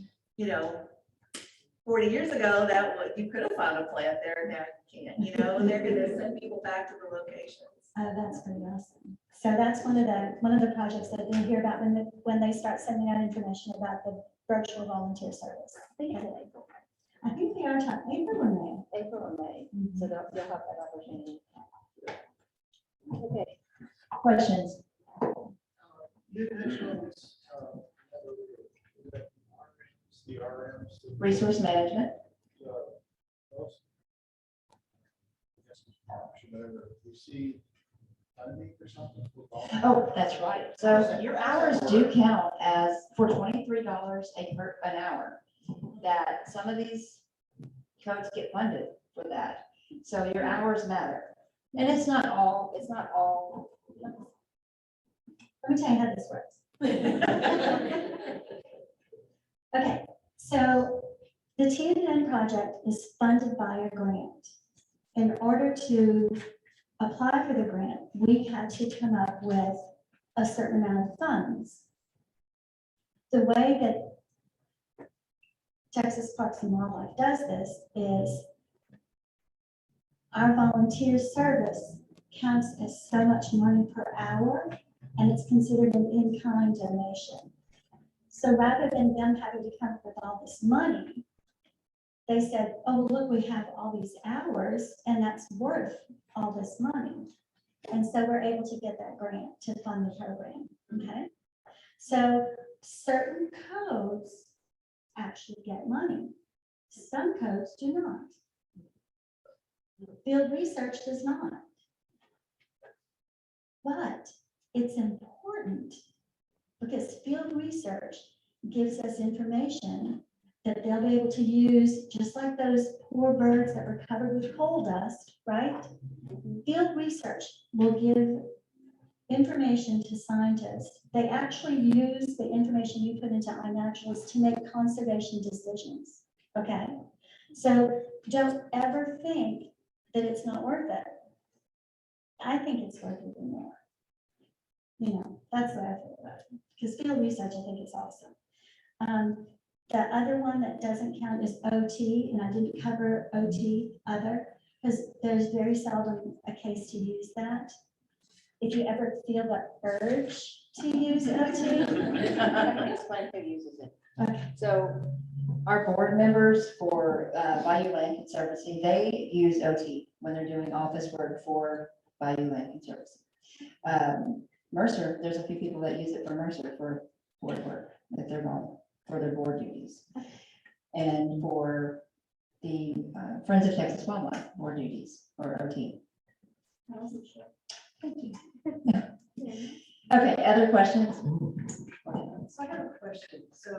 40 years ago, that was, you could have found a plant there, now you can't, and they're gonna send people back to the locations. That's pretty awesome. So that's one of the projects that you'll hear about when they start sending out information about the virtual volunteer service. I think it's in April. I think they are talking April or May. April and May, so you'll have that opportunity. Okay, Questions? You mentioned, CRMs. Resource management. We see funding or something. Oh, that's right. So your hours do count as for $23 an hour. That some of these codes get funded for that. So your hours matter. And it's not all. Let me tell you how this works. Okay, so the TMN project is funded by a grant. In order to apply for the grant, we had to come up with a certain amount of funds. The way that Texas Parks and Wildlife does this is our volunteer service counts as so much money per hour, and it's considered an in-kind donation. So rather than them having to come up with all this money, they said, oh, look, we have all these hours, and that's worth all this money. And so we're able to get that grant to fund the program, okay? So certain codes actually get money. Some codes do not. Field research does not. But it's important because field research gives us information that they'll be able to use, just like those poor birds that were covered with coal dust, right? Field research will give information to scientists. They actually use the information you put into iNaturalist to make conservation decisions, okay? So don't ever think that it's not worth it. I think it's worth even more. You know, that's what I feel about it. Because field research, I think is awesome. The other one that doesn't count is OT, and I didn't cover OT other, because there's very seldom a case to use that. If you ever feel the urge to use OT, I can explain who uses it. Okay. So our board members for Bayou Land Conservancy, they use OT when they're doing office work for Bayou Land Conservancy. Mercer, there's a few people that use it for Mercer for board work, if they're going for their board duties. And for the Friends of Texas Wildlife board duties or OT. I wasn't sure. Thank you. Okay, other questions? So I have a question. So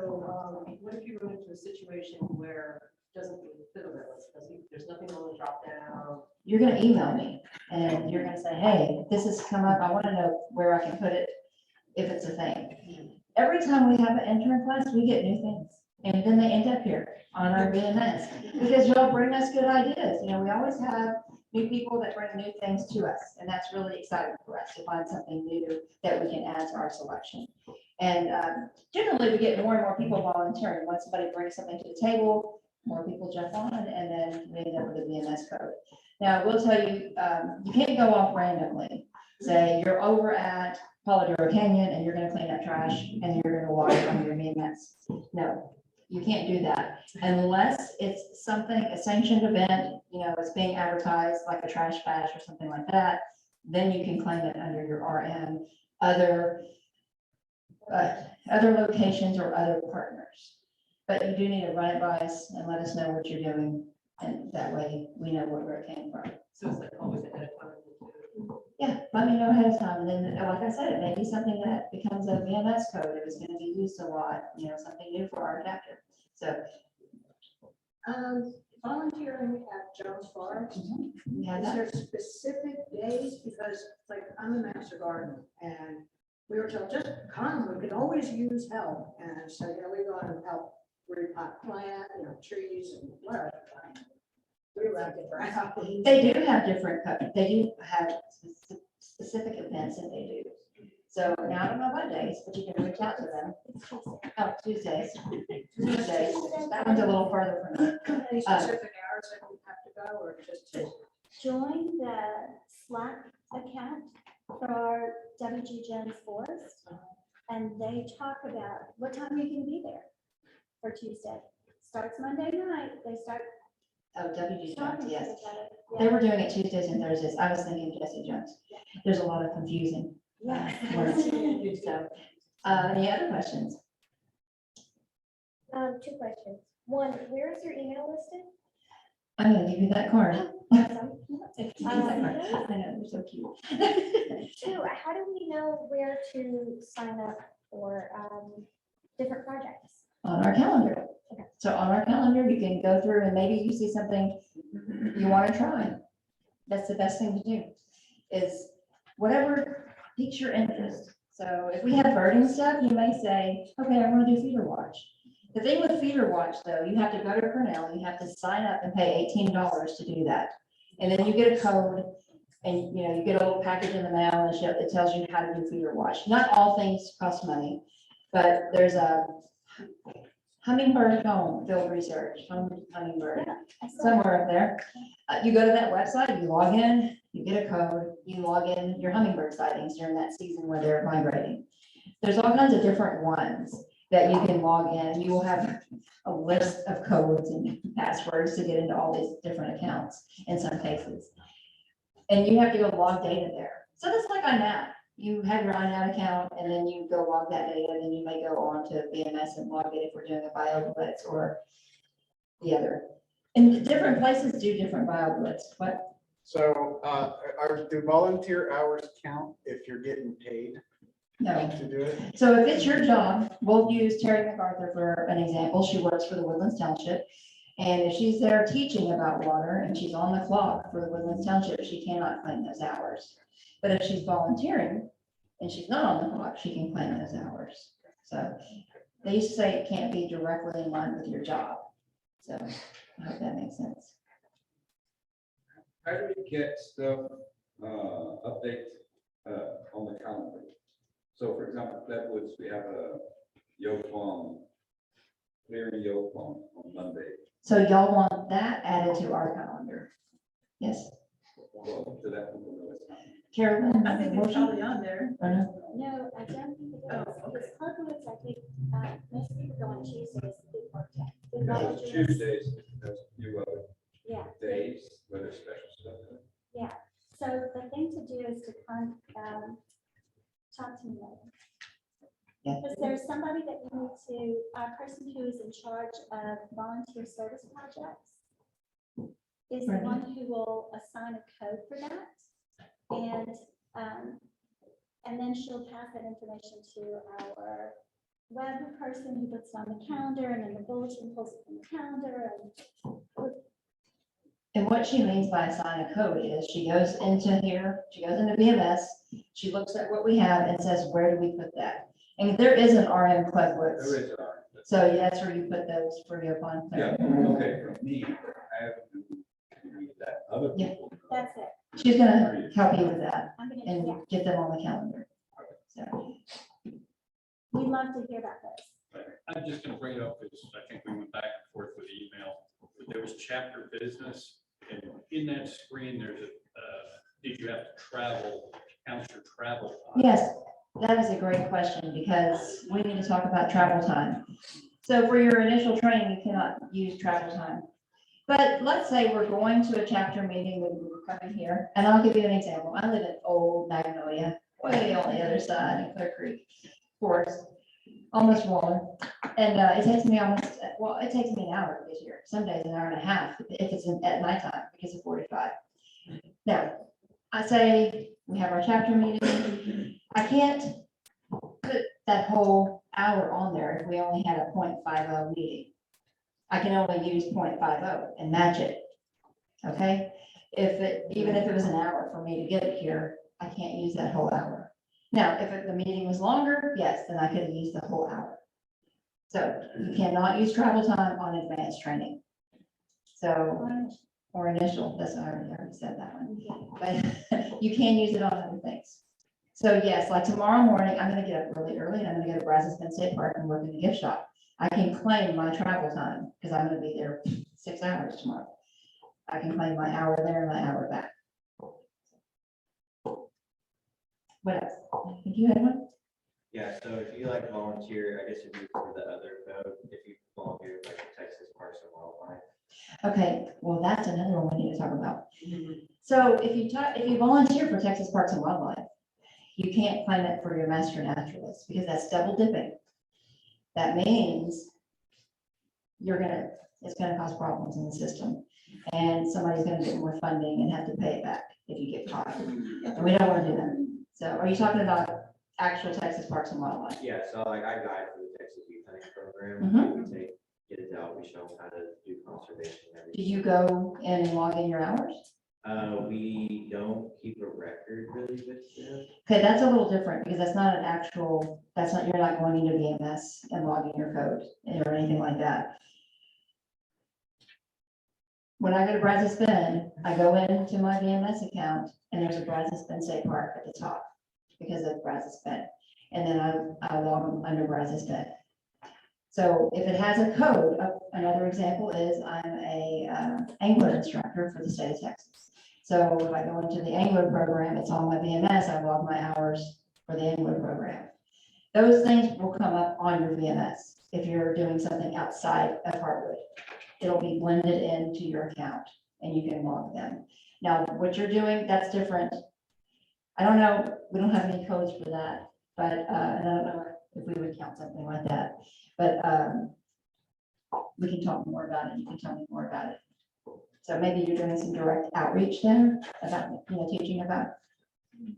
what if you run into a situation where it doesn't fit a list? There's nothing on the drop down. You're gonna email me and you're gonna say, hey, this has come up. I wanna know where I can put it if it's a thing. Every time we have an intern class, we get new things. And then they end up here on our VMS because y'all bring us good ideas. You know, we always have new people that bring new things to us. And that's really exciting for us to find something new that we can add to our selection. And generally we get more and more people volunteering. Once somebody brings something to the table, more people jump on and then we end up with a VMS code. Now, I will tell you, you can't go off randomly. Say you're over at Polidoro Canyon and you're gonna clean up trash and you're gonna walk on your VMS. No, you can't do that unless it's something, a sanctioned event, you know, it's being advertised like a trash bash or something like that. Then you can claim it under your RM, other locations or other partners. But you do need to run it by us and let us know what you're doing. And that way we know where it came from. So it's like always ahead of time. Yeah, let me know ahead of time. And then, like I said, it may be something that becomes a VMS code. If it's going to be used a lot, you know, something new for our chapter. So Volunteering at Jones Forest, we have is that. there specific days? Because like I'm a master gardener and we were told, just come, we could always use help. And so, you know, we go and help repot plant, you know, trees and whatever. We were out there. They do have different, they do have specific events that they do. So now I don't know what days, but you can reach out to them. Oh, Tuesdays. Tuesdays. That one's a little further from me. Any specific hours that we have to go or just? Join the Slack account for our WG Jones Forest, and they talk about what time you can be there for Tuesday. Starts Monday night, they start Oh, WG talking Jones, to yes. each other. They were doing it Tuesdays and Thursdays. I was thinking Jesse Jones. There's a lot of confusing. words. So, any other questions? 2 questions. One, where is your email listed? I'm gonna give you that card. Awesome. Give you that card. I know, you're so cute. 2, how do we know where to sign up for different projects? On our calendar. So on our calendar, you can go through and maybe you see something you want to try. That's the best thing to do, is whatever piques your interest. So if we have birding stuff, you may say, okay, I want to do feeder watch. The thing with feeder watch though, you have to go to Cornell, you have to sign up and pay $18 to do that. And then you get a code and you know, you get a little package in the mail and it tells you how to do feeder watch. Not all things cost money, but there's a hummingbird home field research, hummingbird, somewhere up there. You go to that website, you log in, you get a code, you log in your hummingbird sightings during that season where they're migrating. There's all kinds of different ones that you can log in. You will have a list of codes and passwords to get into all these different accounts in some cases. And you have to go log data there. So that's like on that. you have your on-out account and then you go log that data, and then you may go on to VMS and log it if we're doing a BioBlitz or the other. And different places do different BioBlitz, but So, do volunteer hours count if you're getting paid no. to do it? So if it's your job, we'll use Terry MacArthur for an example. She works for the Woodlands Township. And if she's there teaching about water and she's on the clock for the Woodlands Township, she cannot claim those hours. But if she's volunteering and she's not on the clock, she can claim those hours. So they used to say it can't be directly in line with your job. So I hope that makes sense. How do we get stuff, update, on the calendar? So for example, Flatwoods, we have a yoke farm, clearing yoke farm on Monday. So y'all want that added to our calendar? Yes, Well, to that people know it's happening. Carolyn? I think it's probably on there. Or no? No, I don't think it is, because Clubwoods, I think, most people go on Tuesdays, big work day. Big Because volunteers. Tuesdays, there's a few other Yeah, days where there's special stuff. yeah. So the thing to do is to talk to me later. Yeah. Because there's somebody that you need to, a person who is in charge of volunteer service projects is the Right. one who will assign a code for that. And then she'll pass that information to our web person who puts it on the calendar, and then the bulletin pulls it from the calendar. And what she means by assign a code is she goes into here, she goes into VMS, she looks at what we have and says, where do we put that? And there is an RM Clubwoods. There is, So that's where you put those for your fund. yeah, okay, for me, I have to read that other Yeah. people. That's it. She's gonna help you with that I'm gonna, yeah, and get them on the calendar. So, we'd love to hear about this. I'm just gonna bring it up because I think we went back and forth with email. There was chapter business, and in that screen, there's a, did you have to travel, count your travel time? yes, that is a great question because we need to talk about travel time. So for your initial training, you cannot use travel time. But let's say we're going to a chapter meeting when we're coming here, and I'll give you an example. I live in Old Magnolia, way on the other side in Clear Creek Forest, almost Waller. And it takes me it takes me an hour to get here. Some days an hour and a half if it's at nighttime because of 45. Now, I say we have our chapter meeting. I can't put that whole hour on there if we only had a 0.50 meeting. I can only use 0.50 and match it. Okay? Even if it was an hour for me to get here, I can't use that whole hour. Now, if the meeting was longer, yes, then I could use the whole hour. So you cannot use travel time on advanced training. So, or initial, I already said that one. But you can use it on other things. So yes, like tomorrow morning, I'm gonna get up really early and I'm gonna go to Brazos Bend State Park and work in the gift shop. I can claim my travel time because I'm gonna be there 6 hours tomorrow. I can claim my hour there and my hour back. What else? I think you had one? Yeah, so if you like volunteer, I guess if you for the other code, if you volunteer like the Texas Parks and Wildlife. Okay, well, that's another one we need to talk about. So if you volunteer for Texas Parks and Wildlife, you can't claim it for your master naturalist because that's double dipping. That means it's gonna cause problems in the system. And somebody's gonna get more funding and have to pay it back if you get caught. And we don't wanna do that. So are you talking about actual Texas Parks and Wildlife? Yeah, so like I guide for the Texas Youth Hunting Program. We get it out, we show them how to do conservation. and Do everything. you go and log in your hours? We don't keep a record really with them. Okay, that's a little different because that's not you're not going into VMS and logging your code or anything like that. When I go to Brazos Bend, I go into my VMS account and there's a Brazos Bend State Park at the top because of Brazos Bend. And then I log them under Brazos Bend. So if it has a code, another example is I'm a angler instructor for the state of Texas. So if I go into the angler program, it's on my VMS, I log my hours for the angler program. Those things will come up on your VMS if you're doing something outside of Heartwood. It'll be blended into your account and you can log them. Now, what you're doing, that's different. I don't know, we don't have any codes for that, but, and I don't know if we would count something like that, but, we can talk more about it, you can tell me more about it. So maybe you're doing some direct outreach there about, teaching about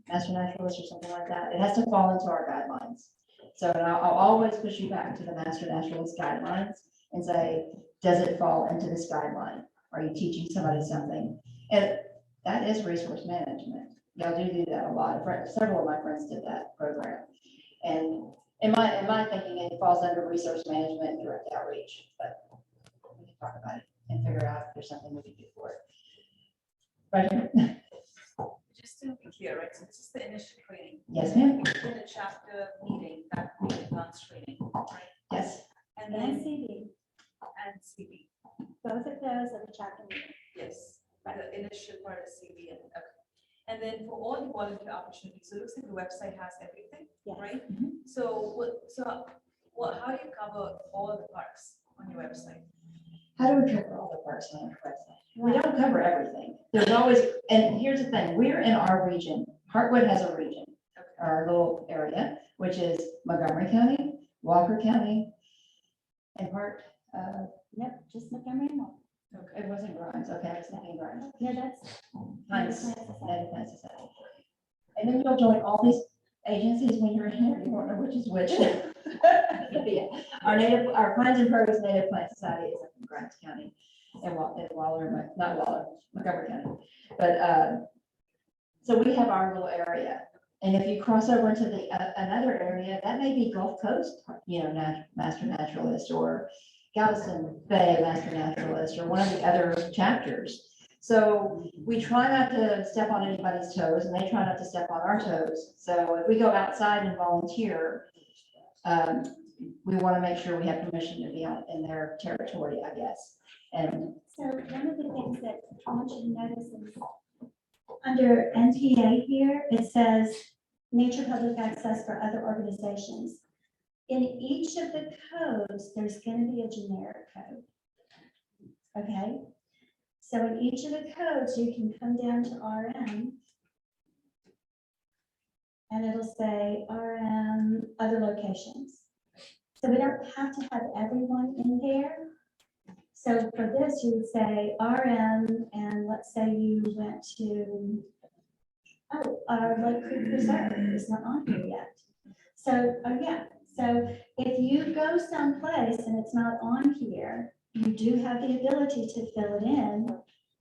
master naturalists or something like that. It has to fall into our guidelines. So and I'll always push you back to the master naturalist guidelines and say, does it fall into this guideline? Are you teaching somebody something? And that is resource management. Y'all do that a lot. Several of my friends did that program. And in my thinking, it falls under resource management and direct outreach, but we can talk about it and figure out if there's something we can do for it. Right here. Just to be clear, right, so this is the initial training. Yes, ma'am. In a chapter meeting, that would be advanced training, right? Yes. And And then, CB, and CB, both of those are the chapter meeting. yes, the initial part is CB and, okay. And then for all the volunteer opportunities, so it looks like the website has everything, Yes. right? So how do you cover all the parks on your website? How do we cover all the parks on our website? We don't cover everything. There's always, and here's the thing, we're in our region. Heartwood has a region, our little area, which is Montgomery County, Walker County, and part, Yep, just Montgomery and Walker. it wasn't Grimes, okay, I was thinking Grimes. Yeah, that's. Native Native Plant Native Plant Society. And then you'll join all these agencies when you're in here, you won't know which is which. Yeah. Our Pines and Produce Native Plant Society is up in Grimes County and Waller, not Waller, Montgomery County. But, so we have our little area. And if you cross over into the, another area, that may be Gulf Coast, Master Naturalist, or Galveston Bay Master Naturalist, or one of the other chapters. So we try not to step on anybody's toes, and they try not to step on our toes. So if we go outside and volunteer, we want to make sure we have permission to be in their territory, I guess. And So one of the things that I want you to notice is under NTA here, it says nature public access for other organizations. In each of the codes, there's going to be a generic code. Okay? So in each of the codes, you can come down to RM and it'll say RM other locations. So we don't have to have everyone in there. So for this, you would say RM, and let's say you went to, Lake Creek Preserve is not on here yet. So, so if you go someplace and it's not on here, you do have the ability to fill it in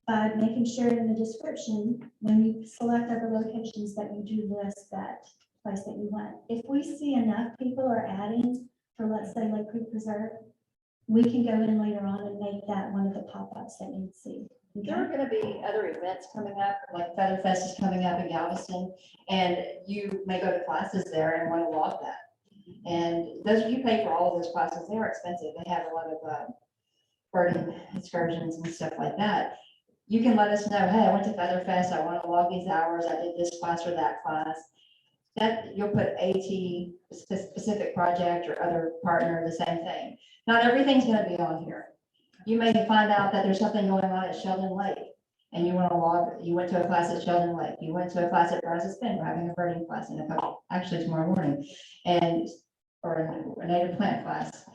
by making sure in the description, when you select other locations, that you do list that place that you want. If we see enough people are adding for, let's say, Lake Creek Preserve, we can go in later on and make that one of the pop-ups that you see. there are going to be other events coming up, like Feather Fest is coming up in Galveston, and you may go to classes there and want to log that. And those, you pay for all of those classes, they are expensive. They have a lot of birding excursions and stuff like that. You can let us know, hey, I went to Feather Fest, I want to log these hours, I did this class or that class. That you'll put AT, specific project or other partner, the same thing. Not everything's going to be on here. You may find out that there's something going on at Sheldon Lake and you want to log, you went to a class at Sheldon Lake, you went to a class at Brazos Bend, we're having a birding class in a couple, actually tomorrow morning, and, or a native plant class.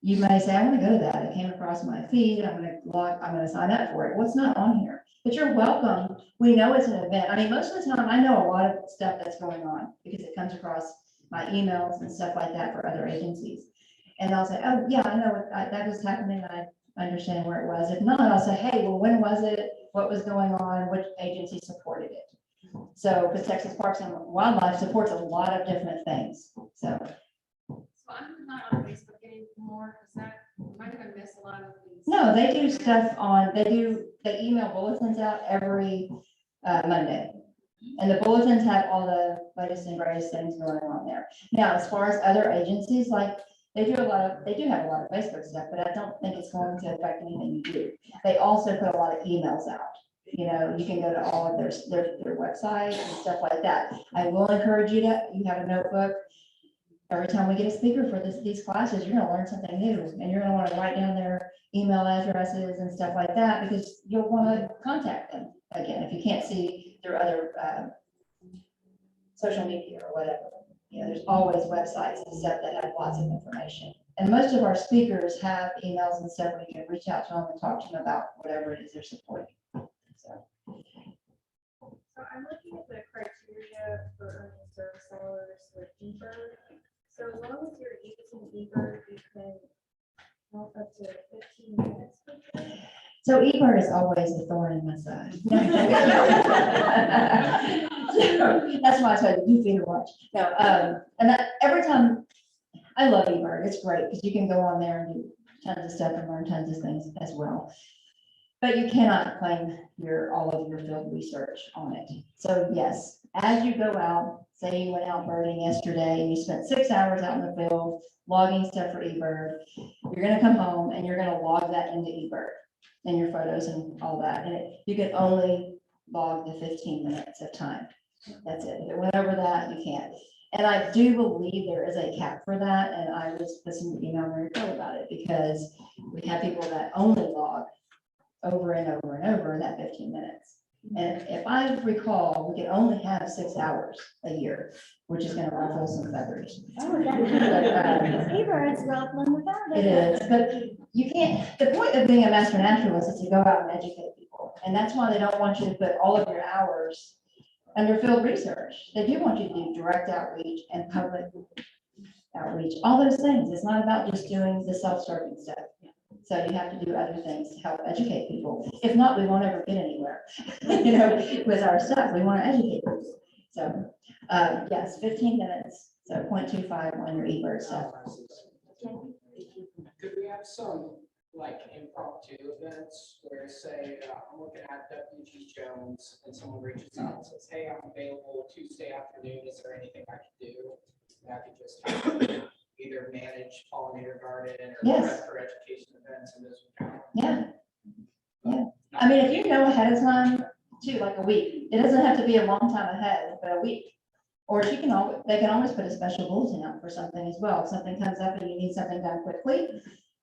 You may say, I want to go to that. It came across my feed. I'm going to sign up for it. What's not on here? But you're welcome. We know it's an event. I mean, most of the time I know a lot of stuff that's going on because it comes across my emails and stuff like that for other agencies. And I'll say, oh yeah, I know what that was happening. I understand where it was. If not, I'll say, hey, well, when was it? What was going on? Which agency supported it? So, because Texas Parks and Wildlife supports a lot of different things. So I'm not on Facebook anymore, is that, am I gonna miss a lot of these? no, they do stuff on, they email bulletins out every Monday. And the bulletins have all the latest and greatest things going on there. Now, as far as other agencies, like they do have a lot of Facebook stuff, but I don't think it's going to affect anything you do. They also put a lot of emails out. You know, you can go to all of their websites and stuff like that. I will encourage you to, you have a notebook. Every time we get a speaker for these classes, you're gonna learn something new, and you're gonna want to write down their email addresses and stuff like that, because you'll want to contact them again if you can't see their other social media or whatever. You know, there's always websites and stuff that have lots of information. And most of our speakers have emails and stuff where you can reach out to them and talk to them about whatever it is they're supporting. So, So I'm looking at the criteria for earning service hours with eBird. So as long as you're using eBird, you can help up to 15 minutes. per day. so eBird is always a thorn in my side. So, that's why I try to do theater watch. No, and that, every time, I love eBird. It's great because you can go on there and do tons of stuff and learn tons of things as well. But you cannot claim all of your field research on it. So yes, as you go out, say you went out birding yesterday and you spent 6 hours out in the field logging stuff for eBird, you're gonna come home and you're gonna log that into eBird and your photos and all that. And you can only log the 15 minutes of time. That's it. If it went over that, you can't. And I do believe there is a cap for that. And I was listening to email Mary Jo about it because we have people that only log over and over and over in that 15 minutes. And if I recall, we can only have 6 hours a year, which is gonna ruffle some feathers. Oh, that's eBird's ruffling the feathers. It is, but you can't, the point of being a master naturalist is to go out and educate people. And that's why they don't want you to put all of your hours under field research. They do want you to do direct outreach and public outreach, all those things. It's not about just doing the self-serving stuff. So you have to do other things to help educate people. If not, we won't ever get anywhere, you know, with our stuff. We want to educate people. So, yes, 15 minutes. So 0.25 on your eBird stuff. Could we have some like impromptu events where say, I'm looking at W.G. Jones and someone reaches out and says, hey, I'm available Tuesday afternoon. Is there anything I can do? And I could just either manage pollinator garden or Yes. prep for education events in this county. Yeah. Yeah. I mean, if you know ahead of time, too, like a week, it doesn't have to be a long time ahead, but a week. Or they can always put a special bulletin out for something as well. If something comes up and you need something done quickly.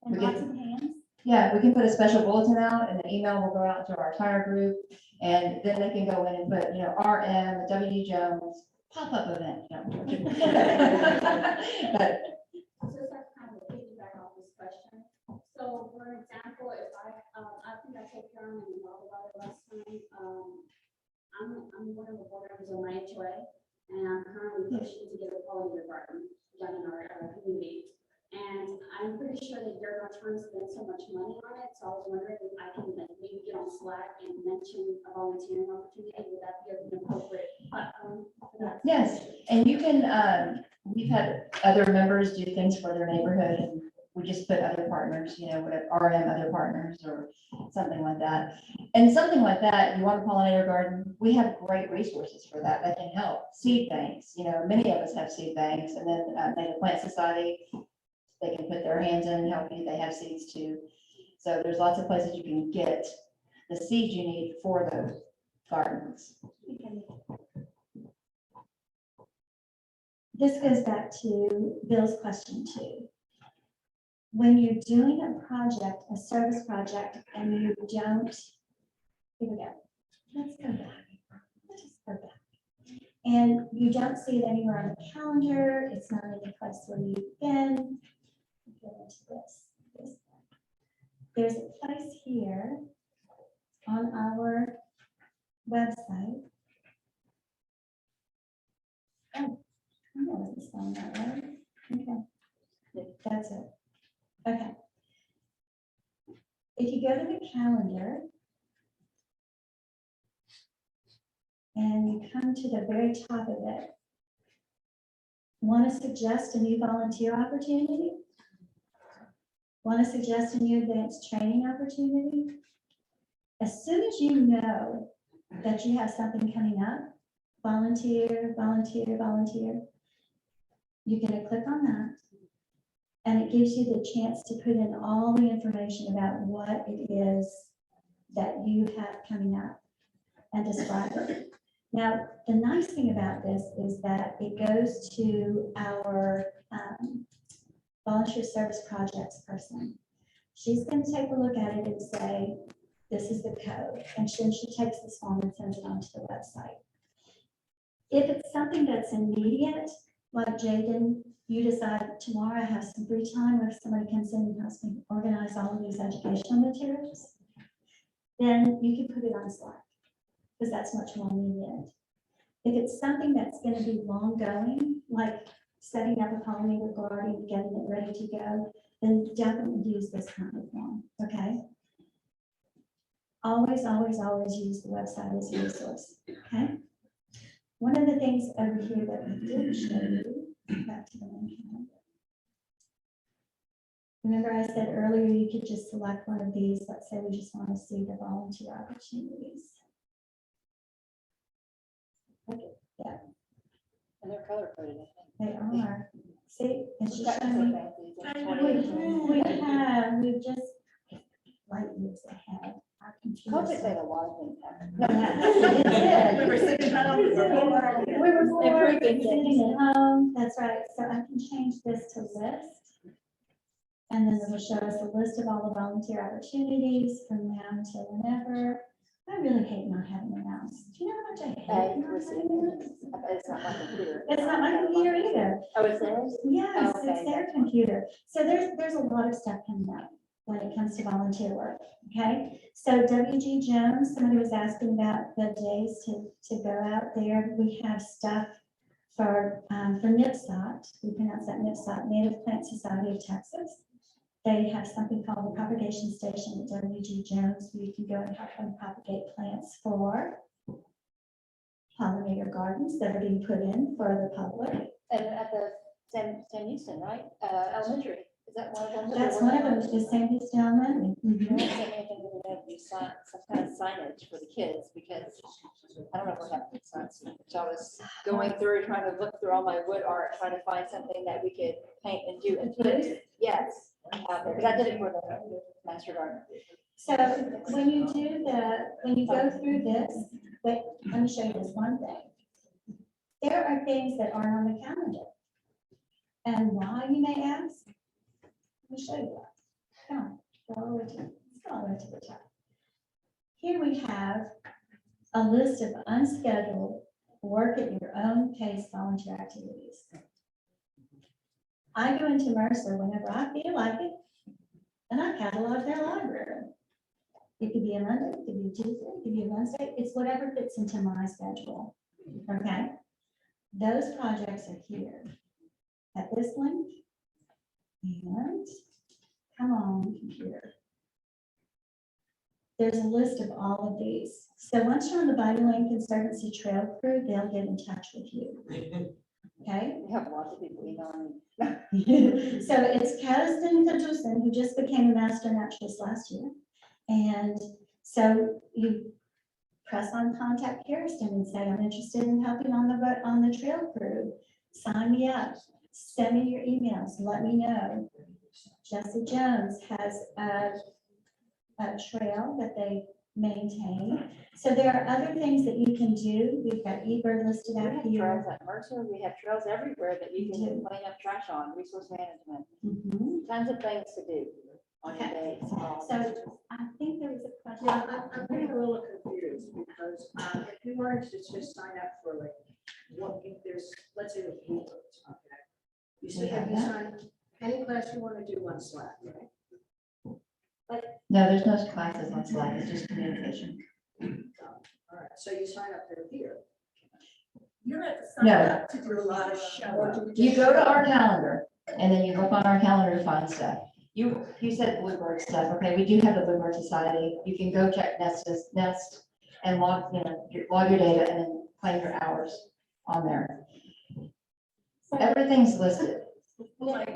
And lots of hands. Yeah, we can put a special bulletin out and the email will go out to our entire group. And then they can go in and put, you know, RM, W.G. Jones, pop-up event. You know. But So that's kind of a piggyback off this question. So for example, if I think I told Karen and Rob about it last time, I'm one of the board members on my HOA, and I'm currently pushing to get a pollinator garden done in our community. And I'm pretty sure that they're not trying to spend so much money on it, so I was wondering if I can like maybe get on Slack and mention a volunteering opportunity. Would that be an appropriate platform for that? yes, and you can, we've had other members do things for their neighborhood and we just put other partners, you know, whatever, RM other partners or something like that. And something like that, you want a pollinator garden, we have great resources for that that can help. Seed banks, you know, many of us have seed banks, and then Native Plant Society, they can put their hands in and help you. They have seeds too. So there's lots of places you can get the seeds you need for those gardens. This goes back to Bill's question too. When you're doing a project, a service project, and you don't, here we go. Let's go back. Let's just go back. And you don't see it anywhere on the calendar. It's not any place where you've been. Go into this. There's a place here on our website. Oh, I wasn't spelling that right. Okay, that's it. Okay. If you go to the calendar and you come to the very top of it, want to suggest a new volunteer opportunity? Want to suggest a new advanced training opportunity? As soon as you know that you have something coming up, volunteer, volunteer, volunteer, you're going to click on that. And it gives you the chance to put in all the information about what it is that you have coming up and describe it. Now, the nice thing about this is that it goes to our volunteer service projects person. She's going to take a look at it and say, this is the code. And then she takes this form and sends it onto the website. If it's something that's immediate, like Jaden, you decide tomorrow I have some free time, or if somebody comes in and helps me organize all of these educational materials, then you can put it on Slack, because that's much more immediate. If it's something that's gonna be long going, like setting up a pollinator garden, getting it ready to go, then definitely use this kind of form, okay? Always, always, always use the website as a resource, okay? One of the things over here that we did show you, back to the main calendar. Remember I said earlier, you could just select one of these. Let's say we just want to see the volunteer opportunities. Okay, yeah, And they're color coded, I they are. See, it's think. just showing me. We've just light years ahead. Our computer COVID made so- a lot of things happen. Yeah, We were sitting home. We were bored, Improving sitting at home, that's right, so I can change this to list. And then it'll show us a list of all the volunteer opportunities from now until whenever. I really hate not having a mouse. Do you know how much I hate not having a mouse? It's not my computer. It's not my computer either. Oh, it's theirs? Yes, Okay, it's their that's fine. computer. So there's a lot of stuff coming up when it comes to volunteer work, okay? So WG Jones, somebody was asking about the days to go out there. We have stuff for NIPSOT, we pronounce that NIPSOT, Native Plant Society of Texas. They have something called the propagation station at WG Jones, where you can go and help them propagate plants for pollinator gardens that are being put in for the public. And at the Sam Houston, right? Elementary, is that one of them? that That's they're one of working them, on? is San Houston Elementary. You know, sent me anything that we have to do some kind of signage for the kids, because I don't know what happened to signs. So I was going through, trying to look through all my wood art, trying to find something that we could paint and do and put, yes. Because I did it for the Master Garden. So when you when you go through this, wait, let me show you this one thing. There are things that aren't on the calendar. And why, you may ask? Let me show you that. Come on, go all the way to, let's go all the way to the top. Here we have a list of unscheduled work at your own pace volunteer activities. I go into Mercer whenever I feel like it, and I catalog their library. It could be a Monday, it could be a Tuesday, it could be a Wednesday, it's whatever fits into my schedule, okay? Those projects are here at this link. And, come on, computer. There's a list of all of these. So once you're on the Body Link Conservancy Trail Crew, they'll get in touch with you. Okay? We have lots of people emailing me. So it's Kasdan Kajusin, who just became a master naturalist last year. And so you press on contact Kirsten and say, I'm interested in helping on the trail crew. Sign me up, send me your emails, let me know. Jesse Jones has a trail that they maintain. So there are other things that you can do. We've got eBird listed We out have here. trails at Mercer, we have trails everywhere that you We can do. clean up trash on, resource management, Mhm. tons of things to do on your Okay. days. So I think there was a question. Yeah, I'm getting a little confused because if you wanted to just sign up for like, what, if there's, let's say the Bluebirds, okay? You see, if you sign, any class you want to do on Slack, right? No, there's no classes on Slack, it's just communication. All right, so you sign up for here. You're at No. up to do a lot of showing. You go to our calendar, and then you look on our calendar to find stuff. You said Bluebird stuff, okay, we do have the Bluebird Society, you can go check Nest and log your data and then claim your hours on there. Everything's listed. Like,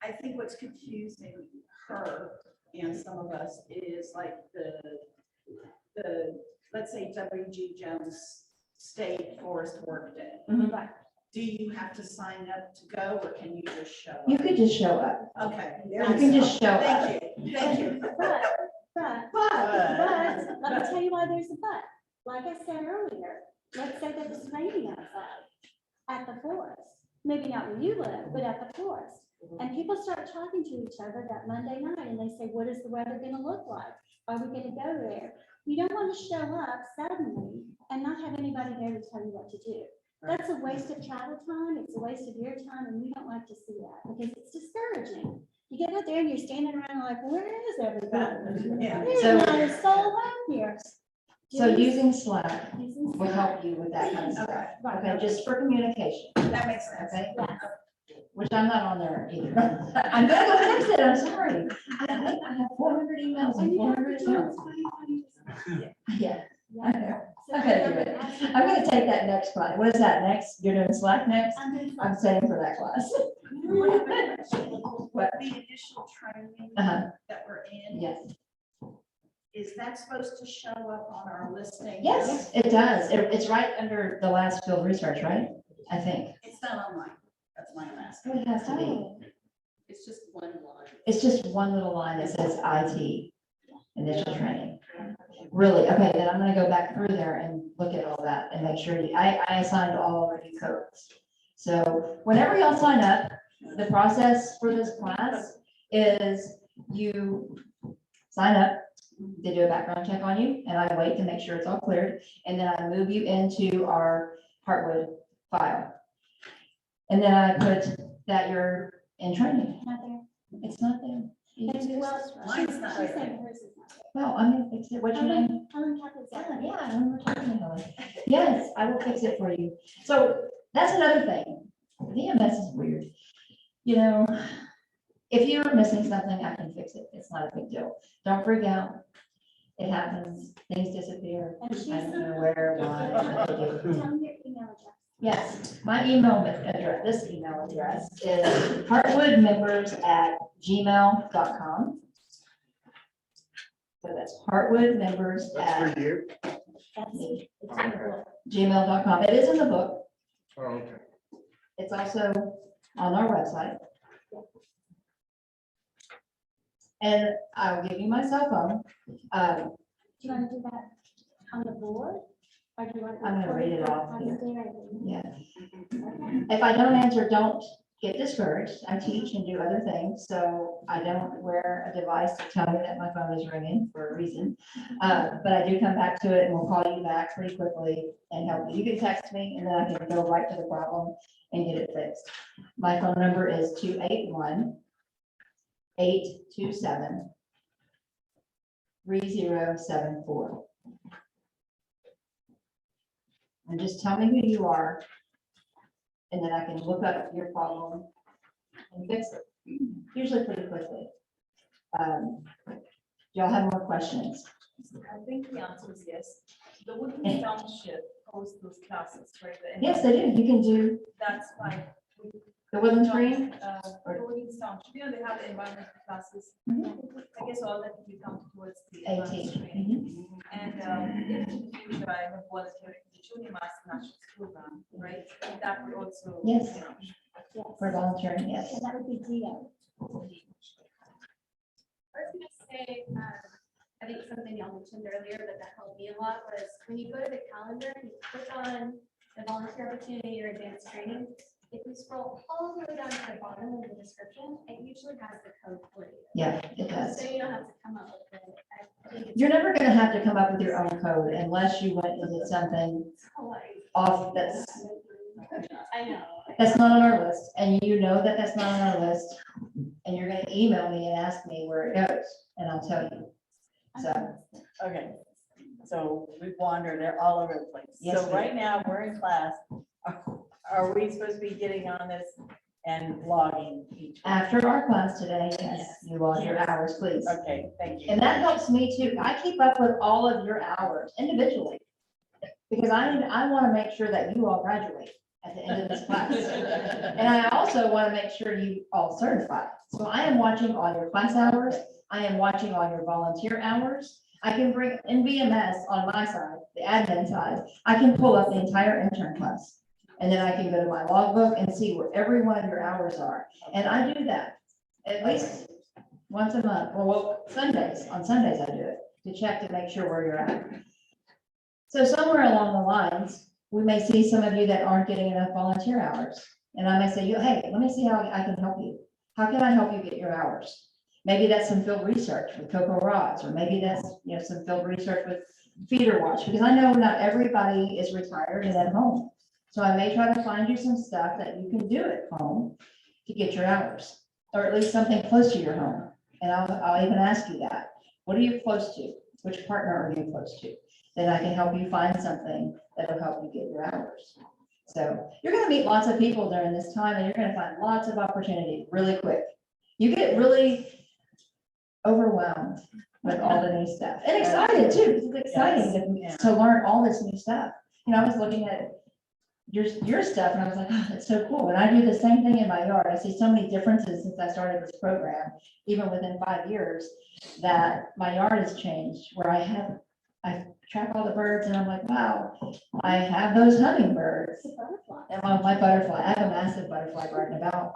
I think what's confusing her and some of us is like let's say WG Jones State Forest Workday. Mhm. Do you have to sign up to go, or can you just show up? You could just show up. Okay. You can just show up. Thank you, thank you. But, let me tell you why there's a but. Like I said earlier, let's say that it's raining outside at the forest. Maybe not where you live, but at the forest. And people start talking to each other that Monday night and they say, what is the weather gonna look like? Are we gonna go there? You don't want to show up suddenly and not have anybody there to tell you what to do. That's a waste of travel time, it's a waste of your time, and we don't like to see that, because it's discouraging. You get out there and you're standing around like, where is everybody? Yeah. There's So- not a soul out here. So using Slack Using will Slack. help you with that kind of stuff. Right. Okay, just for communication, That makes sense. okay? Yes. Which I'm not on there either. I'm gonna go fix it, I'm sorry. I have 400 emails and 400 accounts. Yeah, I know. I gotta do it. I'm gonna take that next class. What is that next? You're doing Slack next? I'm staying for that class. What? The additional training Uh-huh. that we're in, Yes, is that supposed to show up on our listing? yes, it does. It's right under the last field research, right? I think. It's not online. That's my last. It has to be. It's just one line. It's just one little line that says IT, initial training. Really? Okay, then I'm gonna go back through there and look at all that and make sure I assigned all of you codes. So whenever y'all sign up, the process for this class is you sign up, they do a background check on you, and I wait to make sure it's all cleared, and then I move you into our Heartwood file. And then I put that you're in training. Not there. It's not there. Well, Mine's not she's there. saying hers is not there. Well, I'm gonna fix it. What's your name? Helen Capizano. Yeah, when we're talking about it. Yes, I will fix it for you. So that's another thing. VMS is weird. You know, if you're missing something, I can fix it. It's not a big deal. Don't freak out. It happens. Things disappear. And she's. I don't know where, why, what they do. Tell me your email address. Yes, my email address, this email address is heartwoodmembers@gmail.com. So that's heartwoodmembers That's at for you? That's me. It's in the book. gmail.com. It is in the book. Oh, okay. It's also on our website. And I'll give you my cell phone. Do you want to do that on the board? Or do you want? I'm gonna read it off on here. the day? Yeah. Okay. If I don't answer, don't get discouraged. I teach and do other things, so I don't wear a device to tell me that my phone is ringing for a reason. But I do come back to it and we'll call you back pretty quickly and help you. You can text me and then I can go right to the problem and get it fixed. My phone number is 281-827-3074. And just tell me who you are, and then I can look up your problem and fix it, usually pretty quickly. Y'all have more questions? I think the answer is yes. The Woodland Township hosts those classes, right? The Yes, they do. You can do That's fine. the Woodlands Green. The Woodland Township, you know, they have the environmental classes. Mhm. I guess all that will be counted towards the 18. advanced training. And if in the future I have volunteering for the junior master national program, right? And that would also. Yes. Yes. For volunteering, yes. So that would be Dio. I was gonna say, I think something y'all mentioned earlier, but that helped me a lot, was when you go to the calendar, and you click on the volunteer opportunity or advanced training. If you scroll all the way down to the bottom of the description, it usually has the code for you. Yeah, it does. So you don't have to come up with it. I think it's You're never gonna have to come up with your own code unless you went and did something like- off that's I know. not on our list, and you know that that's not on our list, and you're gonna email me and ask me where it goes, and I'll tell you. So, Okay, so we've wandered there all over the place. Yes, So we- right now, we're in class. Are we supposed to be getting on this and logging each? after our class today, yes, Yes. you log your hours, please. Okay, thank you. And that helps me too. I keep up with all of your hours individually. Because I want to make sure that you all graduate at the end of this class. And I also want to make sure you all certify. So I am watching all your class hours. I am watching all your volunteer hours. I can bring in VMS on my side, the admin side. I can pull up the entire intern class. And then I can go to my logbook and see where every one of your hours are. And I do that at least once a month. Well, Sundays, on Sundays I do it to check to make sure where you're at. So somewhere along the lines, we may see some of you that aren't getting enough volunteer hours. And I may say, hey, let me see how I can help you. How can I help you get your hours? Maybe that's some field research with cocoa rods, or maybe that's, you know, some field research with feeder watch, because I know not everybody is retired and at home. So I may try to find you some stuff that you can do at home to get your hours, or at least something close to your home. And I'll even ask you that. What are you close to? Which partner are you close to? Then I can help you find something that'll help you get your hours. So you're gonna meet lots of people during this time, and you're gonna find lots of opportunity really quick. You get really overwhelmed with all the new stuff, and excited too. It's exciting to learn all this new stuff. You know, I was looking at your stuff, and I was like, oh, that's so cool. And I do the same thing in my yard. I see so many differences since I started this program, even within 5 years, that my yard has changed, where I track all the birds, and I'm like, wow, I have those hummingbirds and my butterfly. I have a massive butterfly garden, about,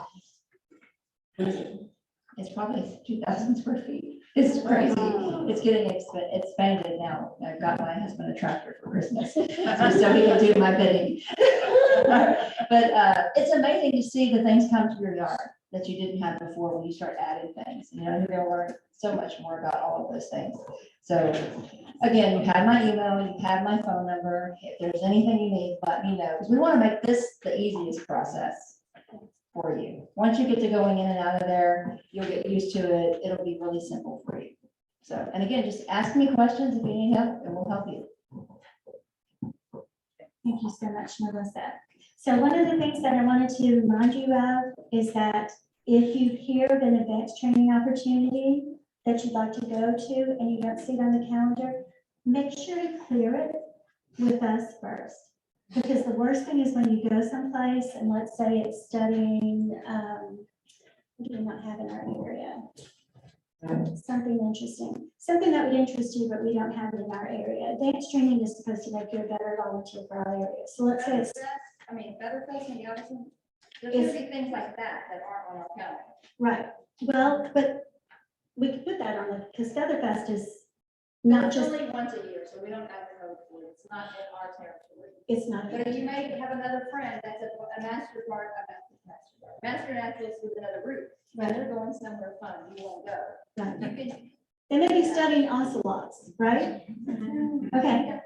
it's probably 2,000 square feet. It's crazy. It's getting expanded now. I got my husband a tractor for Christmas, so he can do my bidding. But it's amazing to see the things come to your yard that you didn't have before when you start adding things. You know, you're gonna learn so much more about all of those things. So again, you have my email, you have my phone number. If there's anything you need, let me know, because we want to make this the easiest process for you. Once you get to going in and out of there, you'll get used to it. It'll be really simple for you. So, and again, just ask me questions if you need help, and we'll help you. Thank you so much, Melissa. So one of the things that I wanted to remind you of is that if you hear of an advanced training opportunity that you'd like to go to and you don't see it on the calendar, make sure to clear it with us first. Because the worst thing is when you go someplace and let's say it's studying, what do we not have in our area? Something interesting, something that would interest you, but we don't have it in our area. Advanced training is supposed to make you a better volunteer for our area. So let's say it's. I mean, Featherfest and Galveston, there's gonna be things like that that aren't on our calendar. Right, well, but we could put that on the, because Featherfest is not It's just, only once a year, so we don't advertise for it. It's not in our territory. it's not. But you may have another friend that's a master naturalist with another group. Right. They're going somewhere fun, you won't go. Right. You can. They may be studying ocelots, right? Okay,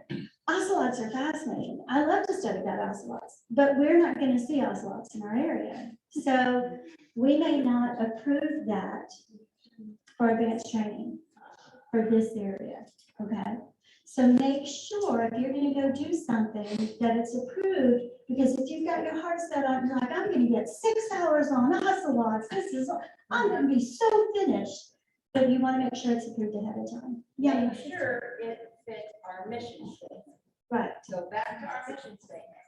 ocelots are fascinating. I love to study about ocelots, but we're not going to see ocelots in our area. So we may not approve that for advanced training for this area, okay? So make sure if you're going to go do something that it's approved, because if you've got your heart set on, you're like, I'm going to get 6 hours on ocelots, I'm going to be so finished. But you want to make sure it's approved ahead of time. Yeah. Make sure it fits our mission statement. Right. So back to our mission statement.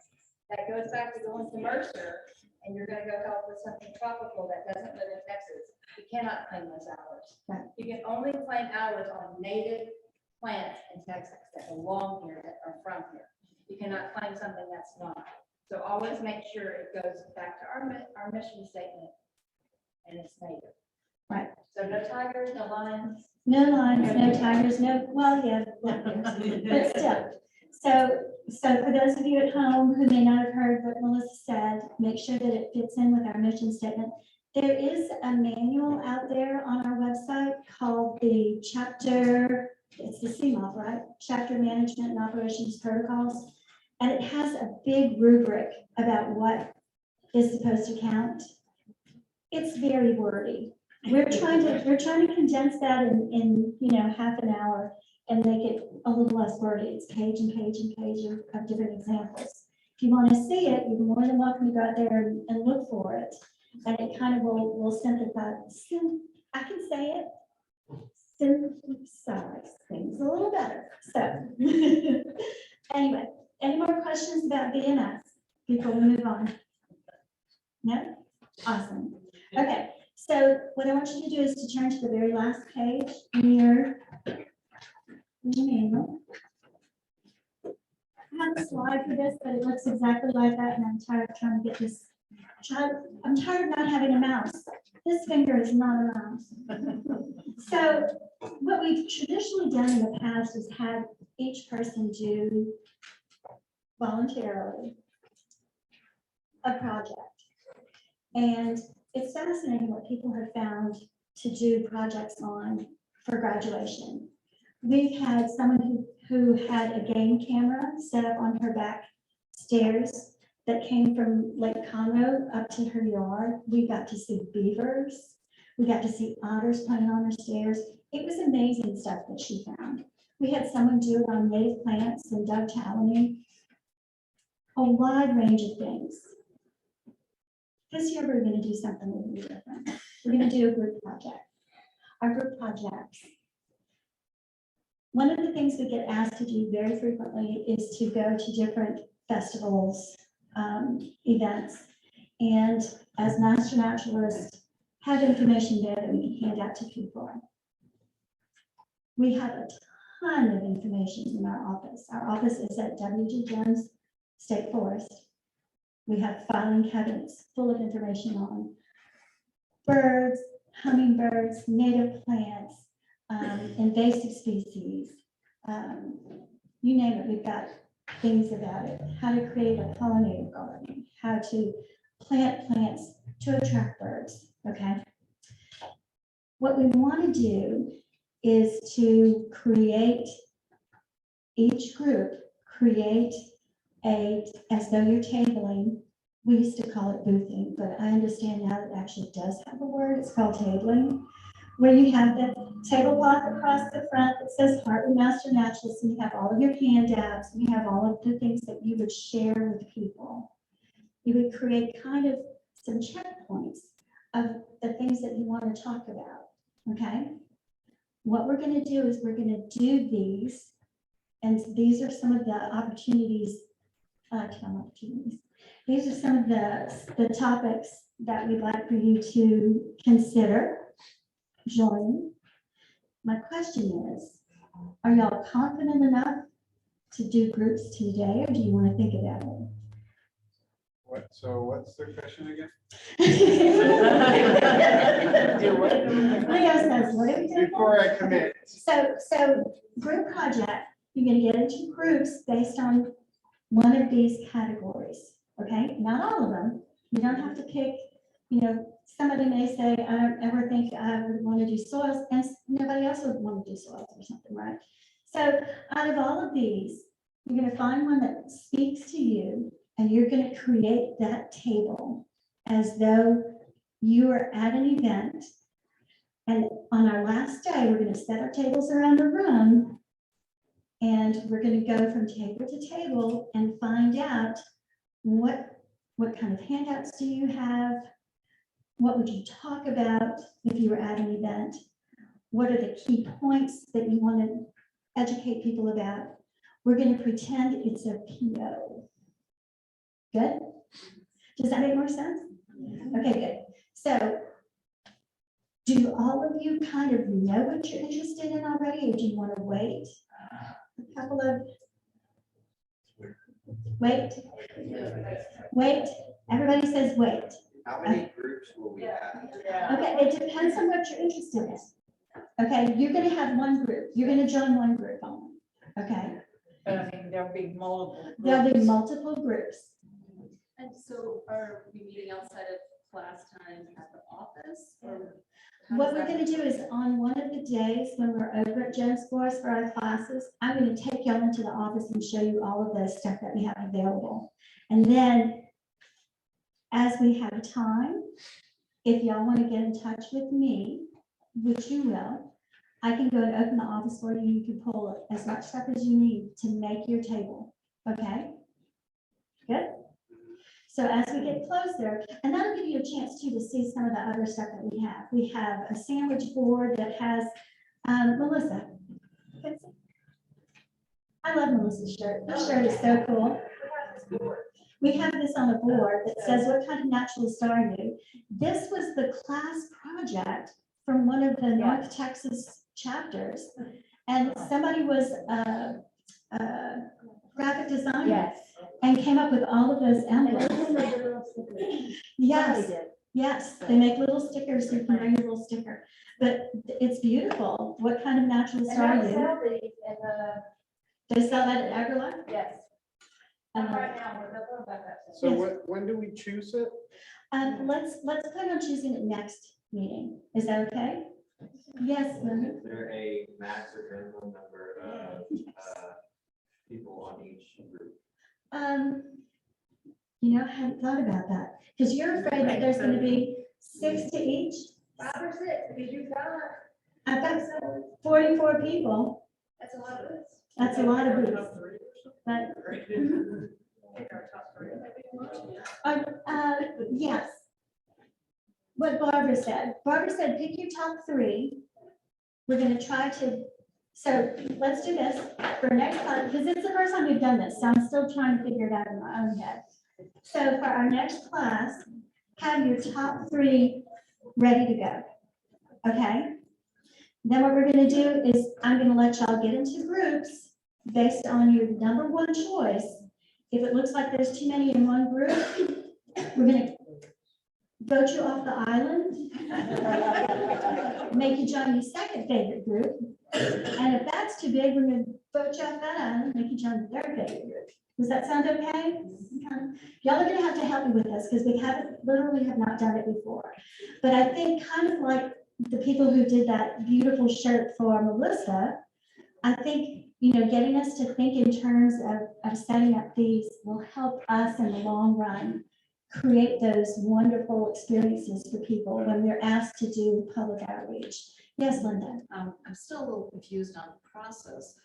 That goes back to going to Mercer, and you're gonna go help with something tropical that doesn't live in Texas. You cannot claim those hours. Right. You can only claim hours on native plants in Texas that belong here, that are from here. You cannot claim something that's not. So always make sure it goes back to our mission statement, and it's native. Right. So no tigers, no lions. No lions, no tigers, no, well, yeah, but still. So for those of you at home who may not have heard what Melissa said, make sure that it fits in with our mission statement. There is a manual out there on our website called the chapter, it's the CMOP, right? Chapter Management and Operations Protocols. And it has a big rubric about what is supposed to count. It's very wordy. We're trying to condense that in half an hour and make it a little less wordy. It's page and page and page of different examples. If you want to see it, you're more than welcome to go out there and look for it. And it kind of will simplify, I can say it, synthesize things a little better. So anyway, any more questions about VMS before we move on? No? Awesome. Okay. So what I want you to do is to turn to the very last page in your manual. I have a slide for this, but it looks exactly like that, and I'm tired of trying to get this. I'm tired of not having a mouse. This finger is not a mouse. So what we've traditionally done in the past is had each person do voluntarily a project. And it's fascinating what people have found to do projects on for graduation. We've had someone who had a game camera set up on her back stairs that came from Lake Conroe up to her yard. We got to see beavers. We got to see otters playing on her stairs. It was amazing stuff that she found. We had someone do it on native plants and Doug Talony. A wide range of things. This year, we're going to do something a little different. We're going to do a group project. Our group projects. One of the things we get asked to do very frequently is to go to different festivals, events, and as master naturalists, have information there that we can hand out to people. We have a ton of information in our office. Our office is at W.G. Jones State Forest. We have filing cabinets full of information on birds, hummingbirds, native plants, invasive species. You name it, we've got things about it. How to create a pollinator garden, how to plant plants to attract birds, okay? What we want to do is to create, each group, create as though you're tabling. We used to call it boothing, but I understand now that it actually does have a word. It's called tabling, where you have the tablecloth across the front that says Heartland Master Naturalist, and you have all of your handouts, and you have all of the things that you would share with people. You would create kind of some checkpoints of the things that you want to talk about, okay? What we're going to do is we're going to do these, and these are some of the opportunities. These are some of the topics that we'd like for you to consider joining. My question is, are y'all confident enough to do groups today, or do you want to think about it? What's the question again? Leo says, what are we doing? Before I commit. So group project, you're going to get into groups based on one of these categories, okay? Not all of them. You don't have to pick, you know, somebody may say, I don't ever think I would want to do soils, and nobody else would want to do soils or something, right? So out of all of these, you're going to find one that speaks to you, and you're going to create that table as though you are at an event. And on our last day, we're going to set our tables around the room, and we're going to go from table to table and find out what kind of handouts do you have? What would you talk about if you were at an event? What are the key points that you want to educate people about? We're going to pretend it's a PO. Good? Does that make more sense? Okay, good. So do all of you kind of know what you're interested in already, or do you want to wait? A couple of, wait, everybody says wait. How many groups will we have? Okay, it depends on what you're interested in. Okay, you're gonna have one group, you're gonna join one group only, okay? But I mean, there'll be multiple. There'll be multiple groups. And so are we meeting outside of class time at the office? Or how What does we're that gonna do is on one of the days when we're over at Jones Forest for our classes, I'm gonna take y'all into the office and show you all of the stuff that we have available. And then as we have time, if y'all wanna get in touch with me, which you will, I can go and open the office for you. You can pull as much stuff as you need to make your table, okay? Good? So as we get closer, and that'll give you a chance too to see some of the other stuff that we have. We have a sandwich board that has, Melissa. I love Melissa's shirt. This shirt is so cool. We have this on a board that says, what kind of naturalist are you? This was the class project from one of the North Texas chapters. And somebody was a graphic designer and came up with all of those emblems. Yes, yes, they make little stickers, so you can bring your little sticker. But it's beautiful. What kind of naturalist are you? They sell that at AgriLife? Yes. Right now, we're about that. So when do we choose it? Let's plan on choosing it next meeting. Is that okay? Yes, Linda? Is there a max or minimum number of people on each group? You know, I hadn't thought about that, because you're afraid that there's gonna be 6 to each. 5 or 6, because you've got, I've got 44 people. that's a lot of booths. That's a lot of booths. But, Pick our top three. yes. What Barbara said. Barbara said, pick your top 3. We're gonna try to, so let's do this for next time, because it's the first time we've done this, so I'm still trying to figure it out in my own head. So for our next class, have your top 3 ready to go. Okay? Then what we're gonna do is I'm gonna let y'all get into groups based on your number 1 choice. If it looks like there's too many in one group, we're gonna vote you off the island, make you join your second favorite group. And if that's too big, we're gonna vote you off that island, make you join the 3rd favorite group. Does that sound okay? Okay. Y'all are gonna have to help me with this because we literally have not done it before. But I think kind of like the people who did that beautiful shirt for Melissa, I think, you know, getting us to think in terms of setting up these will help us in the long run create those wonderful experiences for people when we're asked to do public outreach. Yes, Linda? I'm still a little confused on the process.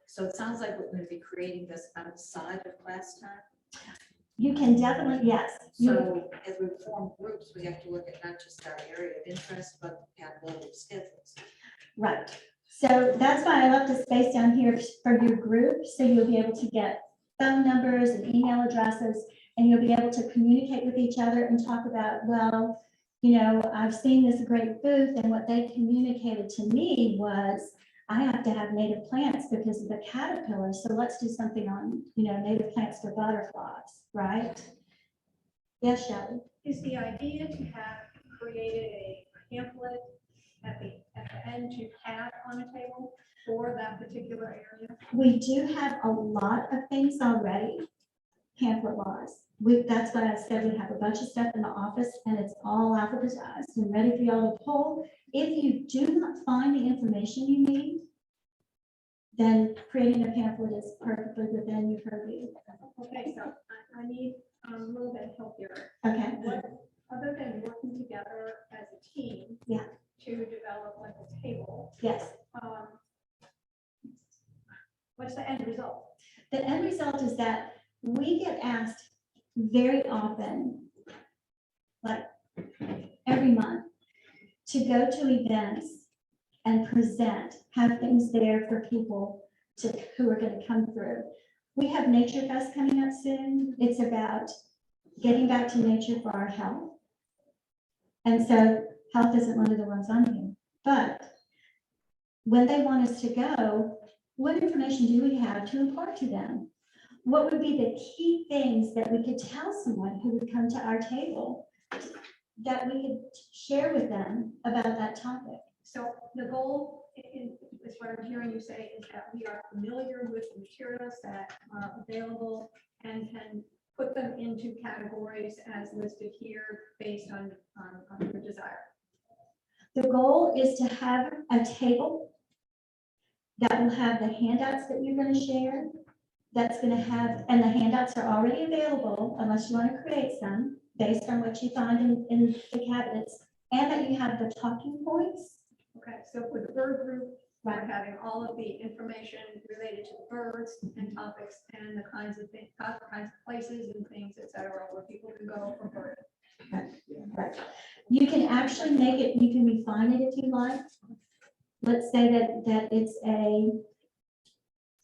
So it sounds like we're going to be creating this outside of class time. You can definitely, yes. So as we form groups, we have to look at not just our area of interest, but have little schedules. Right. So that's why I left a space down here for your group, so you'll be able to get phone numbers and email addresses, and you'll be able to communicate with each other and talk about, well, you know, I've seen this great booth, and what they communicated to me was, I have to have native plants because of the caterpillars, so let's do something on, you know, native plants for butterflies, right? Yes, Shelley? Is the idea to have created a pamphlet at the end to have on a table for that particular area? We do have a lot of things already, pamphlet wise. That's what I said, we have a bunch of stuff in the office and it's all alphabetized and ready for y'all to pull. If you do not find the information you need, then creating a pamphlet is perfectly within your purview. Okay, so I need a little bit of help here. Okay. What, other than working together as a team? Yeah. To develop like a table, Yes. What's the end result? The end result is that we get asked very often, like every month, to go to events and present, have things there for people who are going to come through. We have Nature Fest coming up soon. It's about getting back to nature for our health. And so health isn't one of the ones on here, but when they want us to go, what information do we have to impart to them? What would be the key things that we could tell someone who would come to our table that we could share with them about that topic? So the goal, is what I'm hearing you say, is that we are familiar with the materials that are available and can put them into categories as listed here based on your desire. The goal is to have a table that will have the handouts that you're going to share, that's going to have, and the handouts are already available unless you want to create some based on what you find in the cabinets, and that you have the talking points. Okay, so for the bird group, we're having all of the information related to the birds and topics and the kinds of things, kinds of places and things, et cetera, where people can go for bird. Right. You can actually make it, you can refine it if you like. Let's say that it's a,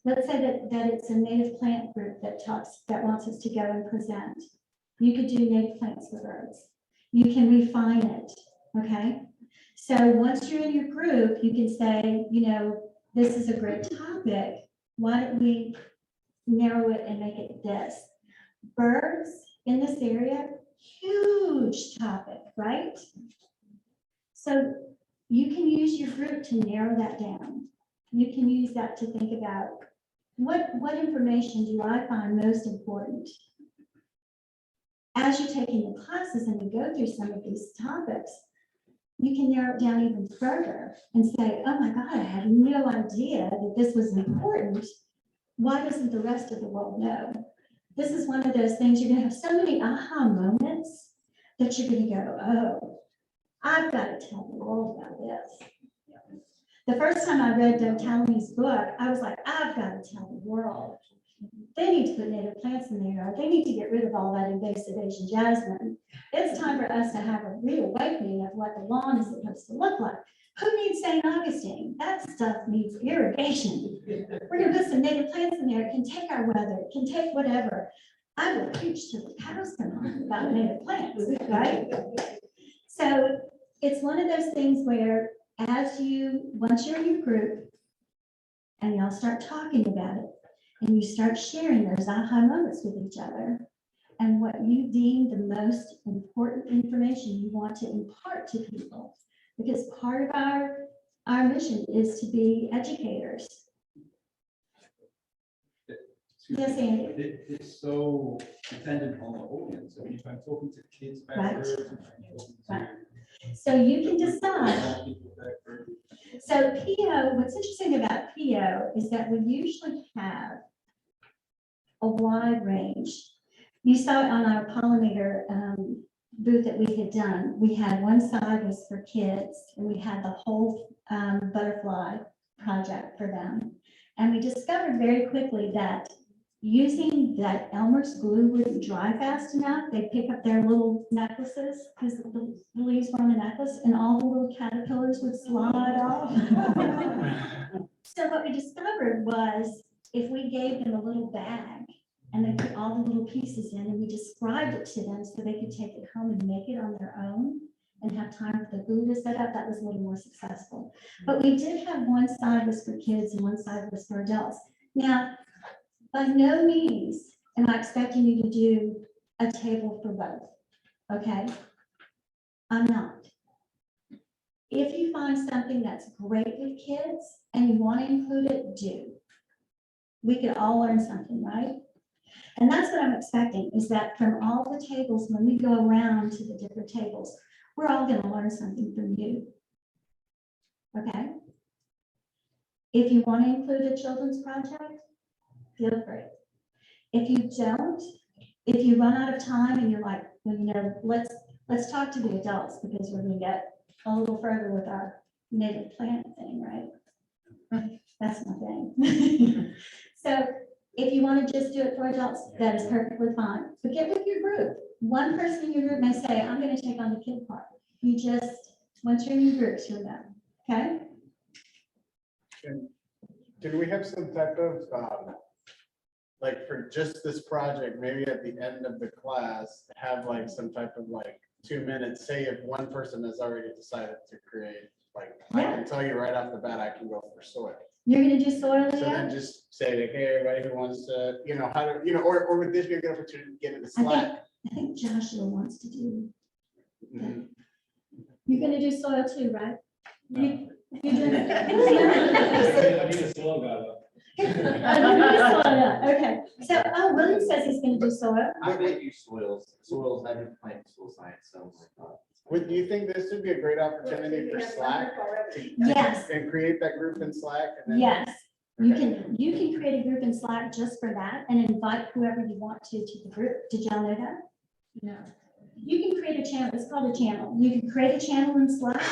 let's say that it's a native plant group that wants us to go and present. You could do native plants for birds. You can refine it, okay? So once you're in your group, you can say, you know, this is a great topic. Why don't we narrow it and make it this? Birds in this area, huge topic, right? So you can use your group to narrow that down. You can use that to think about what information do I find most important? As you're taking the classes and you go through some of these topics, you can narrow it down even further and say, oh my God, I had no idea that this was important. Why doesn't the rest of the world know? This is one of those things, you're gonna have so many aha moments that you're gonna go, oh, I've got to tell the world about this. The first time I read Doug Tallamy's book, I was like, I've got to tell the world. They need to put native plants in there. They need to get rid of all that invasive Asian jasmine. It's time for us to have a reawakening of what the lawn is supposed to look like. Who needs St. Augustine? That stuff needs irrigation. We're gonna put some native plants in there. It can take our weather, it can take whatever. I will preach to the cows come home about native plants, right? So it's one of those things where once you're in your group and y'all start talking about it and you start sharing those aha moments with each other and what you deem the most important information you want to impart to people, because part of our mission is to be educators. Excuse Yes, me. Andy? It's so dependent on the audience. I mean, if I'm talking to kids about Right. birds, if I'm talking to Right. So you can decide. young people about birds. So PO, what's interesting about PO is that we usually have a wide range. You saw it on our pollinator booth that we had done. We had one side was for kids and we had the whole butterfly project for them. And we discovered very quickly that using that Elmer's glue wouldn't dry fast enough. They pick up their little necklaces because the leaves were on the necklace and all the little caterpillars would slide off. So what we discovered was if we gave them a little bag and they put all the little pieces in and we described it to them so they could take it home and make it on their own and have time for the glue to set up, that was a little more successful. But we did have one side was for kids and one side was for adults. Now, by no means am I expecting you to do a table for both, okay? I'm not. If you find something that's great with kids and you want to include it, do. We could all learn something, right? And that's what I'm expecting, is that from all the tables, when we go around to the different tables, we're all going to learn something from you. Okay? If you want to include a children's project, feel free. If you don't, if you run out of time and you're like, well, you know, let's talk to the adults because we're going to get a little further with our native plant thing, right? That's my thing. So if you want to just do it for adults, that is perfectly fine. But get with your group. One person in your group may say, I'm going to take on the kid part. You just, once you're in your groups, you'll know. Okay? Can we have some type of, like for just this project, maybe at the end of the class, have like some type of like 2 minutes, say if one person has already decided to create, like, I can tell you right off the bat, I can go for soil. You're going to do soil, So Leah? then just say, like, hey, everybody who wants to, you know, how to, you know, or would this be a good opportunity to get into Slack? I think Joshua wants to do. Mhm. You're going to do soil too, right? No. You're doing I need a slow guy though. Okay, so, William says he's gonna do soil. I may do soils, I did plant soil science, so I'm like, Do you think this would be a great opportunity for Slack? Yes. And create that group in Slack? And then Yes, you can create a group in Slack just for that and invite whoever you want to the group. Did y'all know that? No. You can create a channel, it's called a channel. You can create a channel in Slack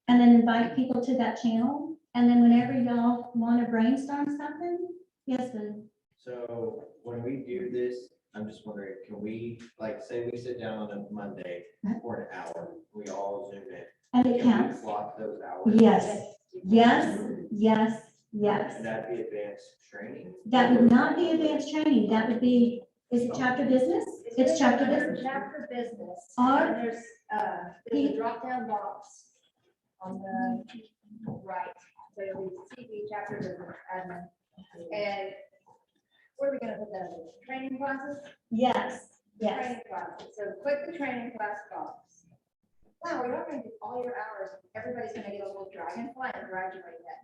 and then invite people to that channel. And then whenever y'all want to brainstorm something, yes, Lynn. So when we do this, I'm just wondering, can we, like, say we sit down on a Monday for an hour, we all Zoom in. And it Can we counts. block those hours? Yes, yes, yes, yes. And that'd be advanced training? That would not be advanced training. That would be, is it chapter business? It's chapter business. Chapter business. Or- And there's a drop-down box on the right. So it'll be CV chapter business and where are we gonna put that? Training classes? Yes, yes. Training classes. So click the training class box. Wow, you're not gonna do all your hours. Everybody's gonna get a little dragonfly and graduate that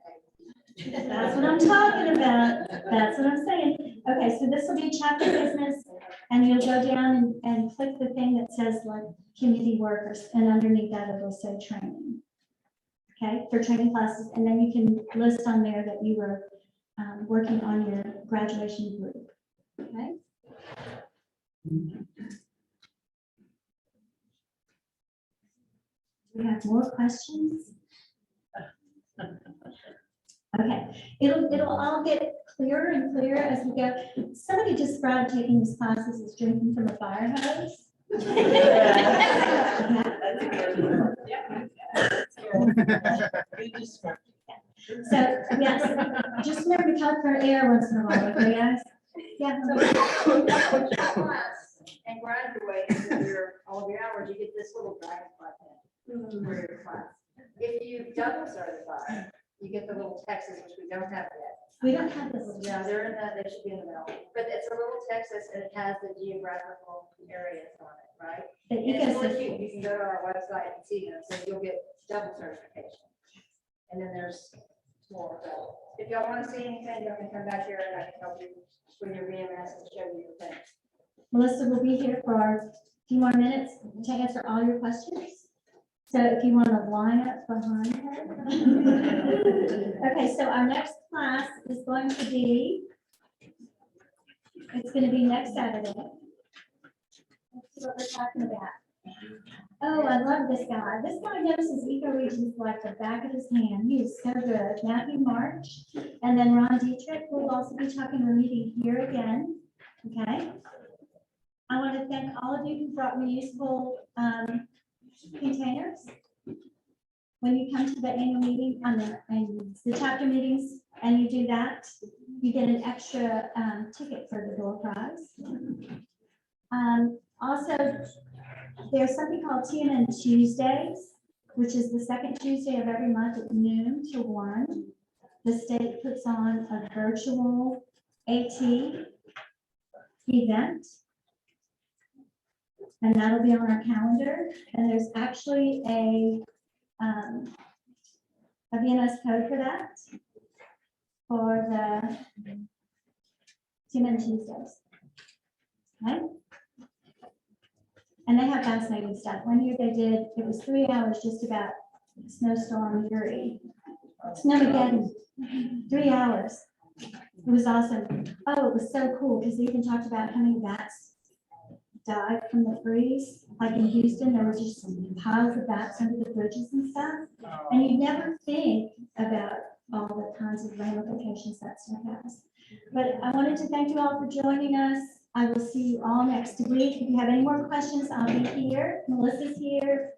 day. That's what I'm talking about. That's what I'm saying. Okay, so this will be chapter business and you'll go down and click the thing that says like community workers and underneath that it'll say training. okay, for training classes, and then you can list on there that you were working on your graduation group, okay? Do we have more questions? Okay, it'll all get clearer and clearer as we go. Somebody described taking these classes as drinking from a fire hose. So, yes, just remember to cut for air once in a while, okay, guys? Yeah. And graduate with all of your hours, you get this little dragonfly pen for your class. If you double certified, you get the little Texas, which we don't have yet. We don't have this. Yeah, they're in the, they should be in the middle, but it's a little Texas and it has the geographical areas on it, right? The And it's really ecosystem. cute. You can go to our website and see them, so you'll get double certification. And then there's more. So if y'all want to see anything, y'all can come back here and I can help you with your VMS and show you your thing. Melissa will be here for a few more minutes to answer all your questions. So if you want to line up behind her. Okay, so our next class is going to be, it's going to be next Saturday. Let's see what we're talking about. Oh, I love this guy. This guy knows his ecoregions like the back of his hand. He is so good. Matthew March, and then Ron Dietrich will also be talking. We're meeting here again. Okay. I want to thank all of you who brought reusable containers. When you come to the annual meeting, the chapter meetings, and you do that, you get an extra ticket for the door prize. Also, there's something called TMN Tuesdays, which is the second Tuesday of every month at noon to 1. The state puts on a virtual AT event. And that'll be on our calendar. And there's actually a VMS code for that, for the TMN Tuesdays. Okay? And they have fascinating stuff. One year they did, it was 3 hours just about snowstorm Uri. Snowmageddon, 3 hours. It was awesome. Oh, it was so cool because they even talked about how many bats died from the freeze. Like in Houston, there were just piles of bats under the bridges and stuff. And you never think about all the kinds of ramifications that stuff has. But I wanted to thank you all for joining us. I will see you all next week. If you have any more questions, I'll be here. Melissa's here.